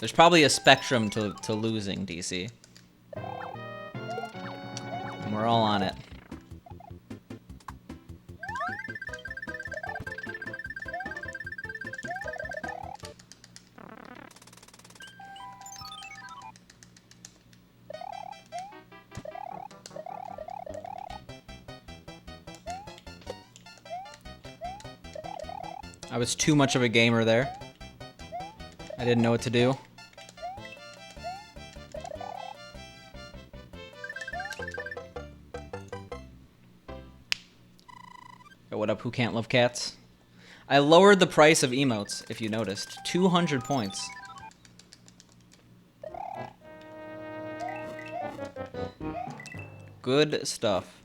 There's probably a spectrum to losing, DC. And we're all on it. I was too much of a gamer there. I didn't know what to do. Yo, what up, who can't love cats? I lowered the price of emotes, if you noticed. 200 points. Good stuff.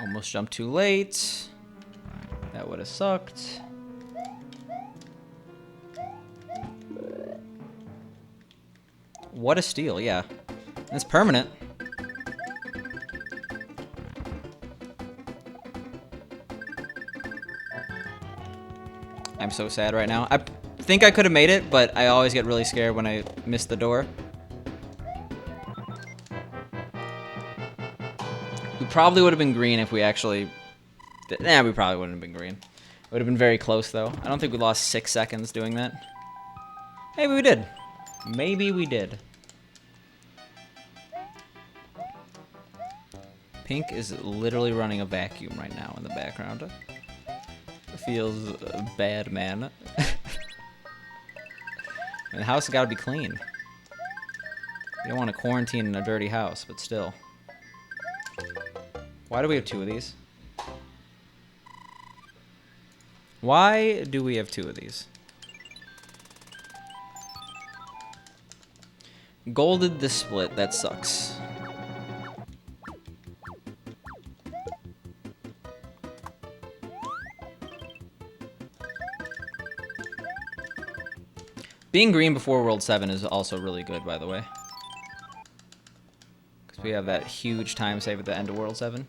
Almost jumped too late. That would have sucked. What a steal, yeah. And it's permanent. I'm so sad right now. I think I could have made it, but I always get really scared when I miss the door. We probably would have been green if we actually... Nah, we probably wouldn't have been green. It would have been very close, though. I don't think we lost 6 seconds doing that. Maybe we did. Maybe we did. Pink is literally running a vacuum right now in the background. It feels bad, man. The house has got to be clean. You don't want to quarantine in a dirty house, but still. Why do we have 2 of these? Why do we have 2 of these? Golded the split, that sucks. Being green before World 7 is also really good, by the way. Because we have that huge time save at the end of World 7.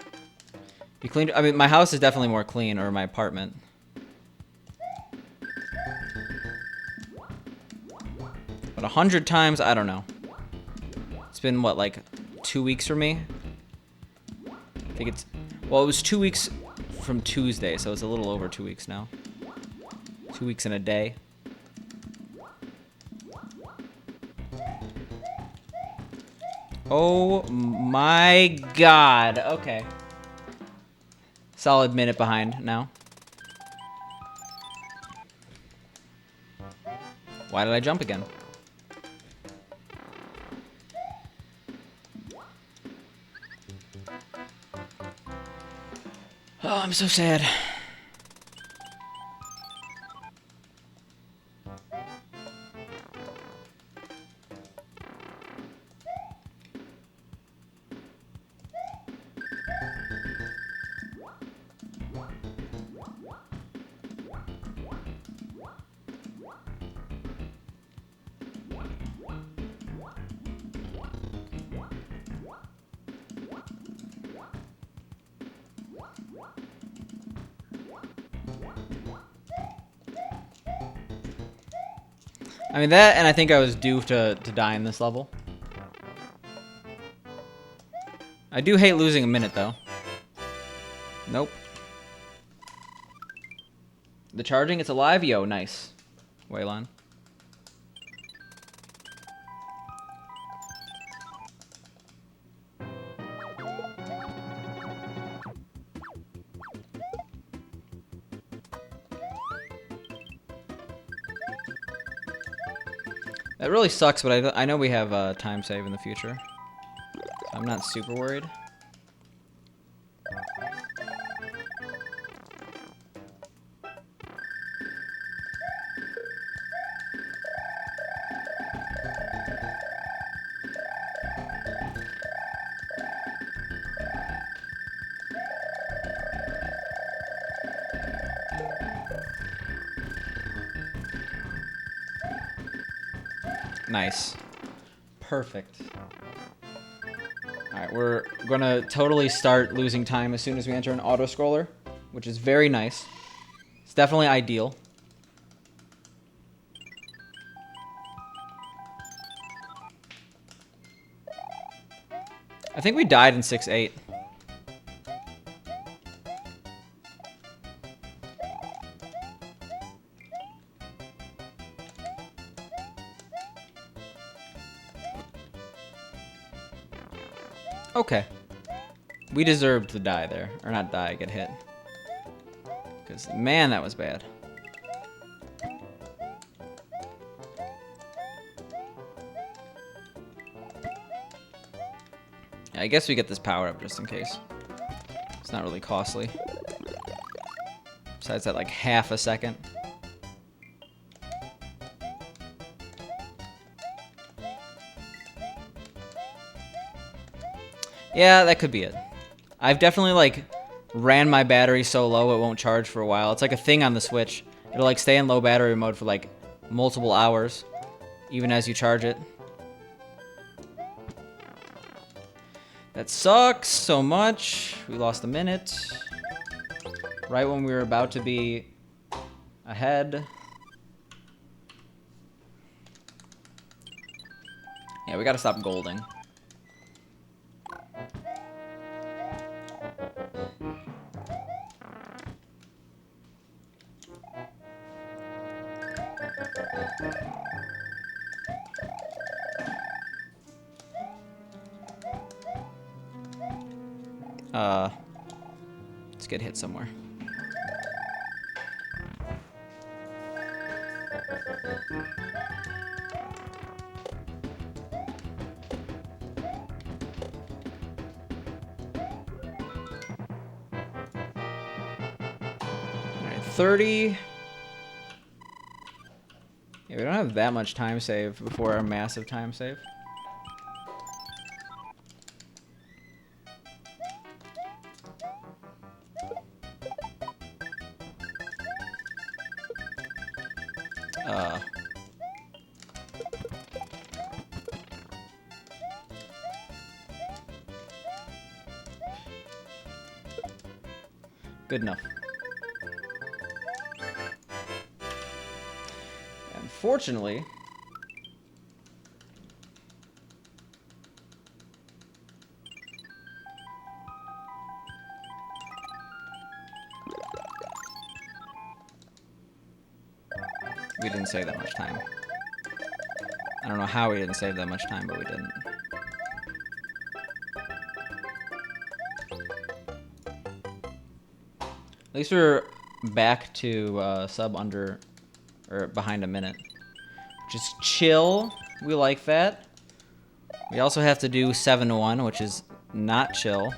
You cleaned... I mean, my house is definitely more clean, or my apartment. But 100 times, I don't know. It's been, what, like 2 weeks for me? I think it's... Well, it was 2 weeks from Tuesday, so it's a little over 2 weeks now. 2 weeks and a day. Oh my god. Okay. Solid minute behind now. Why did I jump again? Oh, I'm so sad. I mean, that, and I think I was due to die in this level. I do hate losing a minute, though. Nope. The charging, it's alive? Yo, nice. Waylon. That really sucks, but I know we have time save in the future. So I'm not super worried. Nice. Perfect. Alright, we're gonna totally start losing time as soon as we enter an auto-scroller, which is very nice. It's definitely ideal. I think we died in 6-8. Okay. We deserved to die there. Or not die, get hit. Because, man, that was bad. Yeah, I guess we get this power up just in case. It's not really costly. Besides that, like, half a second. Yeah, that could be it. I've definitely, like, ran my battery so low it won't charge for a while. It's like a thing on the Switch. It'll, like, stay in low battery mode for, like, multiple hours, even as you charge it. That sucks so much. We lost a minute. Right when we were about to be ahead. Yeah, we gotta stop golding. Let's get hit somewhere. Alright, 30. Yeah, we don't have that much time save before our massive time save. Good enough. Unfortunately, we didn't save that much time. I don't know how we didn't save that much time, but we didn't. At least we're back to sub under, or behind a minute. Just chill. We like that. We also have to do 7-1, which is not chill.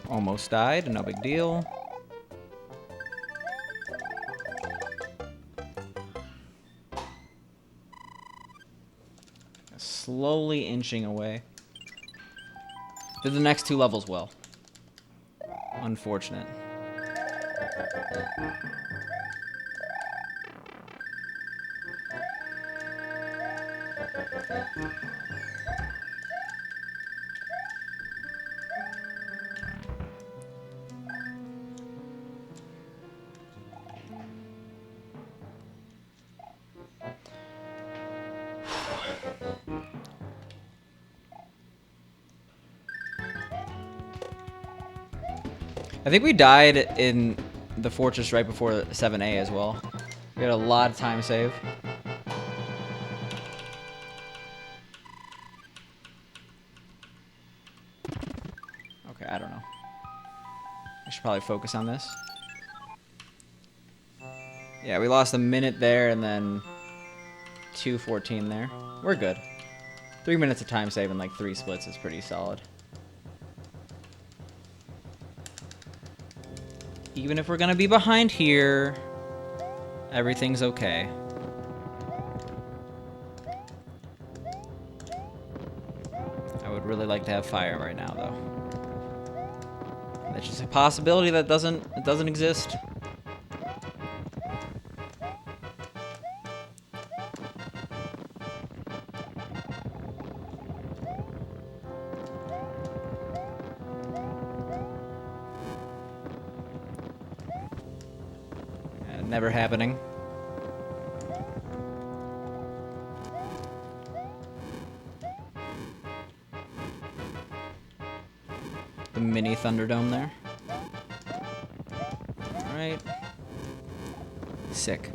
Almost died, no big deal. Slowly inching away. Did the next two levels well. Unfortunate. I think we died in the fortress right before 7A as well. We had a lot of time save. Okay, I don't know. I should probably focus on this. Yeah, we lost a minute there and then 2:14 there. We're good. 3 minutes of time save and like 3 splits is pretty solid. Even if we're gonna be behind here, everything's okay. I'd really like to have fire right now, though. That's just a possibility that doesn't exist. Never happening. The mini Thunderdome there. Alright. Sick.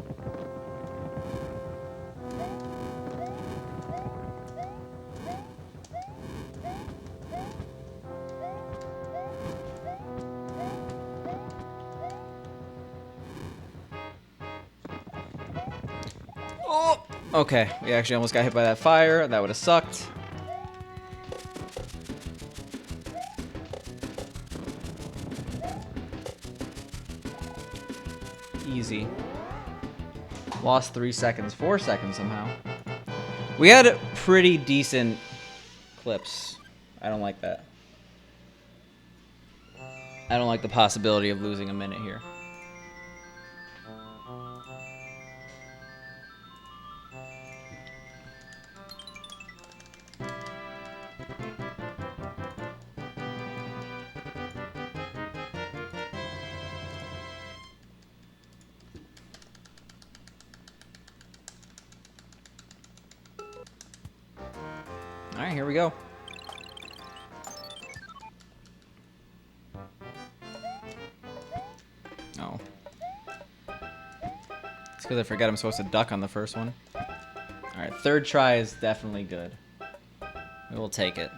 Oh! Okay, we actually almost got hit by that fire. That would have sucked. Easy. Lost 3 seconds. 4 seconds somehow. We had pretty decent clips. I don't like that. I don't like the possibility of losing a minute here. Alright, here we go. Oh. It's because I forgot I'm supposed to duck on the first one. Alright, third try is definitely good. We will take it.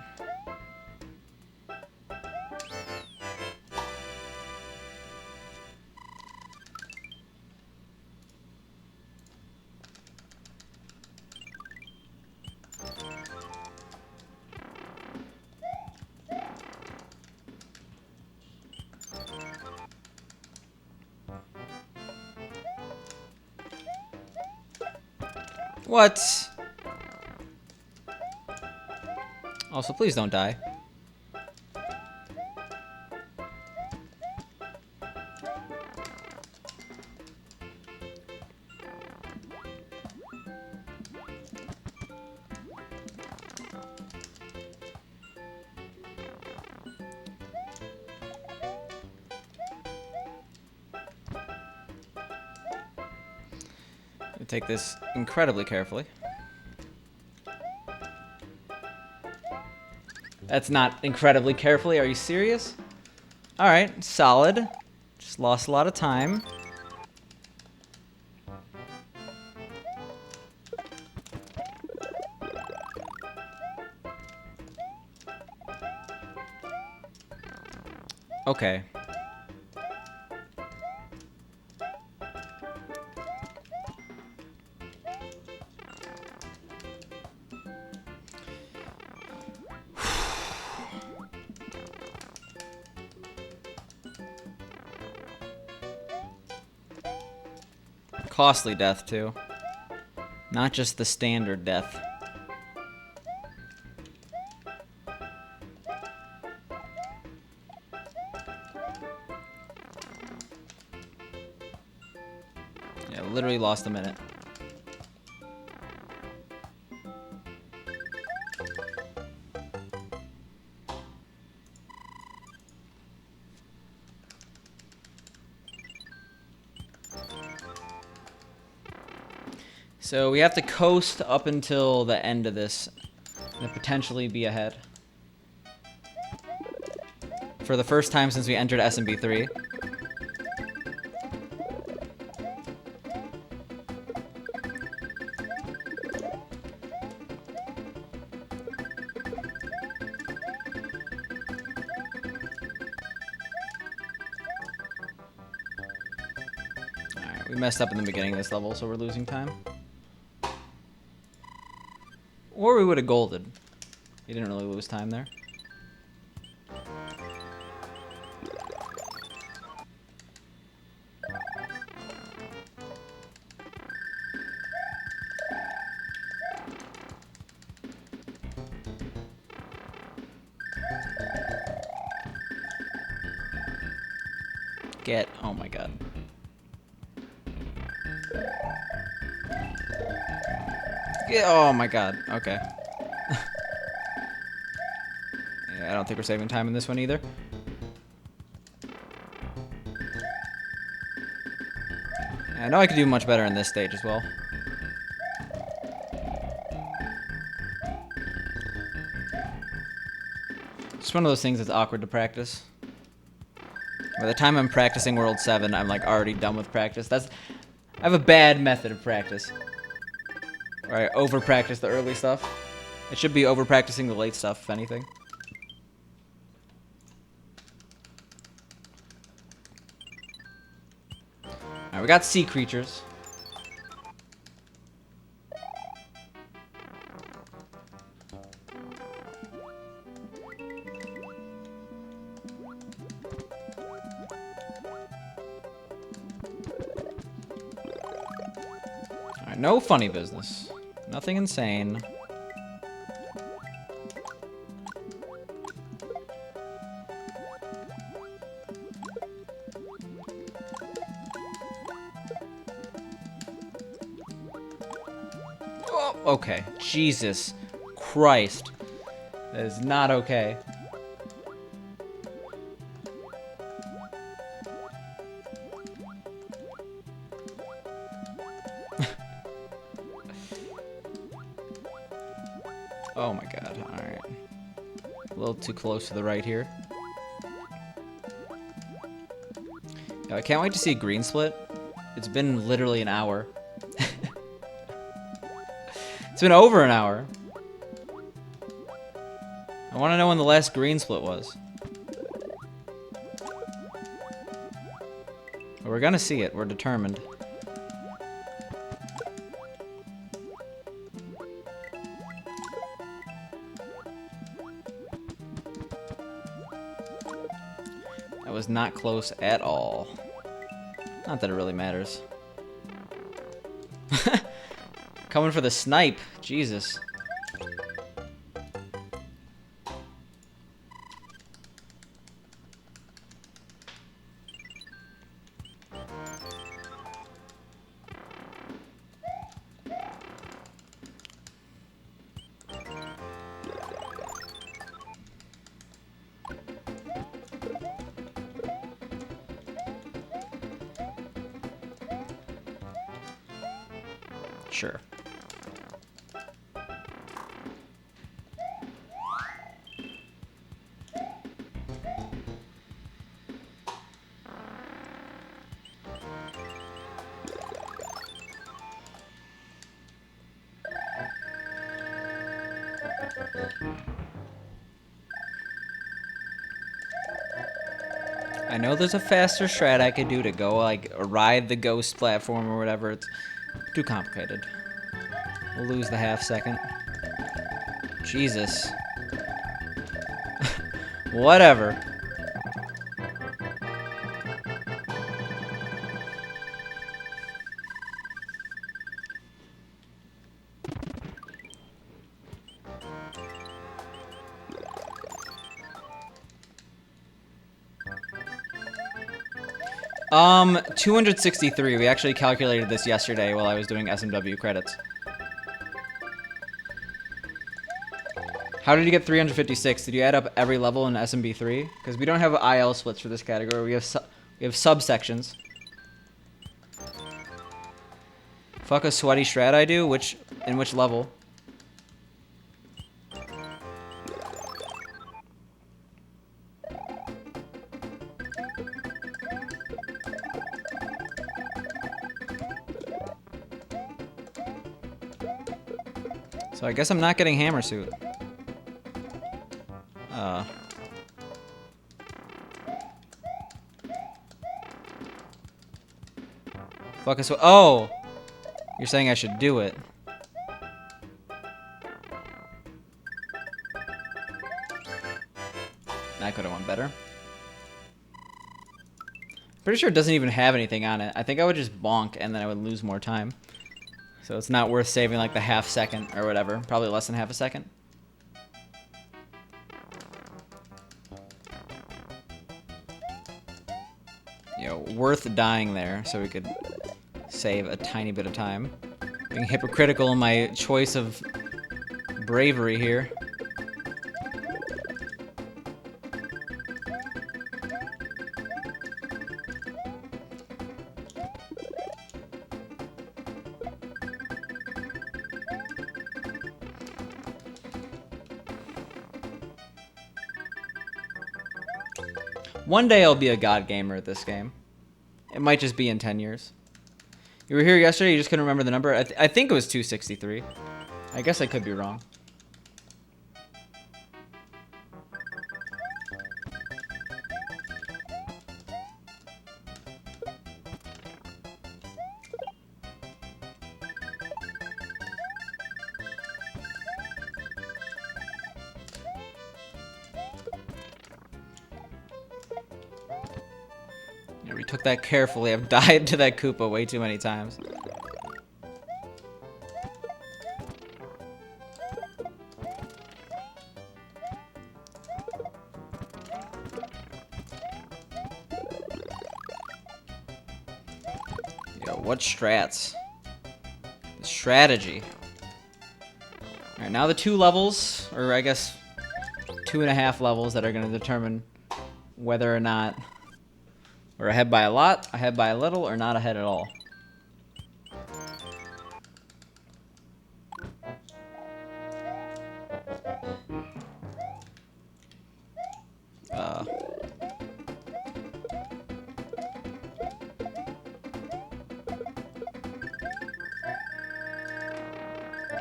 What? Also, please don't die. Take this incredibly carefully. That's not incredibly carefully. Are you serious? Alright, solid. Just lost a lot of time. Okay. Costly death, too. Not just the standard death. Yeah, literally lost a minute. So we have to coast up until the end of this and potentially be ahead. For the first time since we entered SMB 3. Alright, we messed up in the beginning of this level, so we're losing time. Or we would have golded. You didn't really lose time there. Get. Oh my god. Get. Oh my god. Okay. Yeah, I don't think we're saving time in this one either. I know I could do much better in this stage as well. It's one of those things that's awkward to practice. By the time I'm practicing World 7, I'm like already done with practice. I have a bad method of practice. Where I over-practice the early stuff. It should be over-practicing the late stuff, if anything. Alright, we got sea creatures. Alright, no funny business. Nothing insane. Oh, okay. Jesus Christ. That is not okay. Oh my god, alright. A little too close to the right here. I can't wait to see a green split. It's been literally an hour. It's been over an hour. I want to know when the last green split was. We're gonna see it. We're determined. That was not close at all. Not that it really matters. Coming for the snipe. Jesus. Sure. I know there's a faster strat I could do to go, like, ride the ghost platform or whatever. It's too complicated. We'll lose the half second. Jesus. Whatever. Um, 263. We actually calculated this yesterday while I was doing SMW credits. How did you get 356? Did you add up every level in SMB3? Because we don't have IL splits for this category. We have subsections. Fuck a sweaty strat I do? In which level? So I guess I'm not getting hammer suit. Fuck us. Oh! You're saying I should do it. That could have went better. Pretty sure it doesn't even have anything on it. I think I would just bonk and then I would lose more time. So it's not worth saving like the half second or whatever. Probably less than half a second. Yeah, know, worth dying there so we could save a tiny bit of time. Being hypocritical in my choice of bravery here. One day I'll be a god gamer at this game. It might just be in 10 years. You were here yesterday, you just couldn't remember the number? I think it was 263. I guess I could be wrong. Yeah, we took that carefully. I've died to that Koopa way too many times. Yo, what strats? The strategy. Alright, now the 2 levels, or I guess 2.5 levels that are going to determine whether or not we're ahead by a lot, ahead by a little, or not ahead at all.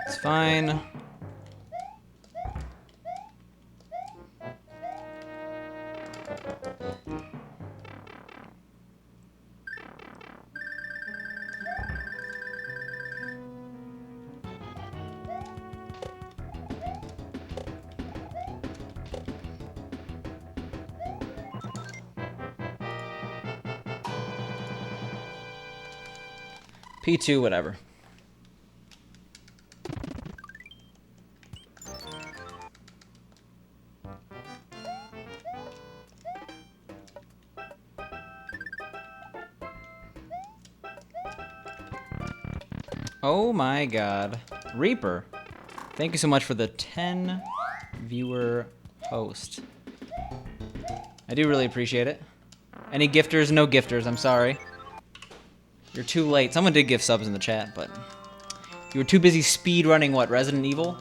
It's fine. P2, whatever. Oh my god. Reaper, thank you so much for the 10 viewer host. I do really appreciate it. Any gifters? No gifters, I'm sorry. You're too late. Someone did give subs in the chat, but you were too busy speedrunning what, Resident Evil?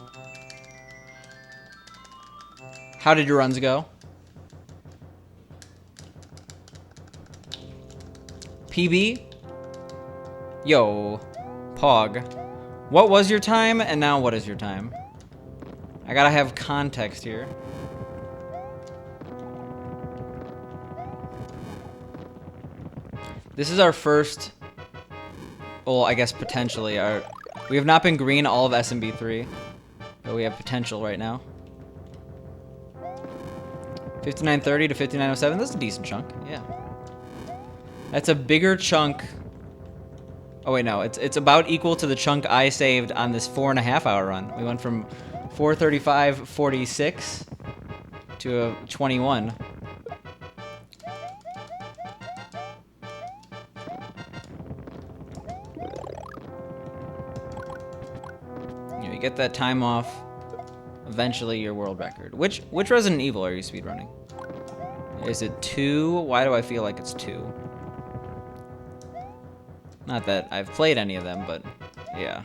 How did your runs go? PB? Yo, Pog. What was your time, and now what is your time? I gotta have context here. This is our first... Well, I guess potentially our... We have not been green all of SMB3, but we have potential right now. 5930 to 5907, that's a decent chunk, yeah. That's a bigger chunk... Oh wait, no, it's about equal to the chunk I saved on this 4.5 hour run. We went from 435.46 to a 21. You get that time off, eventually your world record. Which Resident Evil are you speedrunning? Is it 2? Why do I feel like it's 2? Not that I've played any of them, but yeah.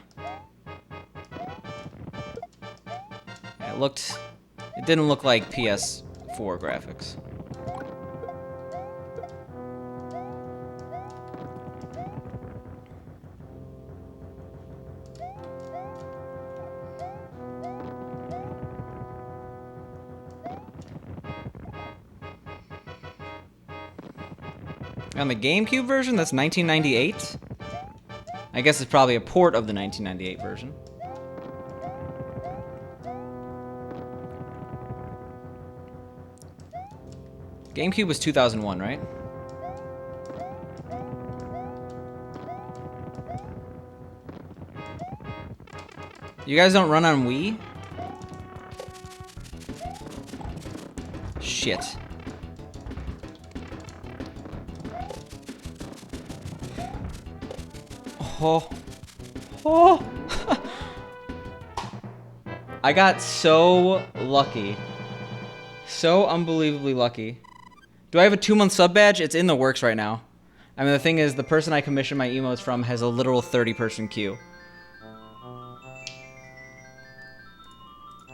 It didn't look like PS4 graphics. On the GameCube version, that's 1998? I guess it's probably a port of the 1998 version. GameCube was 2001, right? You guys don't run on Wii? Shit. Oh. Oh. I got so lucky. So unbelievably lucky. Do I have a 2-month sub badge? It's in the works right now. I mean, the thing is, the person I commissioned my emotes from has a literal 30-person queue.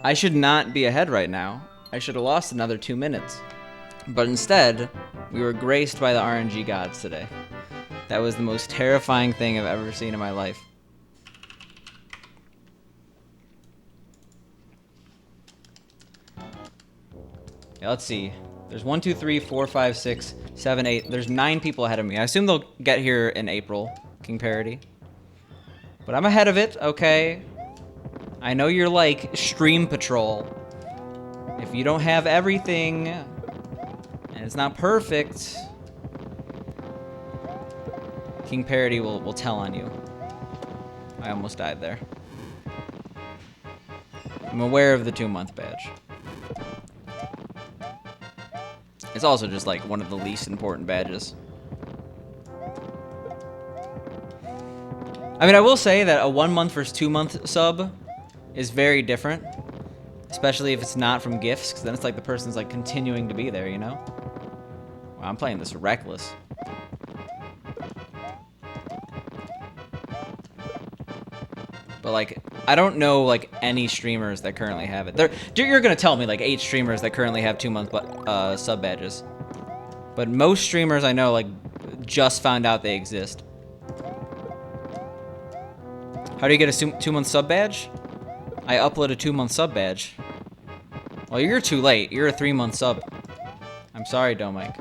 I should not be ahead right now. I should have lost another 2 minutes. But instead, we were graced by the RNG gods today. That was the most terrifying thing I've ever seen in my life. Yeah, let's see. There's 1, 2, 3, 4, 5, 6, 7, 8. There's 9 people ahead of me. I assume they'll get here in April, King Parody. But I'm ahead of it, okay? I know you're like Stream Patrol. If you don't have everything, and it's not perfect, King Parody will tell on you. I almost died there. I'm aware of the 2-month badge. It's also just like one of the least important badges. I mean, I will say that a 1-month versus 2-month sub is very different, especially if it's not from gifts, because then it's like the person's like continuing to be there, you know? Wow, I'm playing this reckless. But like, I don't know like any streamers that currently have it. You're gonna tell me like 8 streamers that currently have 2-month sub badges. But most streamers I know like just found out they exist. How do you get a 2-month sub badge? I upload a 2-month sub badge. Well, you're too late. You're a 3-month sub. I'm sorry, Domike.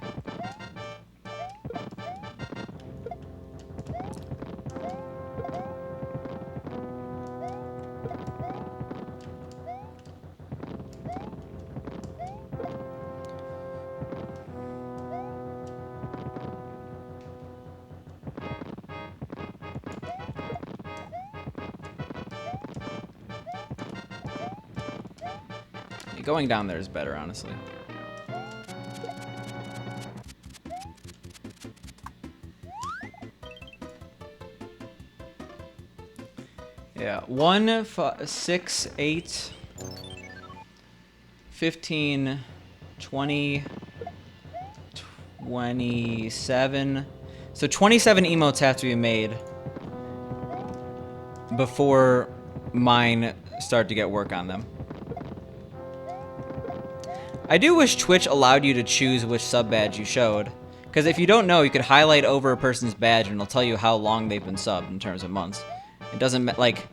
Going down there is better, honestly. Yeah, 1, 6, 8, 15, 20, 27. So 27 emotes have to be made before mine start to get work on them. I do wish Twitch allowed you to choose which sub badge you showed, because if you don't know, you could highlight over a person's badge and it'll tell you how long they've been subbed in terms of months. It doesn't, like,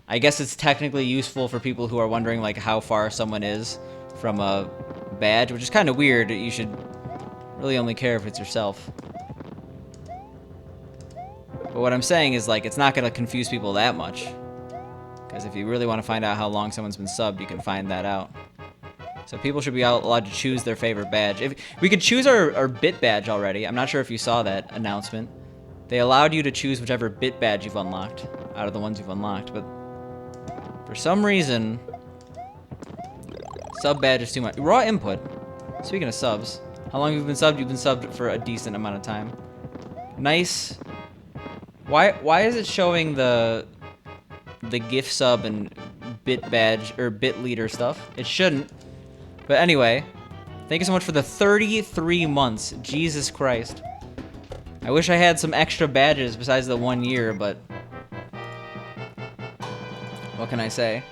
I guess it's technically useful for people who are wondering, like, how far someone is from a badge, which is kind of weird. You should really only care if it's yourself. But what I'm saying is, like, it's not going to confuse people that much, because if you really want to find out how long someone's been subbed, you can find that out. So people should be allowed to choose their favorite badge. If we could choose our bit badge already. I'm not sure if you saw that announcement. They allowed you to choose whichever bit badge you've unlocked out of the ones you've unlocked, but for some reason, sub badge is too much. Raw input. Speaking of subs, how long have you been subbed? You've been subbed for a decent amount of time. Nice. Why is it showing the gift sub and bit badge or bit leader stuff? It shouldn't. But anyway, thank you so much for the 33 months. Jesus Christ. I wish I had some extra badges besides the 1 year, but what can I say?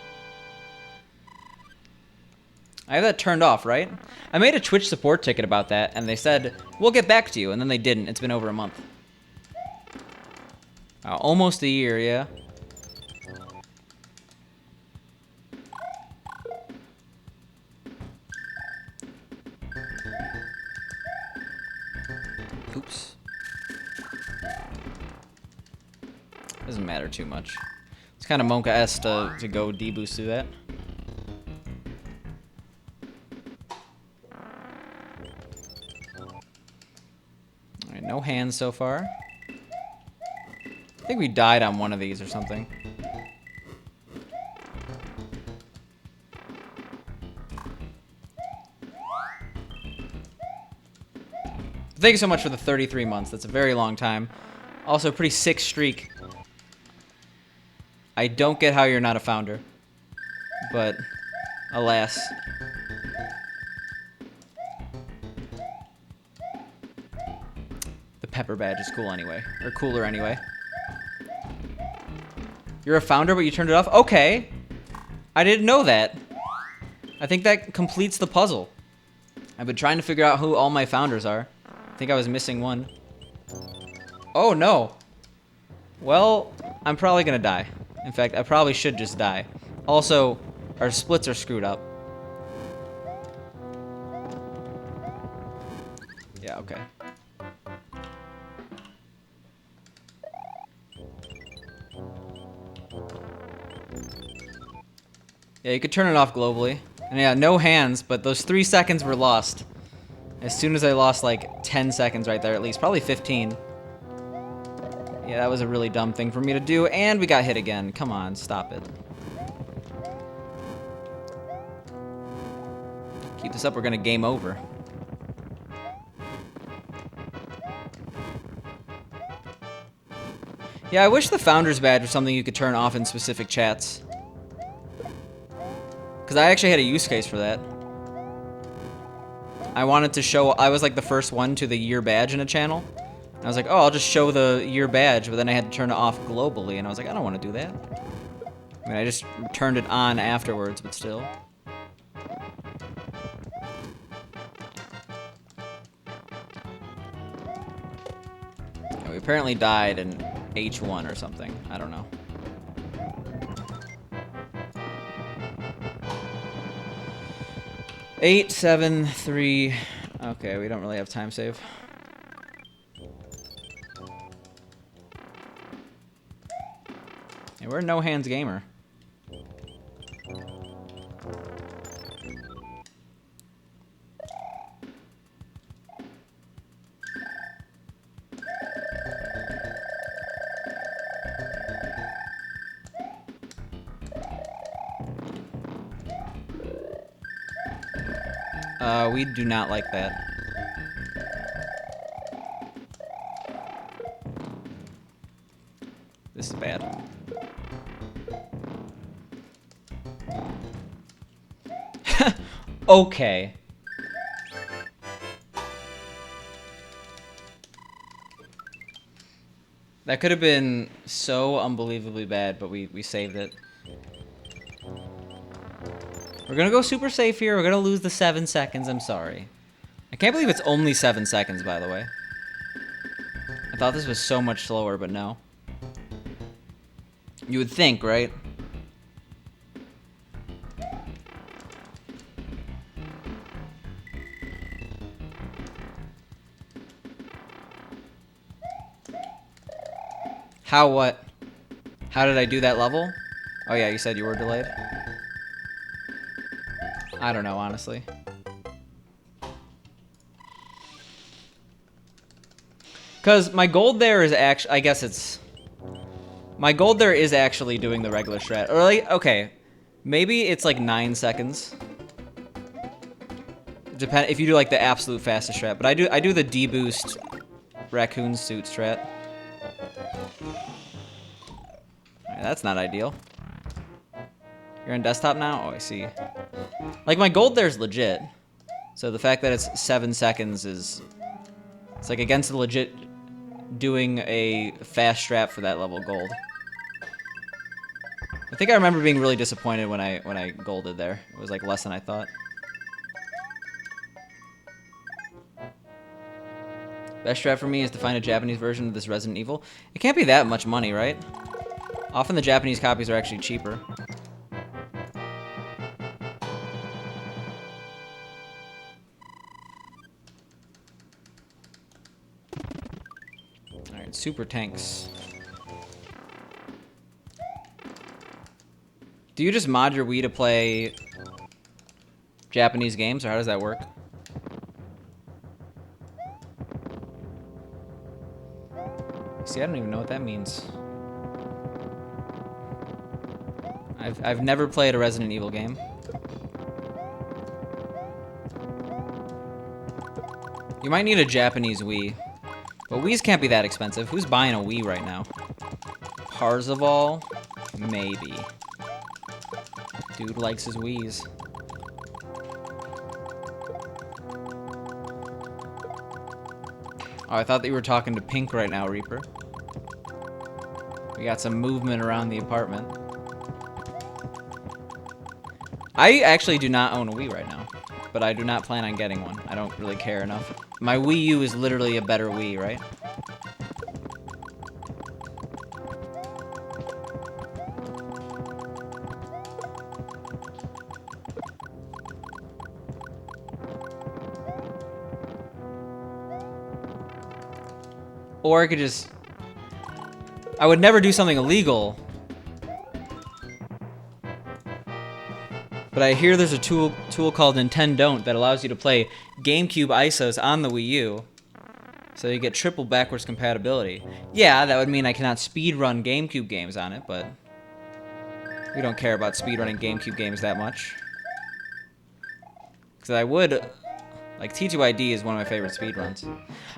I have that turned off, right? I made a Twitch support ticket about that, and they said, we'll get back to you, and then they didn't. It's been over a month. Almost a year, yeah. Oops. Doesn't matter too much. It's kind of Monka-esque to go deboost through that. Alright, no hands so far. I think we died on one of these or something. Thank you so much for the 33 months. That's a very long time. Also, a pretty sick streak. I don't get how you're not a founder. But, alas. The pepper badge is cool anyway. Or cooler anyway. You're a founder, but you turned it off? Okay. I didn't know that. I think that completes the puzzle. I've been trying to figure out who all my founders are. I think I was missing one. Oh, no. Well, I'm probably gonna die. In fact, I probably should just die. Also, our splits are screwed up. Yeah, okay. Yeah, you could turn it off globally. And yeah, no hands, but those 3 seconds were lost. As soon as I lost like 10 seconds right there at least, probably 15. Yeah, that was a really dumb thing for me to do, and we got hit again. Come on, stop it. Keep this up, we're gonna game over. Yeah, I wish the Founders Badge was something you could turn off in specific chats. Because I actually had a use case for that. I wanted to show, I was like the first one to the year badge in a channel. I was like, oh, I'll just show the year badge, but then I had to turn it off globally, and I was like, I don't want to do that. I mean, I just turned it on afterwards, but still. Yeah, we apparently died in H1 or something. I don't know. Eight, 7, 3. Okay, we don't really have time save. Yeah, we're a no hands gamer. We do not like that. This is bad. Okay. That could have been so unbelievably bad, but we saved it. We're gonna go super safe here. We're gonna lose the 7 seconds. I'm sorry. I can't believe it's only 7 seconds, by the way. I thought this was so much slower, but no. You would think, right? How what? How did I do that level? Oh yeah, you said you were delayed? I don't know, honestly. Because my gold there is actually, I guess it's... My gold there is actually doing the regular strat. Or like, okay, maybe it's like 9 seconds. Depend if you do like the absolute fastest strat. But I do the D-boost raccoon suit strat. Alright, that's not ideal. You're on desktop now? Oh, I see. Like, my gold there's legit. So the fact that it's 7 seconds is... It's like against the legit doing a fast strat for that level gold. I think I remember being really disappointed when I golded there. It was like less than I thought. Best strat for me is to find a Japanese version of this Resident Evil. It can't be that much money, right? Often the Japanese copies are actually cheaper. Alright, super tanks. Do you just mod your Wii to play Japanese games, or how does that work? See, I don't even know what that means. I've never played a Resident Evil game. You might need a Japanese Wii. But Wiis can't be that expensive. Who's buying a Wii right now? Parzival? Maybe. Dude likes his Wii's. Oh, I thought that you were talking to Pink right now, Reaper. We got some movement around the apartment. I actually do not own a Wii right now, but I do not plan on getting one. I don't really care enough. My Wii U is literally a better Wii, right? Or I could just... I would never do something illegal. But I hear there's a tool called Nintendo that allows you to play GameCube ISOs on the Wii U. So you get triple backwards compatibility. Yeah, that would mean I cannot speedrun GameCube games on it, but... we don't care about speedrunning GameCube games that much. Because I would... like, T2ID is one of my favorite speedruns.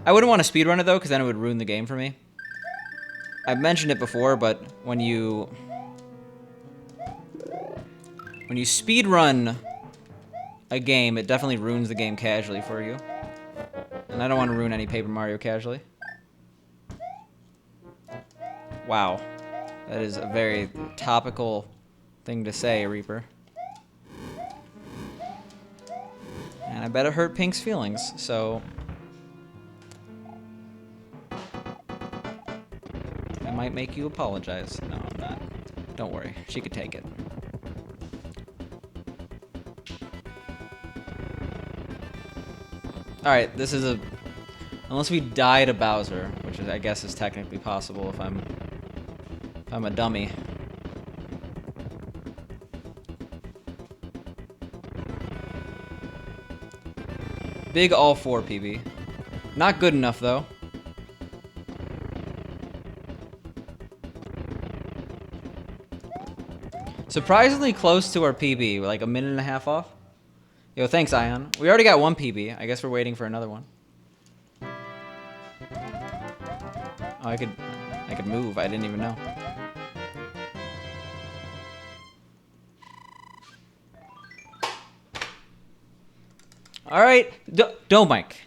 I wouldn't want to speedrun it, though, because then it would ruin the game for me. I've mentioned it before, but when you speedrun a game, it definitely ruins the game casually for you. And I don't want to ruin any Paper Mario casually. Wow. That is a very topical thing to say, Reaper. And I bet it hurt Pink's feelings, so... I might make you apologize. No, I'm not. Don't worry. She could take it. Alright, this is a... unless we die to Bowser, which is, I guess is technically possible if I'm a dummy. Big all 4 PB. Not good enough, though. Surprisingly close to our PB, like a minute and a half off. Yo, thanks, Ion. We already got 1 PB. I guess we're waiting for another one. Oh, I could move. I didn't even know. All right, don't Mike.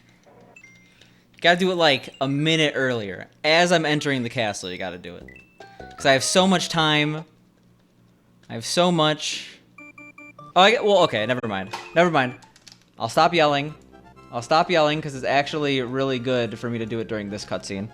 Gotta do it like a minute earlier. As I'm entering the castle, you gotta do it. Because I have so much time. I have so much... oh, well, okay, never mind. Never mind. I'll stop yelling. I'll stop yelling because it's actually really good for me to do it during this cutscene.